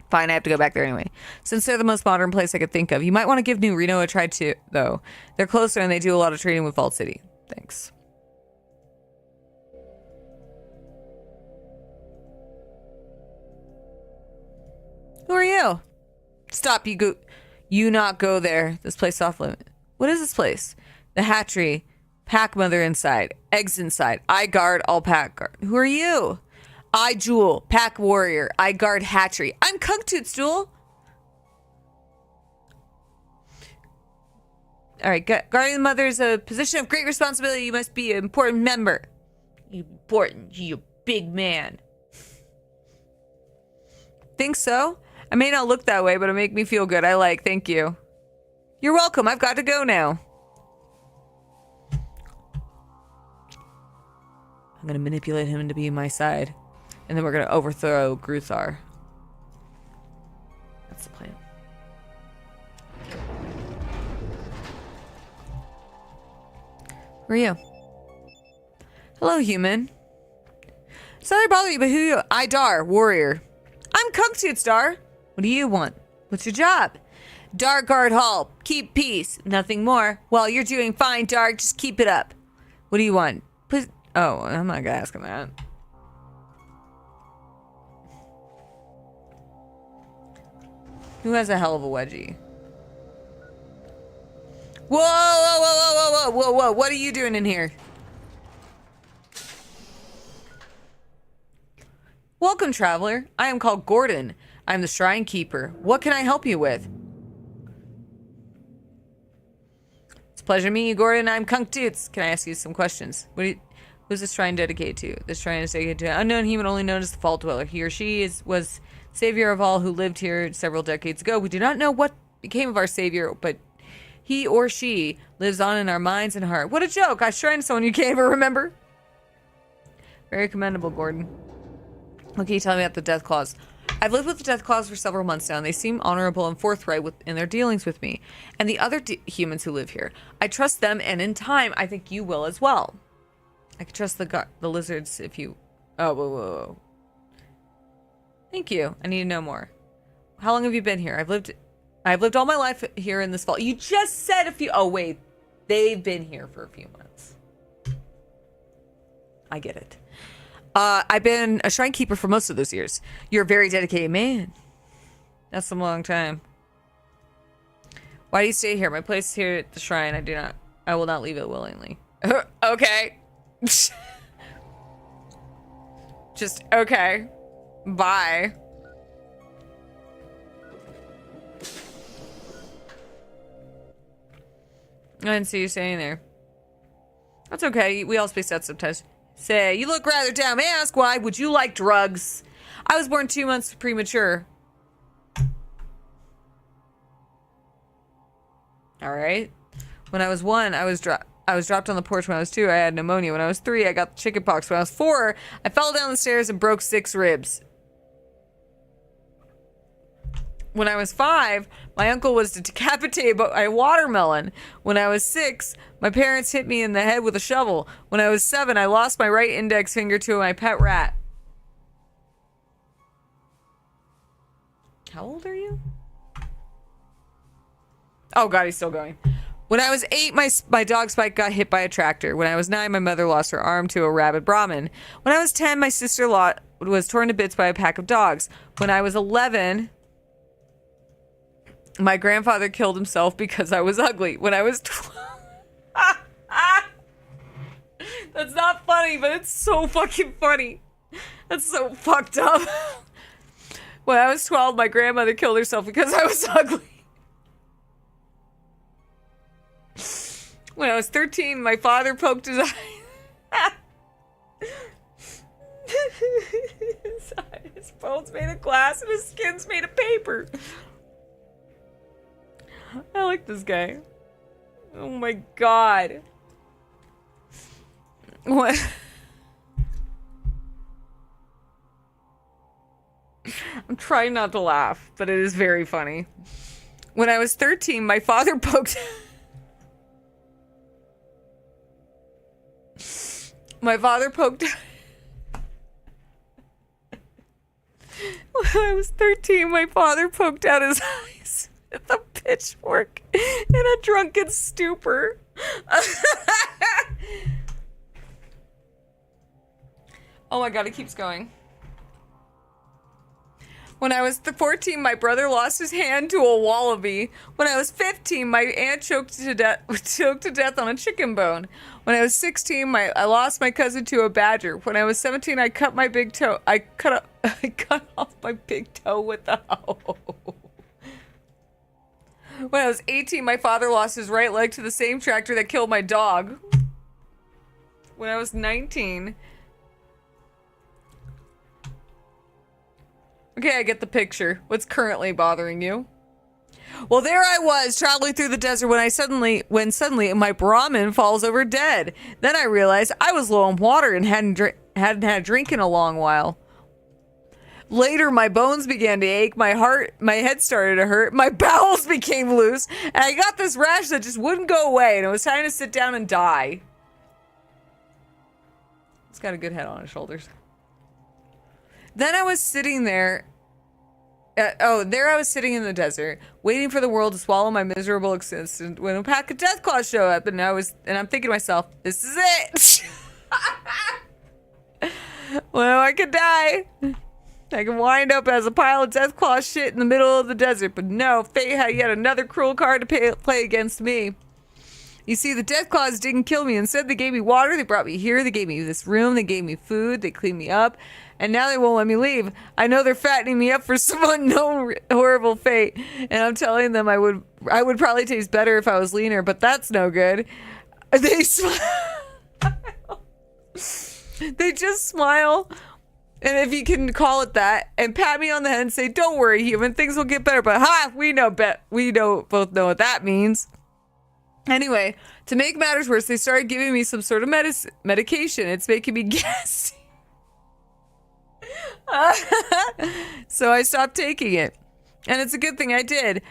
Fine, I have to go back there anyway. Since they're the most modern place I could think of. You might want to give New Reno a try too, though. They're closer and they do a lot of trading with Vault City. Thanks. Who are you? Stop, you not go there. This place off limit. What is this place? The hatchery. Pack mother inside. Eggs inside. I guard, all pack guard. Who are you? I Jewel, pack warrior. I guard hatchery. I'm Kung Tootstool. Alright, guarding the mother is a position of great responsibility. You must be an important member. Important, you big man. Think so? I may not look that way, but it'll make me feel good. Thank you. You're welcome. I've got to go now. I'm going to manipulate him to be my side. And then we're going to overthrow Gruthar. That's the plan. Who are you? Hello, human. Sorry to bother you, but who are you? I Dar, warrior. I'm Kung Toots, Dar. What do you want? What's your job? Dark Guard Hall. Keep peace. Nothing more. Well, you're doing fine, Dark. Just keep it up. What do you want? Please. Oh, I'm not gonna ask him that. Who has a hell of a wedgie? Whoa, whoa, whoa, whoa, whoa, whoa, whoa, whoa. What are you doing in here? Welcome, traveler. I am called Gordon. I'm the shrine keeper. What can I help you with? It's a pleasure to meet you, Gordon. I'm Kunk Toots. Can I ask you some questions? Who's this shrine dedicated to? This shrine is dedicated to an unknown human only known as the Fall Dweller. He or she was savior of all who lived here several decades ago. We do not know what became of our savior, but he or she lives on in our minds and heart. What a joke! I shrined someone you can't even remember. Very commendable, Gordon. What can you tell me about the Death Claws? I've lived with the Death Claws for several months now, and they seem honorable and forthright in their dealings with me and the other humans who live here. I trust them, and in time, I think you will as well. I can trust the lizards if you... Oh, whoa, whoa, whoa. Thank you. I need to know more. How long have you been here? I've lived all my life here in this fall. You just said a few... Oh, wait. They've been here for a few months. I get it. I've been a shrine keeper for most of those years. You're a very dedicated man. That's a long time. Why do you stay here? My place is here at the shrine. I will not leave it willingly. Okay. Just, okay. Bye. I didn't see you staying there. That's okay. We all space out sometimes. Say, you look rather down. May I ask why? Would you like drugs? I was born 2 months premature. All right. When I was 1, I was dropped on the porch. When I was 2, I had pneumonia. When I was 3, I got chickenpox. When I was 4, I fell down the stairs and broke 6 ribs. When I was 5, my uncle was decapitated by a watermelon. When I was 6, my parents hit me in the head with a shovel. When I was 7, I lost my right index finger to my pet rat. How old are you? Oh god, he's still going. When I was 8, my dog Spike got hit by a tractor. When I was 9, my mother lost her arm to a rabid Brahmin. When I was 10, my sister-in-law was torn to bits by a pack of dogs. When I was 11... my grandfather killed himself because I was ugly. When I was 12... That's not funny, but it's so fucking funny. That's so fucked up. When I was 12, my grandmother killed herself because I was ugly. When I was 13, my father poked his eye. His bones made of glass and his skin's made of paper. I like this guy. Oh my god. What? I'm trying not to laugh, but it is very funny. When I was 13, my father poked... my father poked... When I was 13, my father poked out his eyes with a pitchfork in a drunken stupor. Oh my god, it keeps going. When I was 14, my brother lost his hand to a wallaby. When I was 15, my aunt choked to death on a chicken bone. When I was 16, I lost my cousin to a badger. When I was 17, I cut my big toe. I cut off my big toe with a hoe. When I was 18, my father lost his right leg to the same tractor that killed my dog. When I was 19. Okay, I get the picture. What's currently bothering you? Well, there I was, traveling through the desert when suddenly my Brahmin falls over dead. Then I realized I was low on water and hadn't had a drink in a long while. Later, my bones began to ache, my head started to hurt, my bowels became loose, and I got this rash that just wouldn't go away, and it was time to sit down and die. He's got a good head on his shoulders. Then I was sitting there. There I was sitting in the desert, waiting for the world to swallow my miserable existence when a pack of death claws show up, and I'm thinking to myself, this is it. Well, I could die. I can wind up as a pile of death claw shit in the middle of the desert, but no, fate had yet another cruel card to play against me. You see, the death claws didn't kill me. Instead, they gave me water, they brought me here, they gave me this room, they gave me food, they cleaned me up, and now they won't let me leave. I know they're fattening me up for some unknown horrible fate, and I'm telling them I would probably taste better if I was leaner, but that's no good. They smile. They just smile, and if you can call it that, and pat me on the head and say, "Don't worry, human, things will get better." But we both know what that means. Anyway, to make matters worse, they started giving me some sort of medication. It's making me gassy. So I stopped taking it. And it's a good thing I did.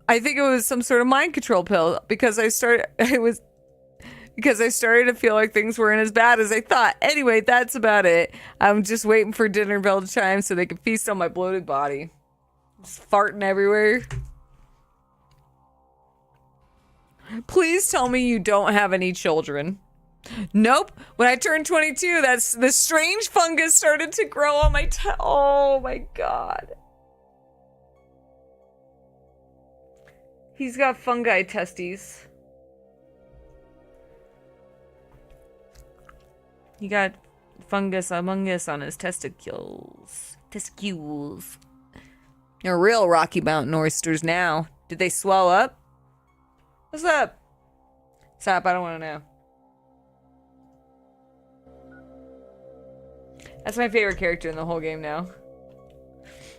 I think it was some sort of mind control pill because I started to feel like things weren't as bad as I thought. Anyway, that's about it. I'm just waiting for dinner bell to chime so they can feast on my bloated body. Just farting everywhere. Please tell me you don't have any children. Nope. When I turned 22, the strange fungus started to grow on my oh my god. He's got fungi testes. He got fungus among us on his testicles. They're real Rocky Mountain oysters now. Did they swell up? What's up? Stop, I don't want to know. That's my favorite character in the whole game now.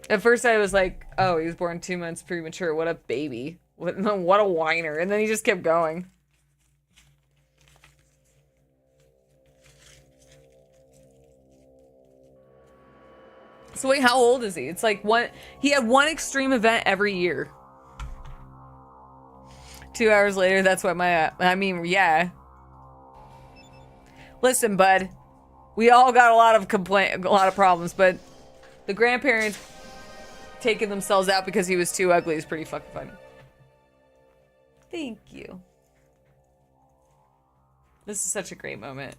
At first I was like, oh, he was born 2 months premature. What a baby. What a whiner. And then he just kept going. So wait, how old is he? It's like he had one extreme event every year. 2 hours later, that's what yeah. Listen, bud. We all got a lot of problems, but the grandparents taking themselves out because he was too ugly is pretty fucking funny. Thank you. This is such a great moment.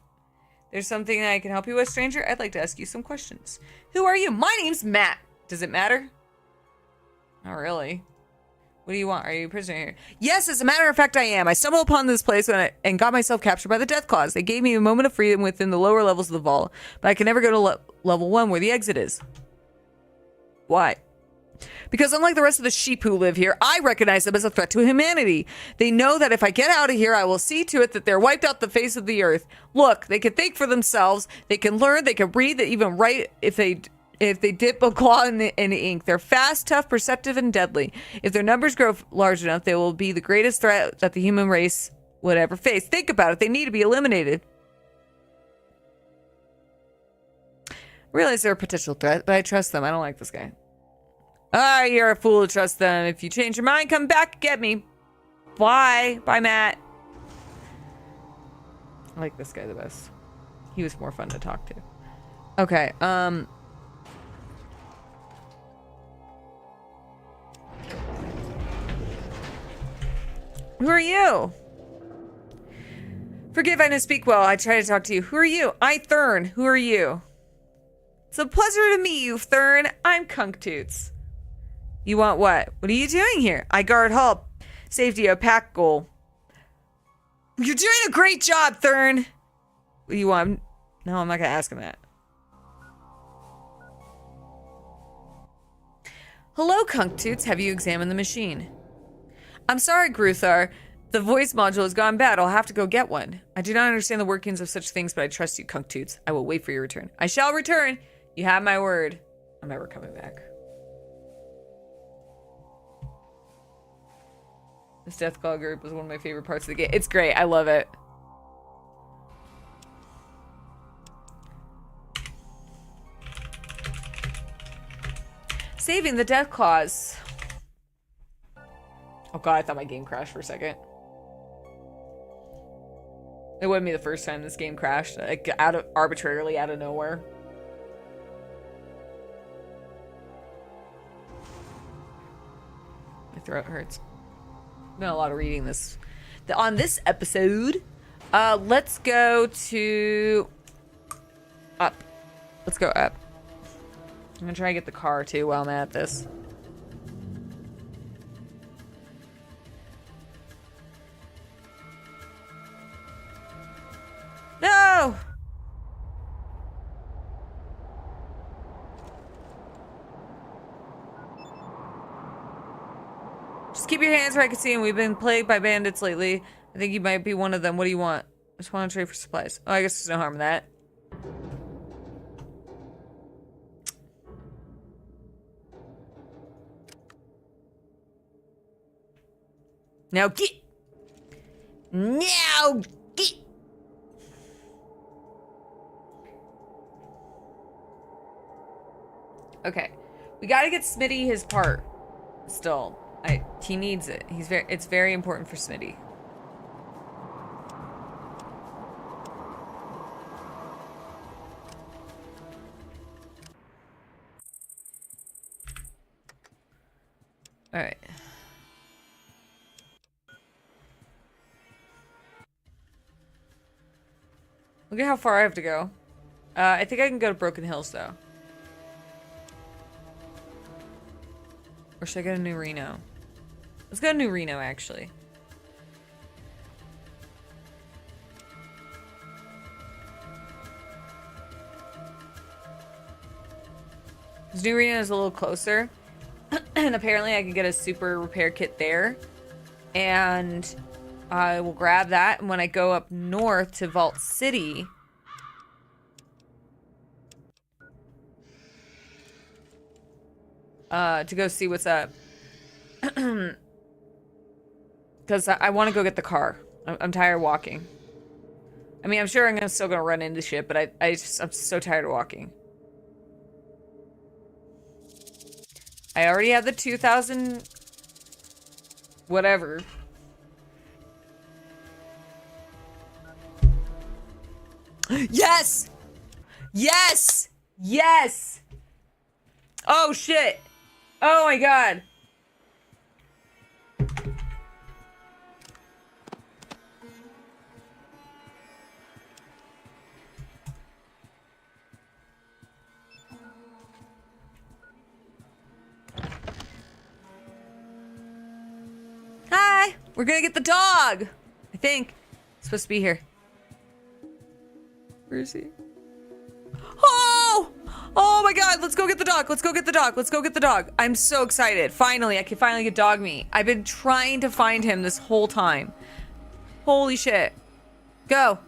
There's something that I can help you with, stranger? I'd like to ask you some questions. Who are you? My name's Matt. Does it matter? Not really. What do you want? Are you a prisoner here? Yes, as a matter of fact, I am. I stumbled upon this place and got myself captured by the death claws. They gave me a moment of freedom within the lower levels of the vault, but I can never go to level 1 where the exit is. Why? Because unlike the rest of the sheep who live here, I recognize them as a threat to humanity. They know that if I get out of here, I will see to it that they're wiped off the face of the earth. Look, they can think for themselves. They can learn. They can read. They even write if they dip a claw in the ink. They're fast, tough, perceptive, and deadly. If their numbers grow large enough, they will be the greatest threat that the human race would ever face. Think about it. They need to be eliminated. I realize they're a potential threat, but I trust them. I don't like this guy. Ah, you're a fool to trust them. If you change your mind, come back and get me. Bye. Bye, Matt. I like this guy the best. He was more fun to talk to. Okay, Who are you? Forgive I didn't speak well. I tried to talk to you. Who are you? I, Thurn. Who are you? It's a pleasure to meet you, Thurn. I'm Kunktoots. You want what? What are you doing here? I guard hull. Safety, a pack goal. You're doing a great job, Thurn. What do you want? No, I'm not gonna ask him that. Hello, Kunktoots. Have you examined the machine? I'm sorry, Gruthar. The voice module has gone bad. I'll have to go get one. I do not understand the workings of such things, but I trust you, Kunktoots. I will wait for your return. I shall return. You have my word. I'm never coming back. This Death Claw group was one of my favorite parts of the game. It's great. I love it. Saving the Death Claws. Oh god, I thought my game crashed for a second. It wouldn't be the first time this game crashed, like arbitrarily out of nowhere. My throat hurts. Been a lot of reading this on this episode. Let's go to up. Let's go up. I'm gonna try to get the car too while I'm at this. No! Just keep your hands where I can see them. We've been plagued by bandits lately. I think you might be one of them. What do you want? I just want to trade for supplies. Oh, I guess there's no harm in that. Now get! Now get! Okay. We gotta get Smitty his part. Still. He needs it. It's very important for Smitty. Alright. Look at how far I have to go. I think I can go to Broken Hills, though. Or should I go to New Reno? Let's go to New Reno, actually. Because New Reno is a little closer. And apparently I can get a super repair kit there. And I will grab that. And when I go up north to Vault City... to go see what's up. Because I want to go get the car. I'm tired of walking. I mean, I'm sure I'm still gonna run into shit, but I'm so tired of walking. I already have the 2,000... whatever. Yes! Yes! Yes! Oh, shit! Oh my god! Hi! We're gonna get the dog! I think. It's supposed to be here. Where is he? Oh! Oh my god, let's go get the dog. Let's go get the dog. Let's go get the dog. I'm so excited. Finally, I can finally get dog meat. I've been trying to find him this whole time. Holy shit. Go.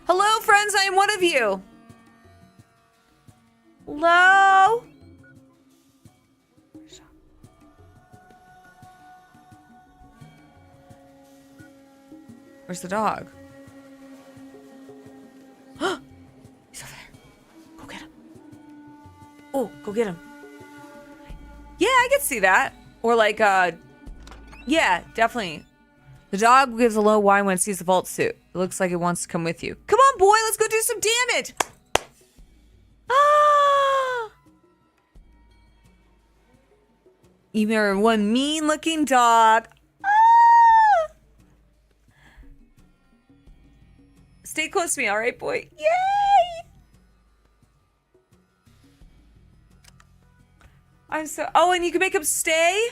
Hello, friends. I am one of you. Hello? Where's the dog? He's over there. Go get him. Oh, go get him. Yeah, I could see that. Or like, yeah, definitely. The dog gives a low whine when it sees the vault suit. It looks like it wants to come with you. Come on, boy, let's go do some damage. Ah! You are one mean-looking dog. Ah! Stay close to me, all right, boy? Yay! I'm so... Oh, and you can make him stay?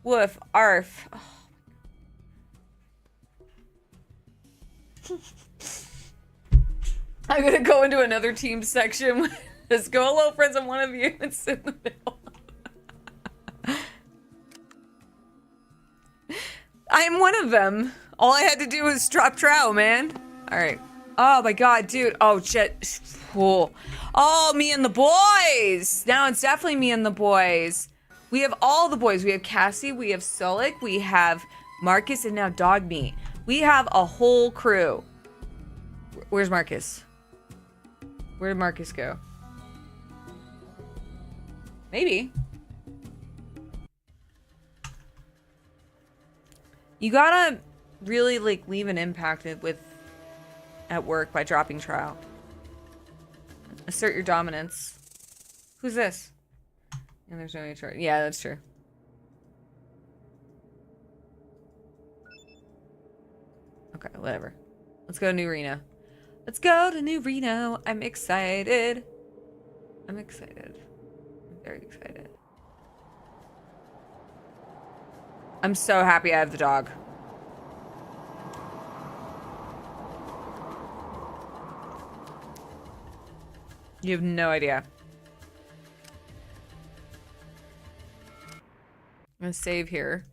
Woof. Arf. Oh. I'm gonna go into another team section. Just go, hello, friends, I'm one of you, and sit in the middle. I am one of them. All I had to do was drop trow, man. Alright. Oh my god, dude. Oh, shit. Cool. Oh, me and the boys. Now it's definitely me and the boys. We have all the boys. We have Cassie, we have Solik, we have Marcus, and now Dog Meat. We have a whole crew. Where's Marcus? Where did Marcus go? Maybe. You gotta really, like, leave an impact at work by dropping trial. Assert your dominance. Who's this? And there's no HR. Yeah, that's true. Okay, whatever. Let's go to New Reno. Let's go to New Reno. I'm excited. I'm excited. I'm very excited. I'm so happy I have the dog. You have no idea. I'm gonna save here.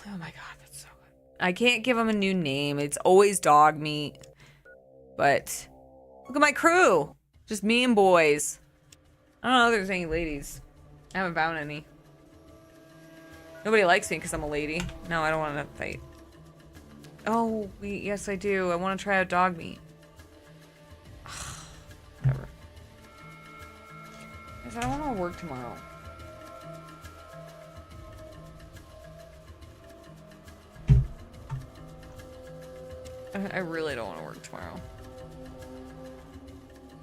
Oh my god, that's so good. I can't give him a new name. It's always Dog Meat. But look at my crew. Just me and boys. I don't know if there's any ladies. I haven't found any. Nobody likes me because I'm a lady. No, I don't want to fight. Oh, wait, yes I do. I want to try out Dog Meat. Whatever. Guys, I don't want to work tomorrow. I really don't want to work tomorrow.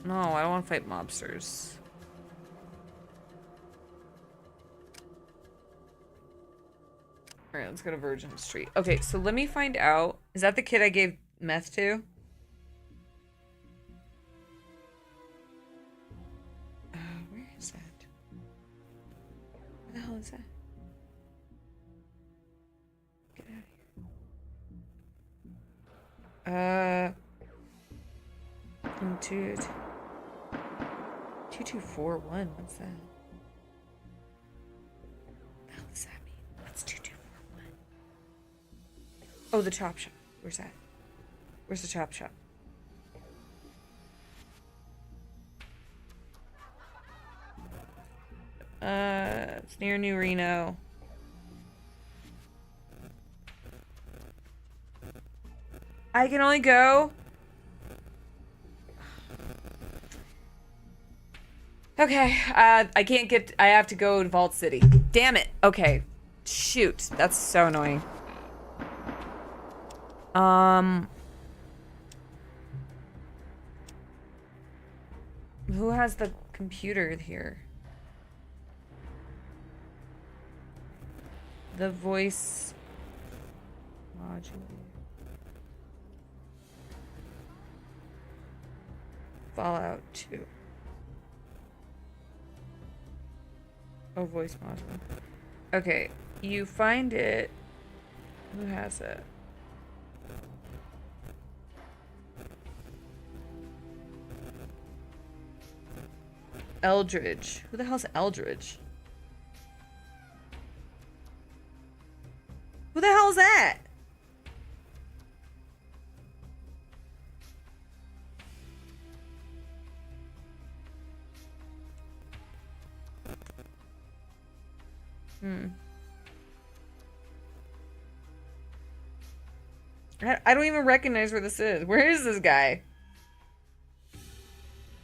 No, I don't want to fight mobsters. Alright, let's go to Virgin Street. Okay, so let me find out. Is that the kid I gave meth to? Where is that? Where the hell is that? Get out of here. Dude. 2241, what's that? What the hell does that mean? What's 2241? Oh, the chop shop. Where's that? Where's the chop shop? It's near New Reno. I can only go. Okay, I can't get, I have to go to Vault City. Damn it. Okay. Shoot, that's so annoying. Who has the computer here? The voice modulator. Fallout 2. Oh, voice module. Okay, you find it. Who has it? Eldridge. Who the hell's Eldridge? Who the hell's that? I don't even recognize where this is. Where is this guy?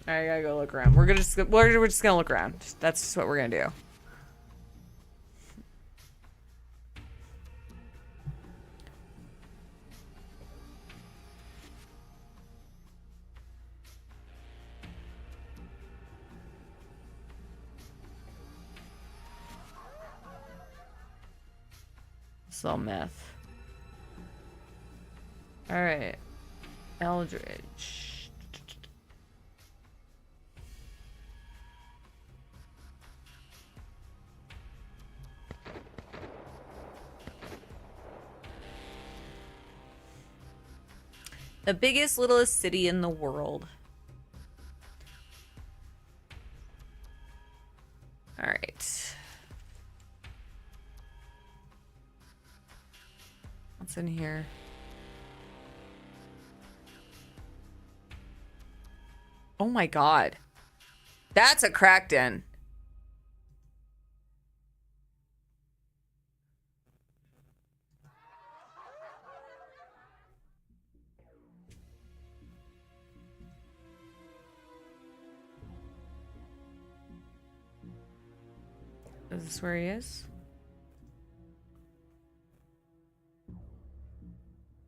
I gotta go look around. We're just gonna look around. That's just what we're gonna do. Sell meth. Alright. Eldridge. The biggest, littlest city in the world. All right. What's in here? Oh my god. That's a crack den. Is this where he is?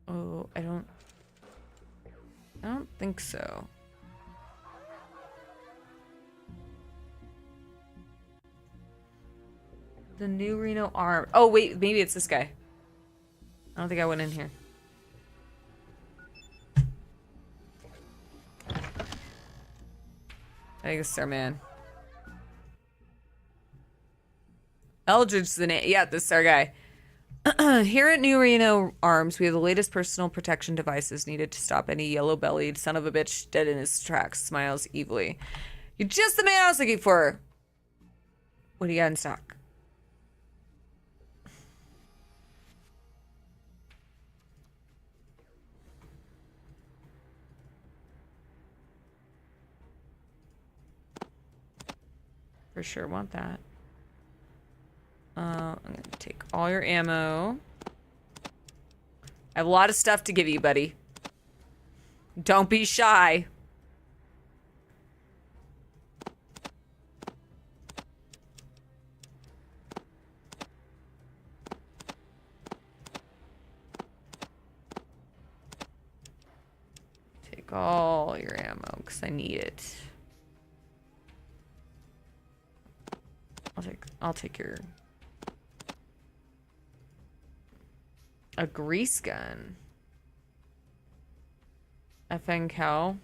Oh, I don't think so. The new Reno arm. Oh, wait, maybe it's this guy. I don't think I went in here. I think it's our man. Eldridge's the name. Yeah, this is our guy. Here at New Reno Arms, we have the latest personal protection devices needed to stop any yellow-bellied son of a bitch dead in his tracks. Smiles evilly. You're just the man I was looking for. What do you got in stock? For sure want that. I'm gonna take all your ammo. I have a lot of stuff to give you, buddy. Don't be shy. Take all your ammo, because I need it. I'll take your... A grease gun. Effing hell.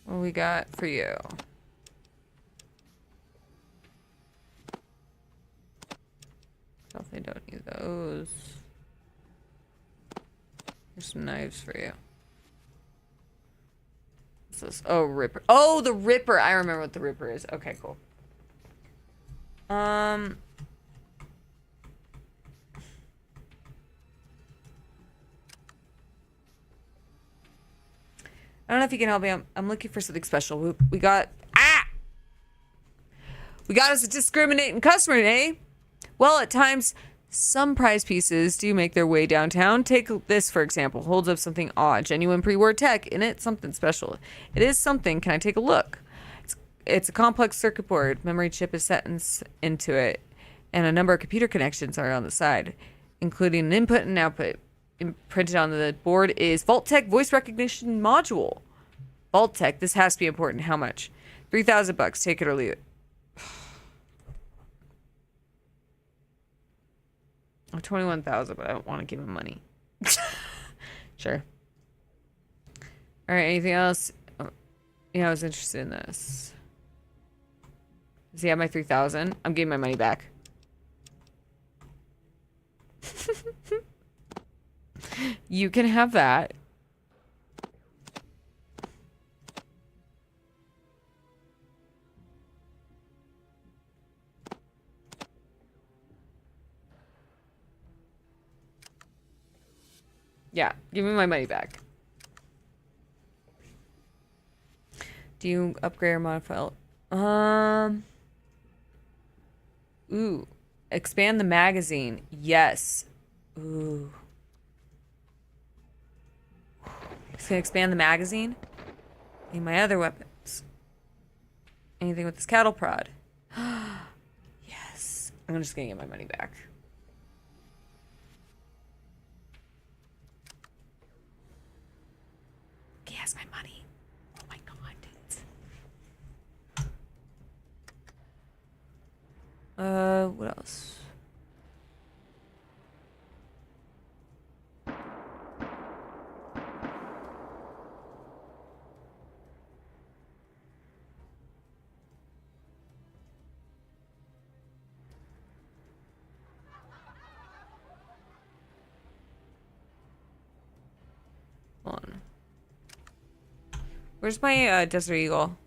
What we got for you? Definitely don't need those. Here's some knives for you. What's this? Oh, Ripper. Oh, the Ripper. I remember what the Ripper is. Okay, cool. I don't know if you can help me. I'm looking for something special. We got... Ah! We got us a discriminating customer, eh? Well, at times, some prize pieces do make their way downtown. Take this, for example. Holds up something odd. Genuine pre-war tech. In it, something special. It is something. Can I take a look? It's a complex circuit board. Memory chip is set into it. And a number of computer connections are on the side, including an input and output. Printed on the board is Vault-Tec voice recognition module. Vault-Tec. This has to be important. How much? $3,000. Take it or leave it. Oh, 21,000, but I don't want to give him money. Sure. All right. Anything else? Oh, yeah, I was interested in this. Does he have my 3,000? I'm giving my money back. You can have that. Yeah, give me my money back. Do you upgrade or modify? Ooh. Expand the magazine. Yes. Ooh. It's gonna expand the magazine. Need my other weapons. Anything with this cattle prod. Yes. I'm just gonna get my money back. He has my money. Oh my god. What else? Where's my Desert Eagle?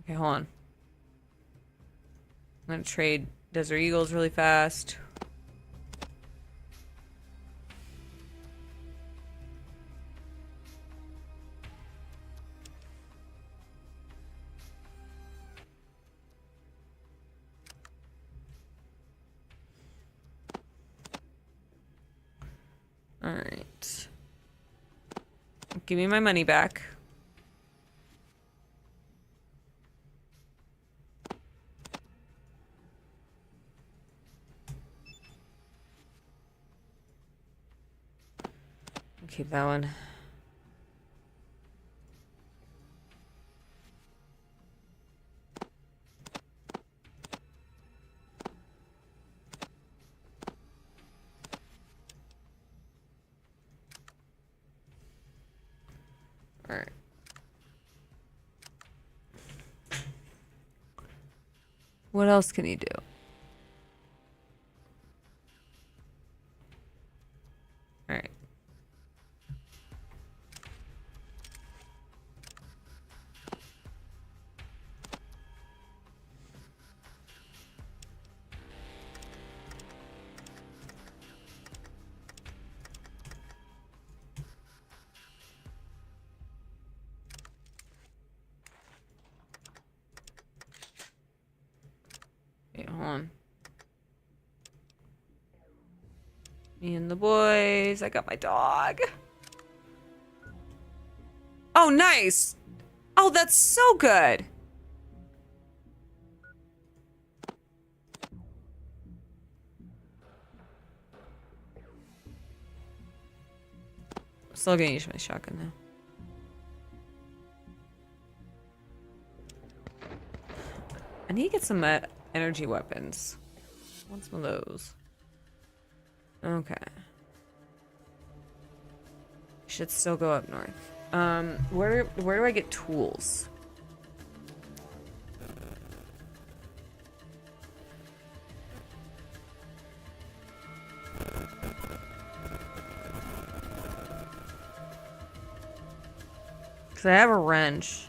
Okay, hold on. I'm gonna trade Desert Eagles really fast. Alright. Give me my money back. Keep that one. All right. What else can you do? All right. Wait, hold on. Me and the boys. I got my dog. Oh, nice. Oh, that's so good. Still gonna use my shotgun now. I need to get some energy weapons. What's one of those? Okay. Should still go up north. Where do I get tools? Cause I have a wrench.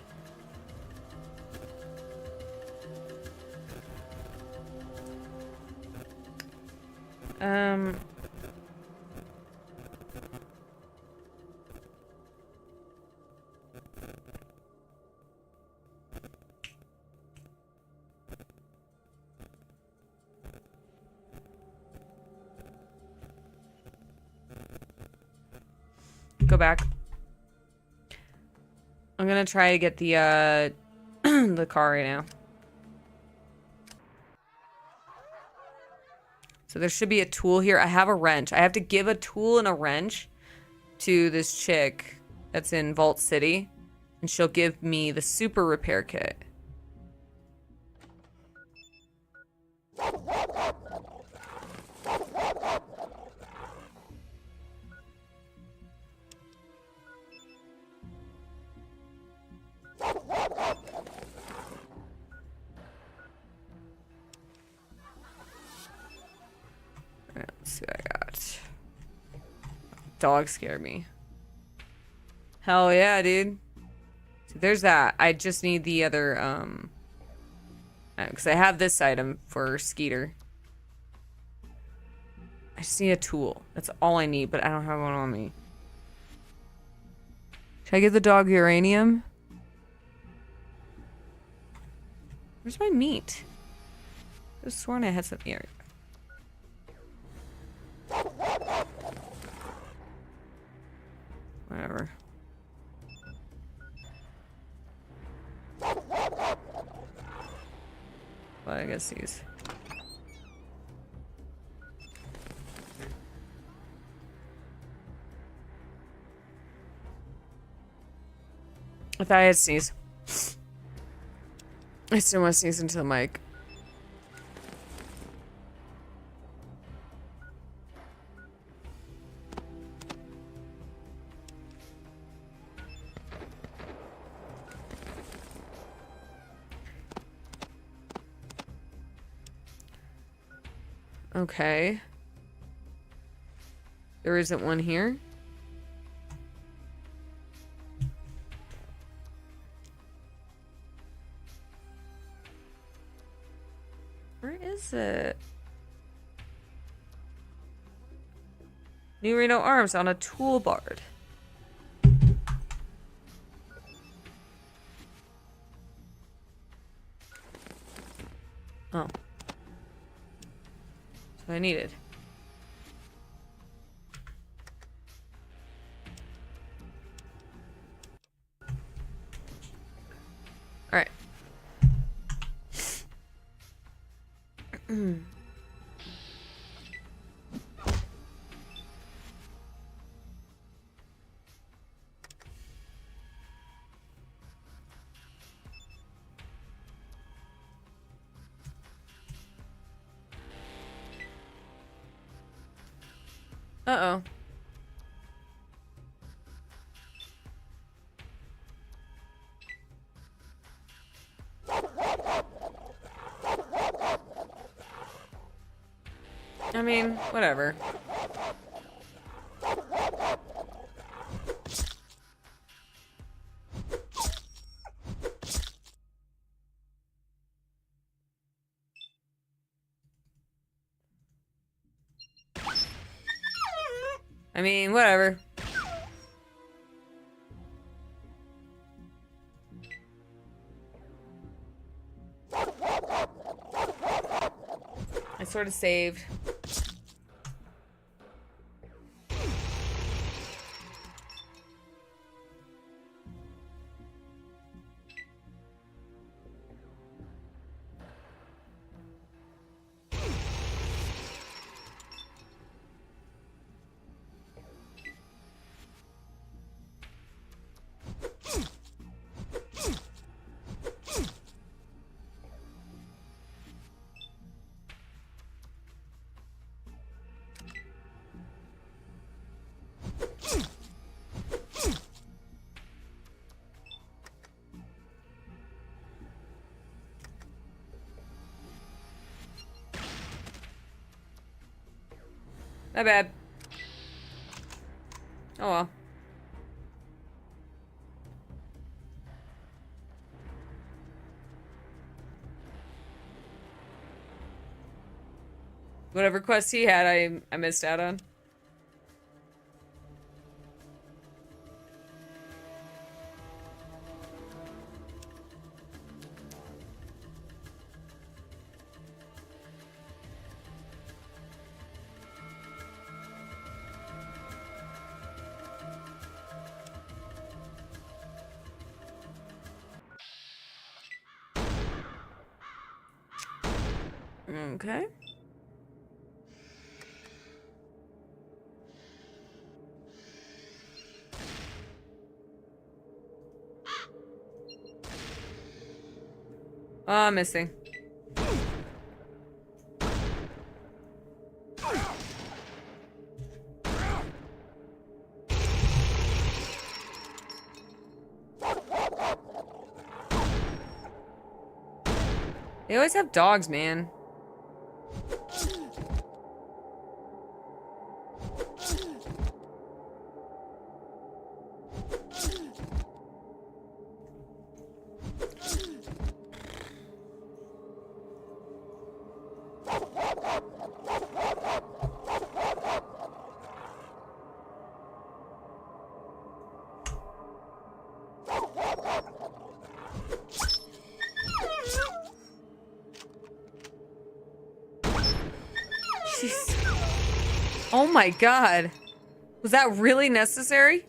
Go back. I'm gonna try to get the the car right now. So there should be a tool here. I have a wrench. I have to give a tool and a wrench to this chick that's in Vault City, and she'll give me the super repair kit. Let's see what I got. Dog scared me. Hell yeah, dude. So there's that. I just need the other, because I have this item for Skeeter. I just need a tool. That's all I need, but I don't have one on me. Should I give the dog uranium? Where's my meat? I was sworn I had something here. Whatever. Well, I guess these. I thought I had sneeze. I still want to sneeze into the mic. Okay. There isn't one here. Where is it? New Reno arms on a toolbar. Oh. That's what I needed. Alright. Uh-oh. I mean, whatever. I mean, whatever. I sort of saved. My bad. Oh well. Whatever quest he had, I missed out on. Okay. Oh, missing. They always have dogs, man. Oh my god. Was that really necessary?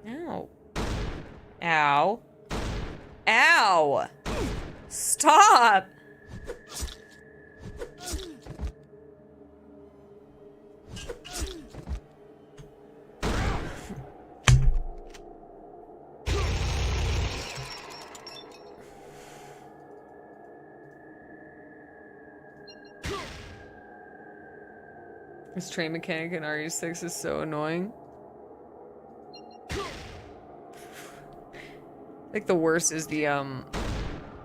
Ow. Ow. Ow! Stop! This train mechanic in RE6 is so annoying. Like the worst is the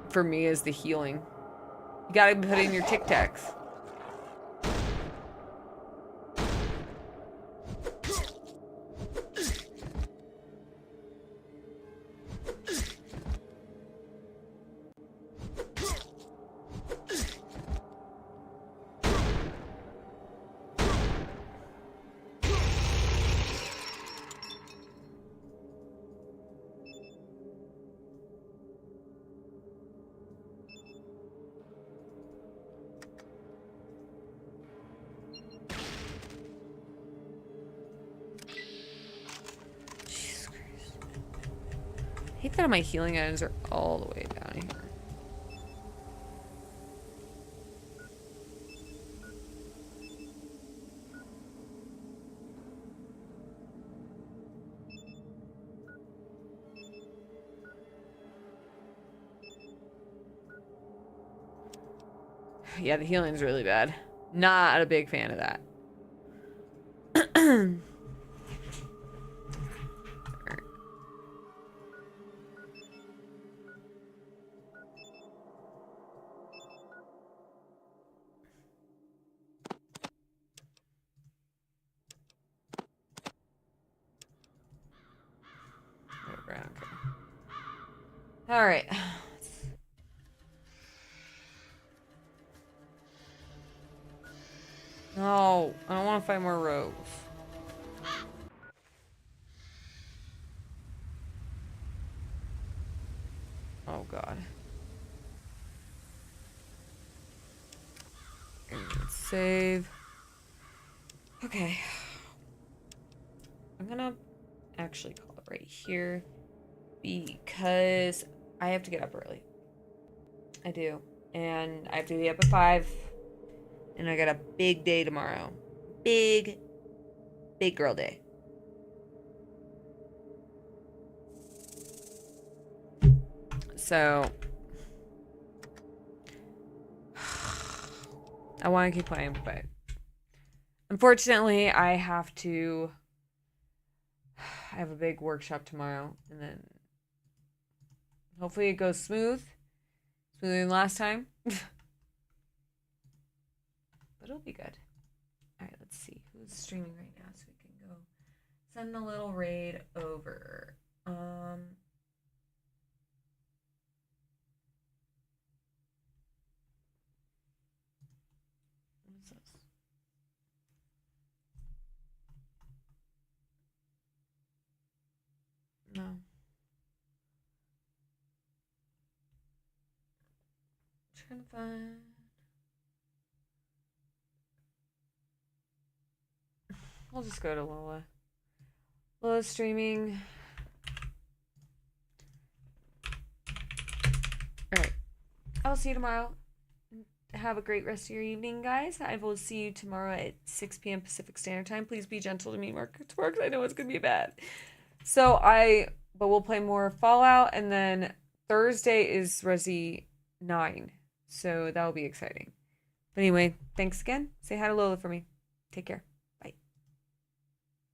for me is the healing. You gotta put in your Tic Tacs. I hate that my healing items are all the way down here. Yeah, the healing's really bad. Not a big fan of that. All right. No, I don't want to fight more rogues. Oh god. Save. Okay. I'm gonna actually call it right here because I have to get up early. I do. And I have to be up at 5. And I got a big day tomorrow. Big girl day. So I want to keep playing, but unfortunately I have a big workshop tomorrow, and then hopefully it goes smoother than last time. But it'll be good. All right, let's see who's streaming right now so we can go send a little raid over. What's this? No. Trying to find. I'll just go to Lola. Lola's streaming. Alright. I'll see you tomorrow. Have a great rest of your evening, guys. I will see you tomorrow at 6 p.m. Pacific Standard Time. Please be gentle to me tomorrow because I know it's going to be bad. But we'll play more Fallout, and then Thursday is Resi 9. So that'll be exciting. But anyway, thanks again. Say hi to Lola for me. Take care.